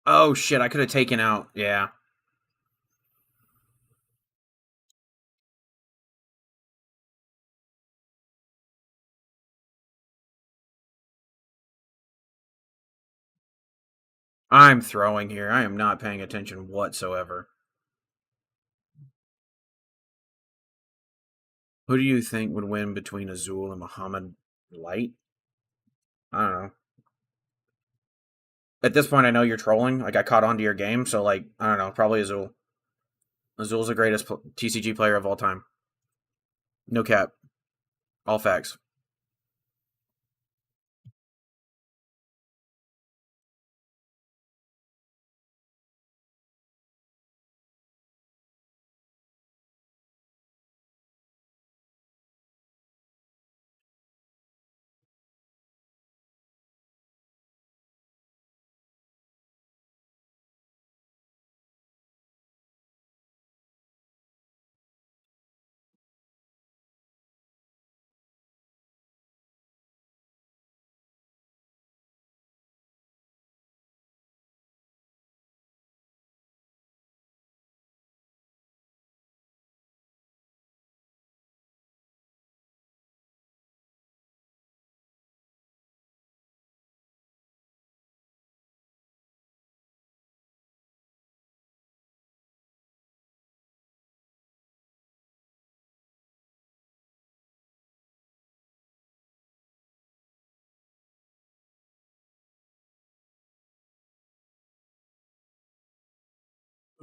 Oh shit! I could have taken out. Yeah, I'm throwing here. I am not paying attention whatsoever. Who do you think would win between Azul and Muhammad Light? I don't know. At this point, I know you're trolling. Like I caught on to your game, so like I don't know. Probably Azul. Azul's the greatest TCG player of all time. No cap. All facts.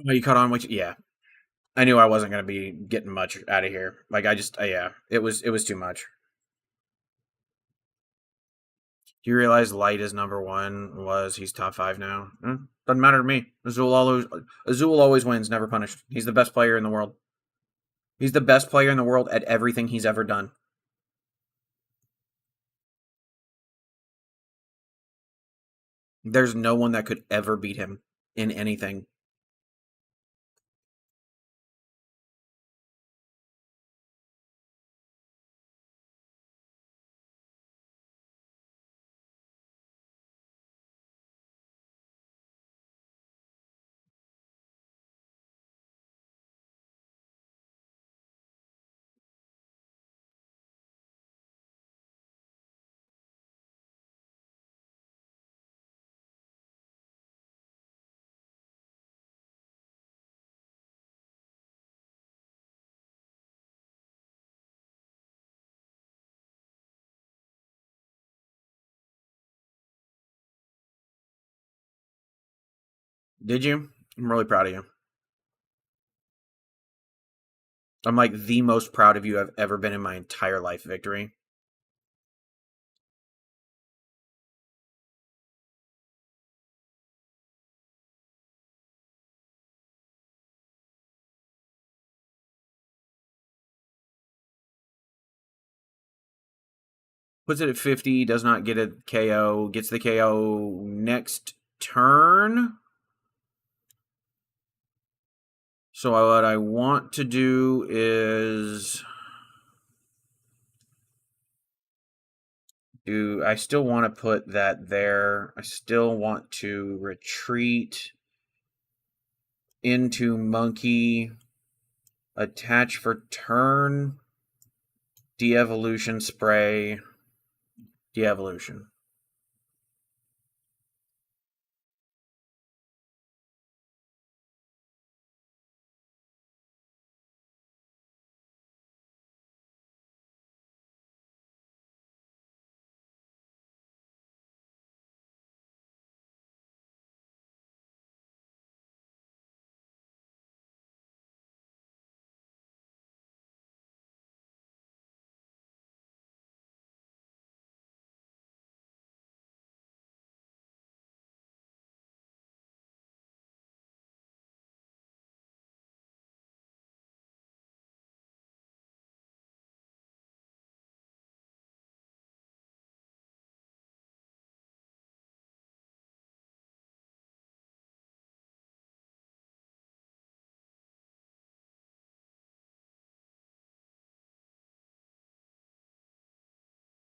Oh, you caught on? Which yeah, I knew I wasn't gonna be getting much out of here. Like I just yeah, it was too much. Do you realize Light is number one? Was he's top five now? Doesn't matter to me. Azul always wins, never punished. He's the best player in the world. He's the best player in the world at everything he's ever done. There's no one that could ever beat him in anything. Did you? I'm really proud of you. I'm like the most proud of you I've ever been in my entire life, Victory. Puts it at 50, does not get a KO, gets the KO next turn. So what I want to do is I still want to put that there. I still want to retreat into monkey, attach for turn, de-evolution spray, de-evolution.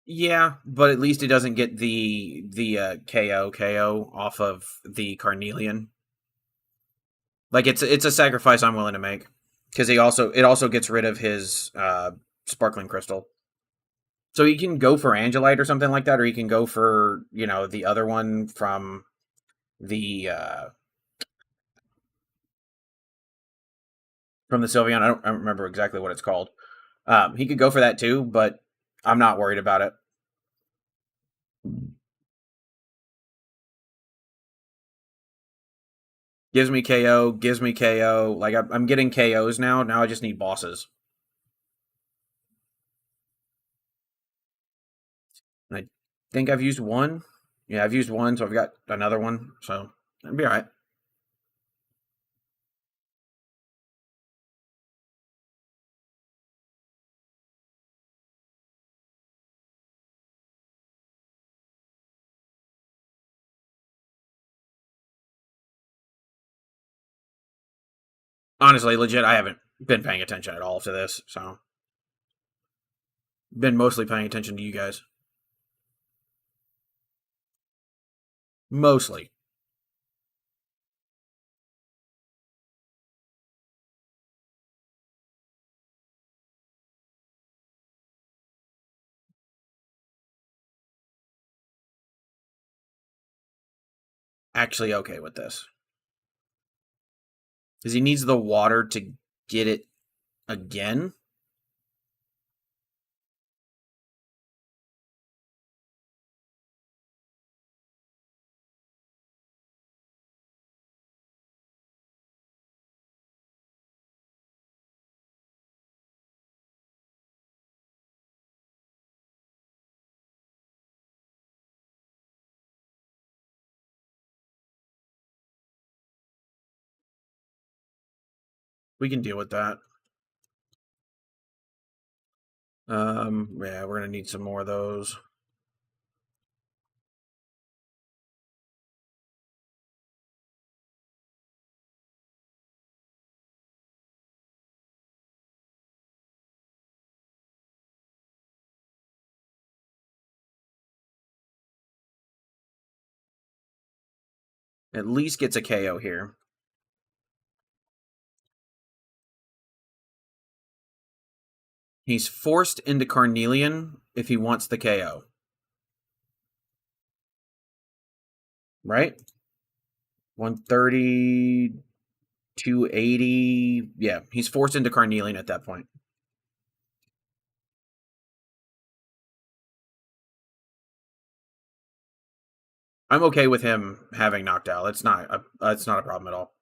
Yeah, but at least it doesn't get the KO off of the Carnelian. Like it's a sacrifice I'm willing to make because it also gets rid of his sparkling crystal. So he can go for Angelite or something like that, or he can go for the other one the from the Sylveon. I don't remember exactly what it's called. He could go for that too, but I'm not worried about it. Gives me KO, gives me KO. Like I'm getting KOs now. Now I just need bosses. And I think I've used one. Yeah, I've used one, so I've got another one. So it'll be all right. Honestly, legit, I haven't been paying attention at all to this. So been mostly paying attention to you guys. Mostly. Actually okay with this. Because he needs the water to get it again. We can deal with that. Yeah, we're gonna need some more of those. At least gets a KO here. He's forced into Carnelian if he wants the KO. Right? 130, 280. Yeah, he's forced into Carnelian at that point. I'm okay with him having knocked out. It's not a problem at all.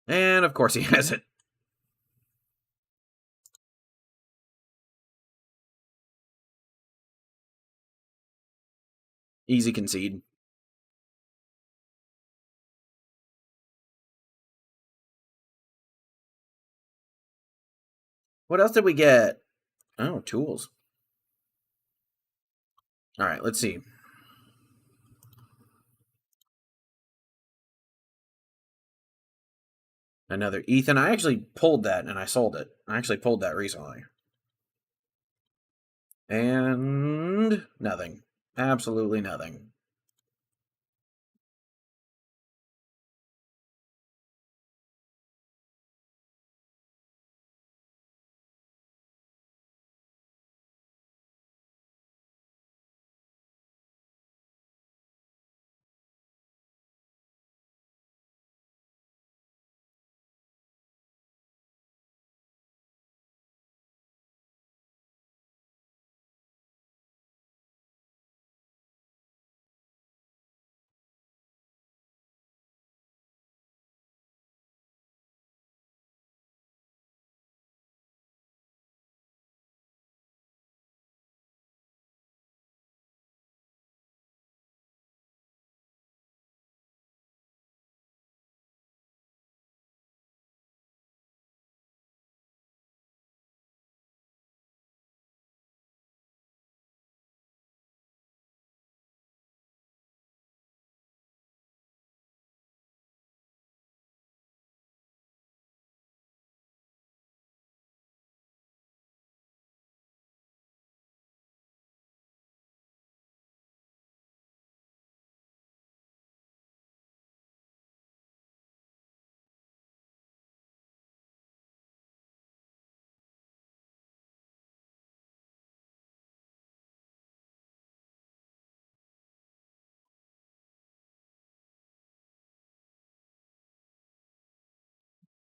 And of course he has it. Easy concede. What else did we get? Oh, tools. All right, let's see. Another Ethan. I actually pulled that and I sold it. I actually pulled that recently. And nothing. Absolutely nothing.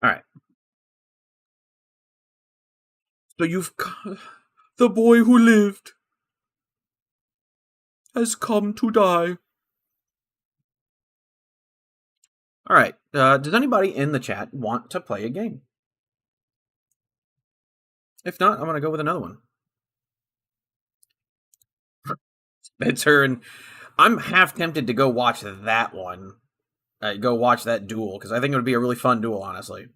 All right. So you've the boy who lived has come to die. All right. Does anybody in the chat want to play a game? If not, I'm going to go with another one. Spencer, and I'm half tempted to go watch that one. Go watch that duel, because I think it would be a really fun duel, honestly.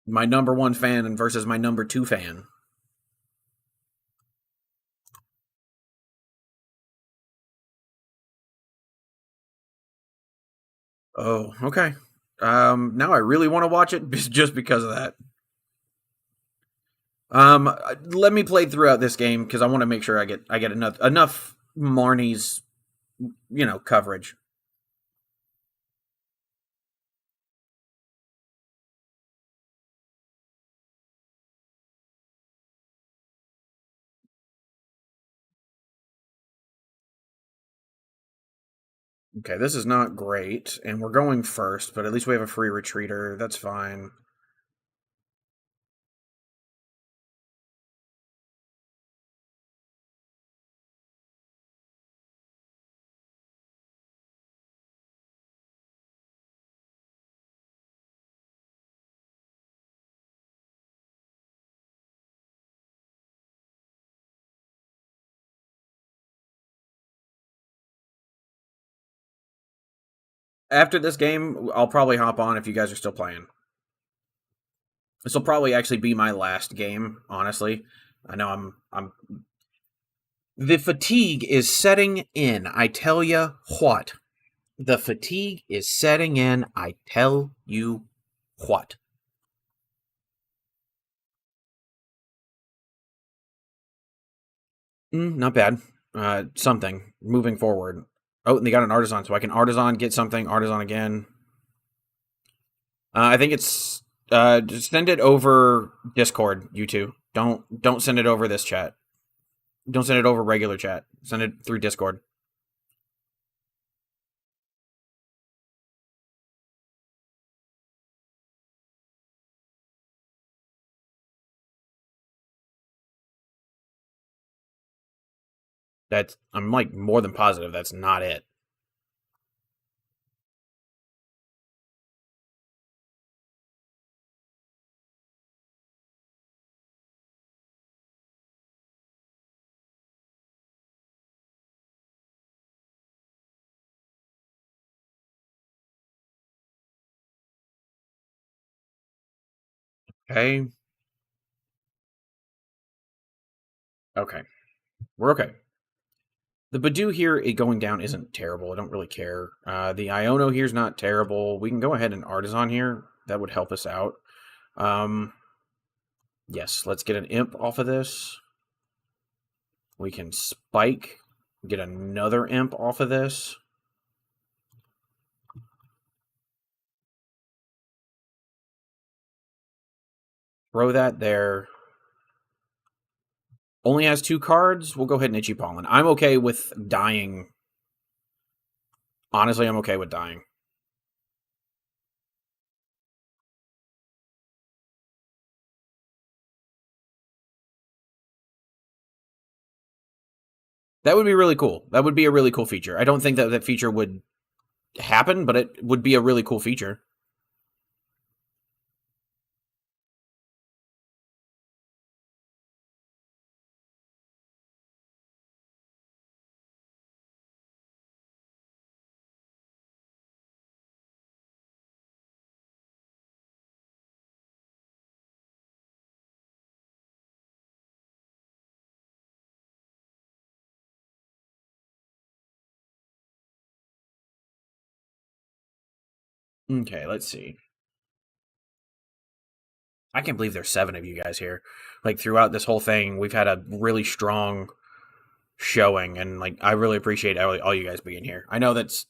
My number one fan versus my number two fan. Oh, okay. Now I really want to watch it just because of that. Let me play throughout this game because I want to make sure I get enough Marnie's, coverage. Okay, this is not great, and we're going first, but at least we have a free retreater. That's fine. After this game, I'll probably hop on if you guys are still playing. This will probably actually be my last game, honestly. I know I'm the fatigue is setting in, I tell ya what. The fatigue is setting in, I tell you what. Not bad. Something. Moving forward. Oh, and they got an artisan, so I can artisan, get something, artisan again. I think it's just send it over Discord, you two. Don't send it over this chat. Don't send it over regular chat. Send it through Discord. That's I'm like more than positive that's not it. Okay. Okay. We're okay. The Badoo here going down isn't terrible. I don't really care. The Iono here's not terrible. We can go ahead and Artisan here. That would help us out. Yes, let's get an Imp off of this. We can Spike. Get another Imp off of this. Throw that there. Only has 2 cards. We'll go ahead and Itchy Pollen. I'm okay with dying. Honestly, I'm okay with dying. That would be really cool. That would be a really cool feature. I don't think that feature would happen, but it would be a really cool feature. Okay, let's see. I can't believe there's 7 of you guys here. Like throughout this whole thing, we've had a really strong showing, and like I really appreciate all you guys being here. I know that's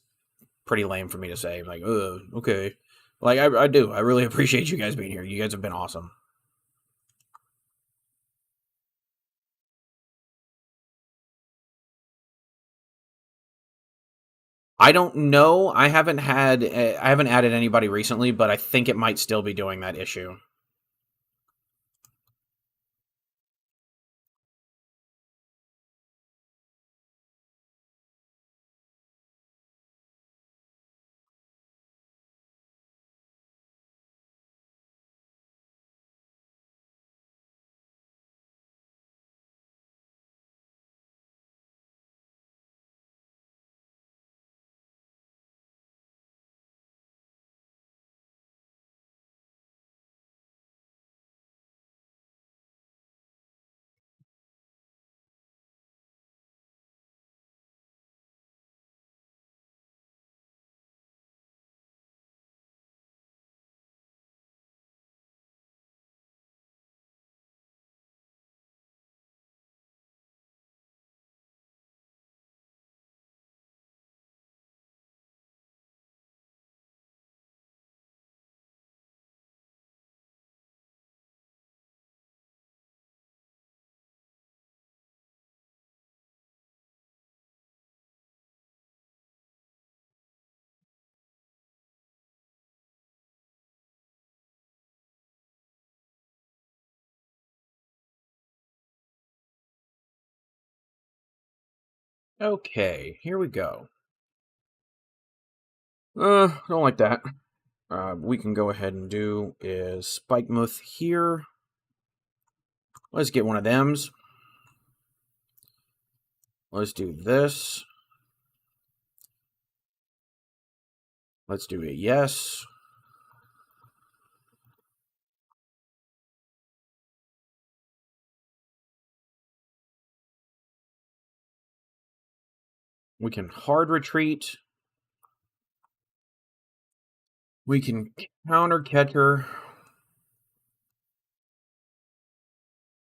pretty lame for me to say. Like, okay. Like I do. I really appreciate you guys being here. You guys have been awesome. I don't know. I haven't added anybody recently, but I think it might still be doing that issue. Okay, here we go. Don't like that. We can go ahead and do is Spike Muth here. Let's get one of them's. Let's do this. Let's do a yes. We can hard retreat. We can counter catcher.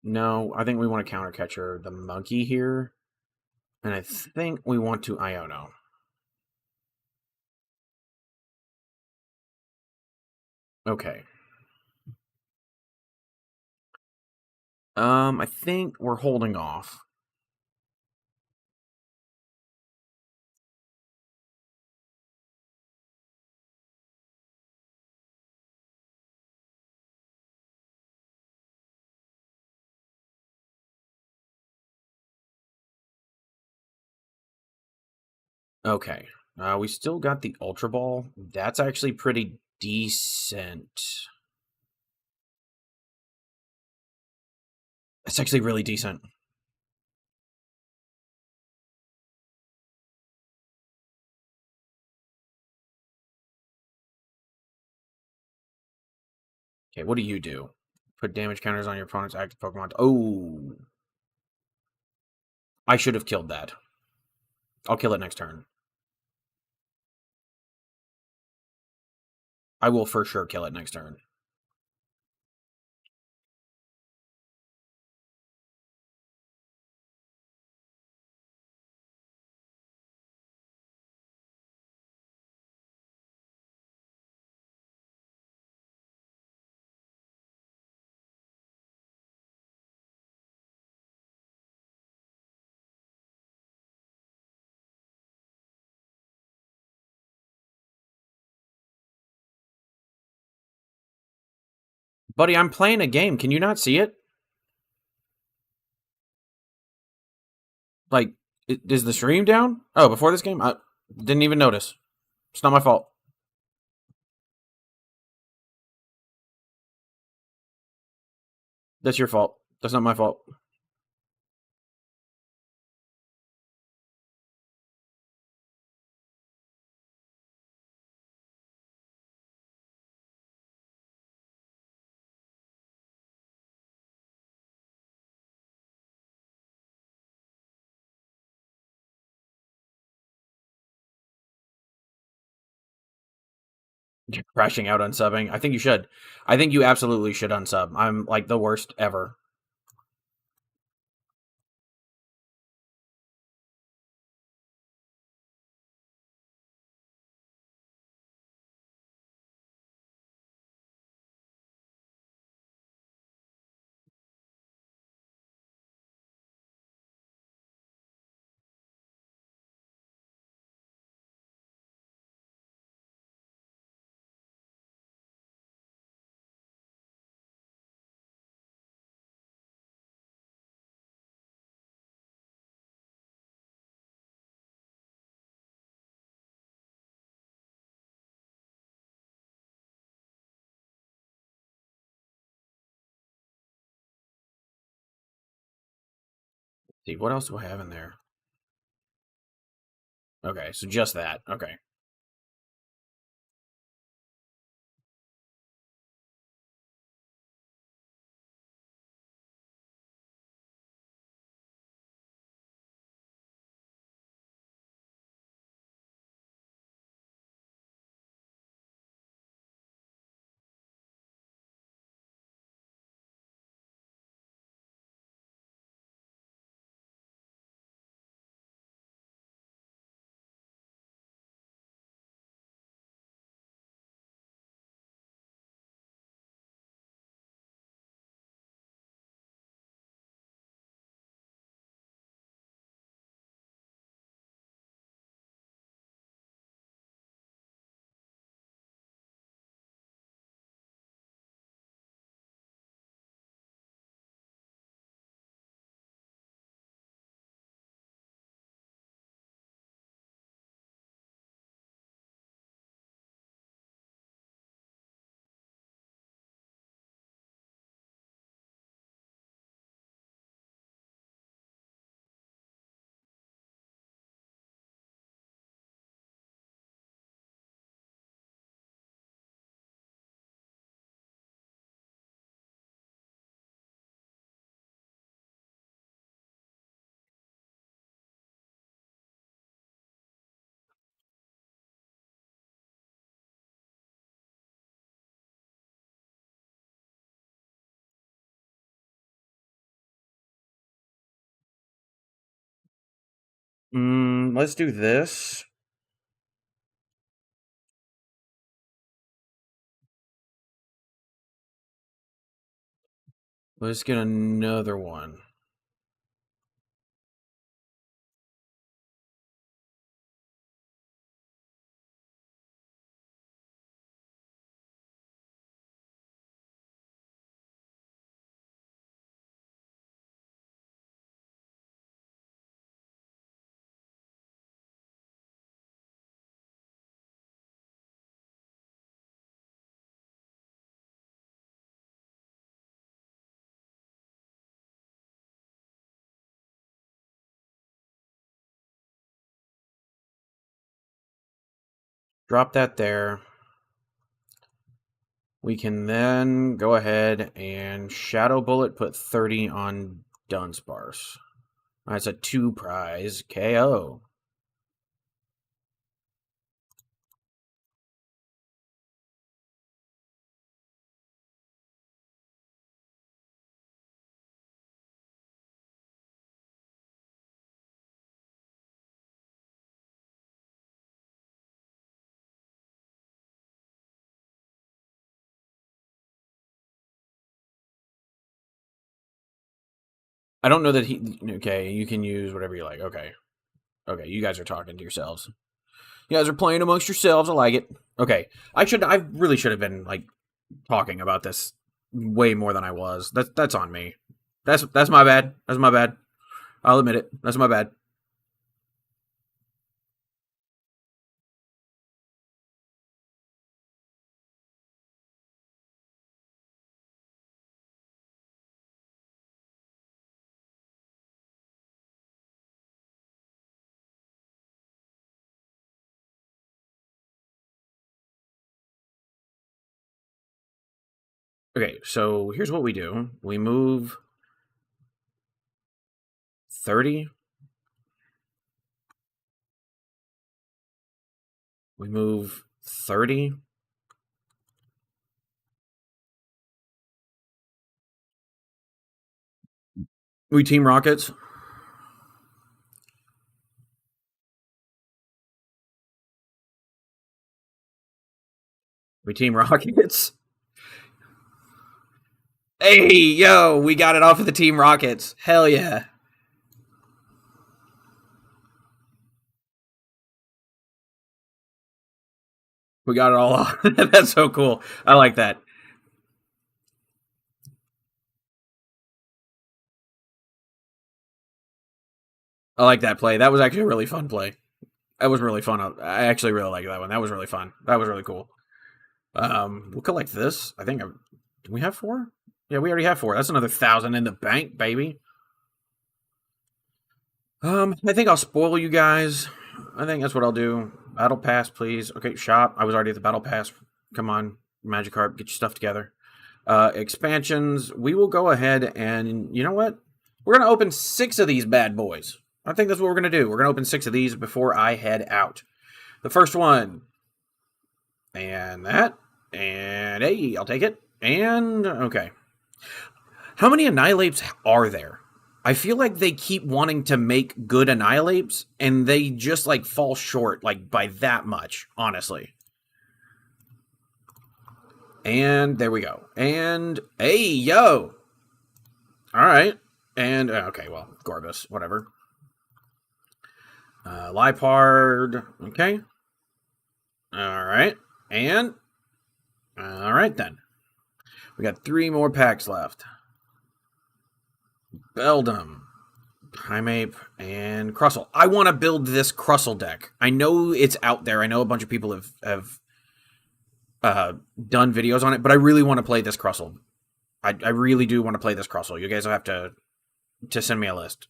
No, I think we want to counter catcher the monkey here. And I think we want to Iono. Okay. I think we're holding off. Okay. We still got the Ultra Ball. That's actually pretty decent. That's actually really decent. Okay, what do you do? Put damage counters on your opponent's active Pokemon. Oh. I should have killed that. I'll kill it next turn. I will for sure kill it next turn. Buddy, I'm playing a game. Can you not see it? Like, is the stream down? Oh, before this game? I didn't even notice. It's not my fault. That's your fault. That's not my fault. You're crashing out unsubbing. I think you should. I think you absolutely should unsub. I'm like the worst ever. See, what else do I have in there? Okay, so just that. Okay. Let's do this. Let's get another one. Drop that there. We can then go ahead and Shadow Bullet, put 30 on Dunsparce. That's a 2 prize KO. I don't know that he... Okay, you can use whatever you like. Okay. Okay, you guys are talking to yourselves. You guys are playing amongst yourselves. I like it. Okay. I really should have been, like, talking about this way more than I was. That's on me. That's my bad. That's my bad. I'll admit it. That's my bad. Okay, so here's what we do. We move 30. We move 30. We Team Rockets. We Team Rockets. Hey, yo, we got it off of the Team Rockets. Hell yeah. We got it all off. That's so cool. I like that. I like that play. That was actually a really fun play. That was really fun. I actually really like that one. That was really fun. That was really cool. We'll collect this. I think. Do we have 4? Yeah, we already have 4. That's another 1,000 in the bank, baby. I think I'll spoil you guys. I think that's what I'll do. Battle pass, please. Okay, shop. I was already at the battle pass. Come on, Magikarp, get your stuff together. Expansions. We will go ahead and you know what? We're gonna open 6 of these bad boys. I think that's what we're gonna do. We're gonna open 6 of these before I head out. The first one, and that, and hey, I'll take it. And okay, how many Annihilates are there? I feel like they keep wanting to make good Annihilates, and they just, like, fall short, like, by that much, honestly. And there we go. And, hey, yo! Alright. And, okay, well, Gorbis, whatever. Liepard, okay. Alright. And, alright then. We got 3 more packs left. Beldum, Primeape, and Crustle. I want to build this Crustle deck. I know it's out there. I know a bunch of people have done videos on it, but I really want to play this Crustle. I really do want to play this Crustle. You guys will have to send me a list.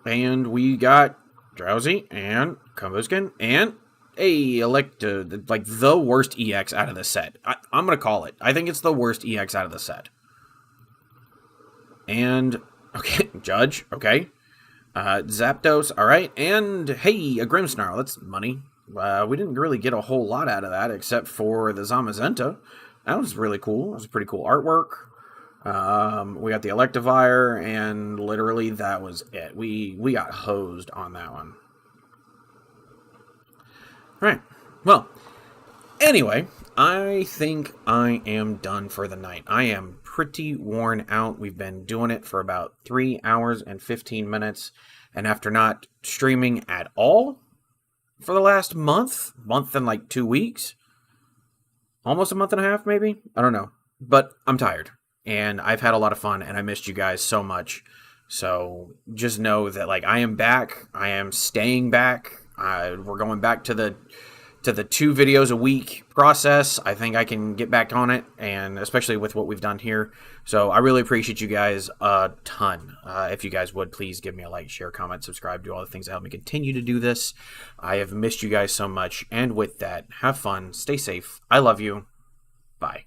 And we got Drowsy and Comboskin and a Electa, like the worst EX out of the set. I'm going to call it. I think it's the worst EX out of the set. And, okay, Judge, okay. Zapdos, alright. And, hey, a Grimmsnarl, that's money. We didn't really get a whole lot out of that, except for the Zamazenta. That was really cool. That was pretty cool artwork. We got the Electivire, and literally that was it. We got hosed on that one. All right. Well, anyway, I think I am done for the night. I am pretty worn out. We've been doing it for about 3 hours and 15 minutes. And after not streaming at all for the last month and like 2 weeks, almost a month and a half, maybe? I don't know. But I'm tired. And I've had a lot of fun, and I missed you guys so much. So just know that, like, I am back. I am staying back. We're going back to the 2 videos a week process. I think I can get back on it, and especially with what we've done here. So I really appreciate you guys a ton. If you guys would, please give me a like, share, comment, subscribe, do all the things that help me continue to do this. I have missed you guys so much. And with that, have fun, stay safe. I love you. Bye.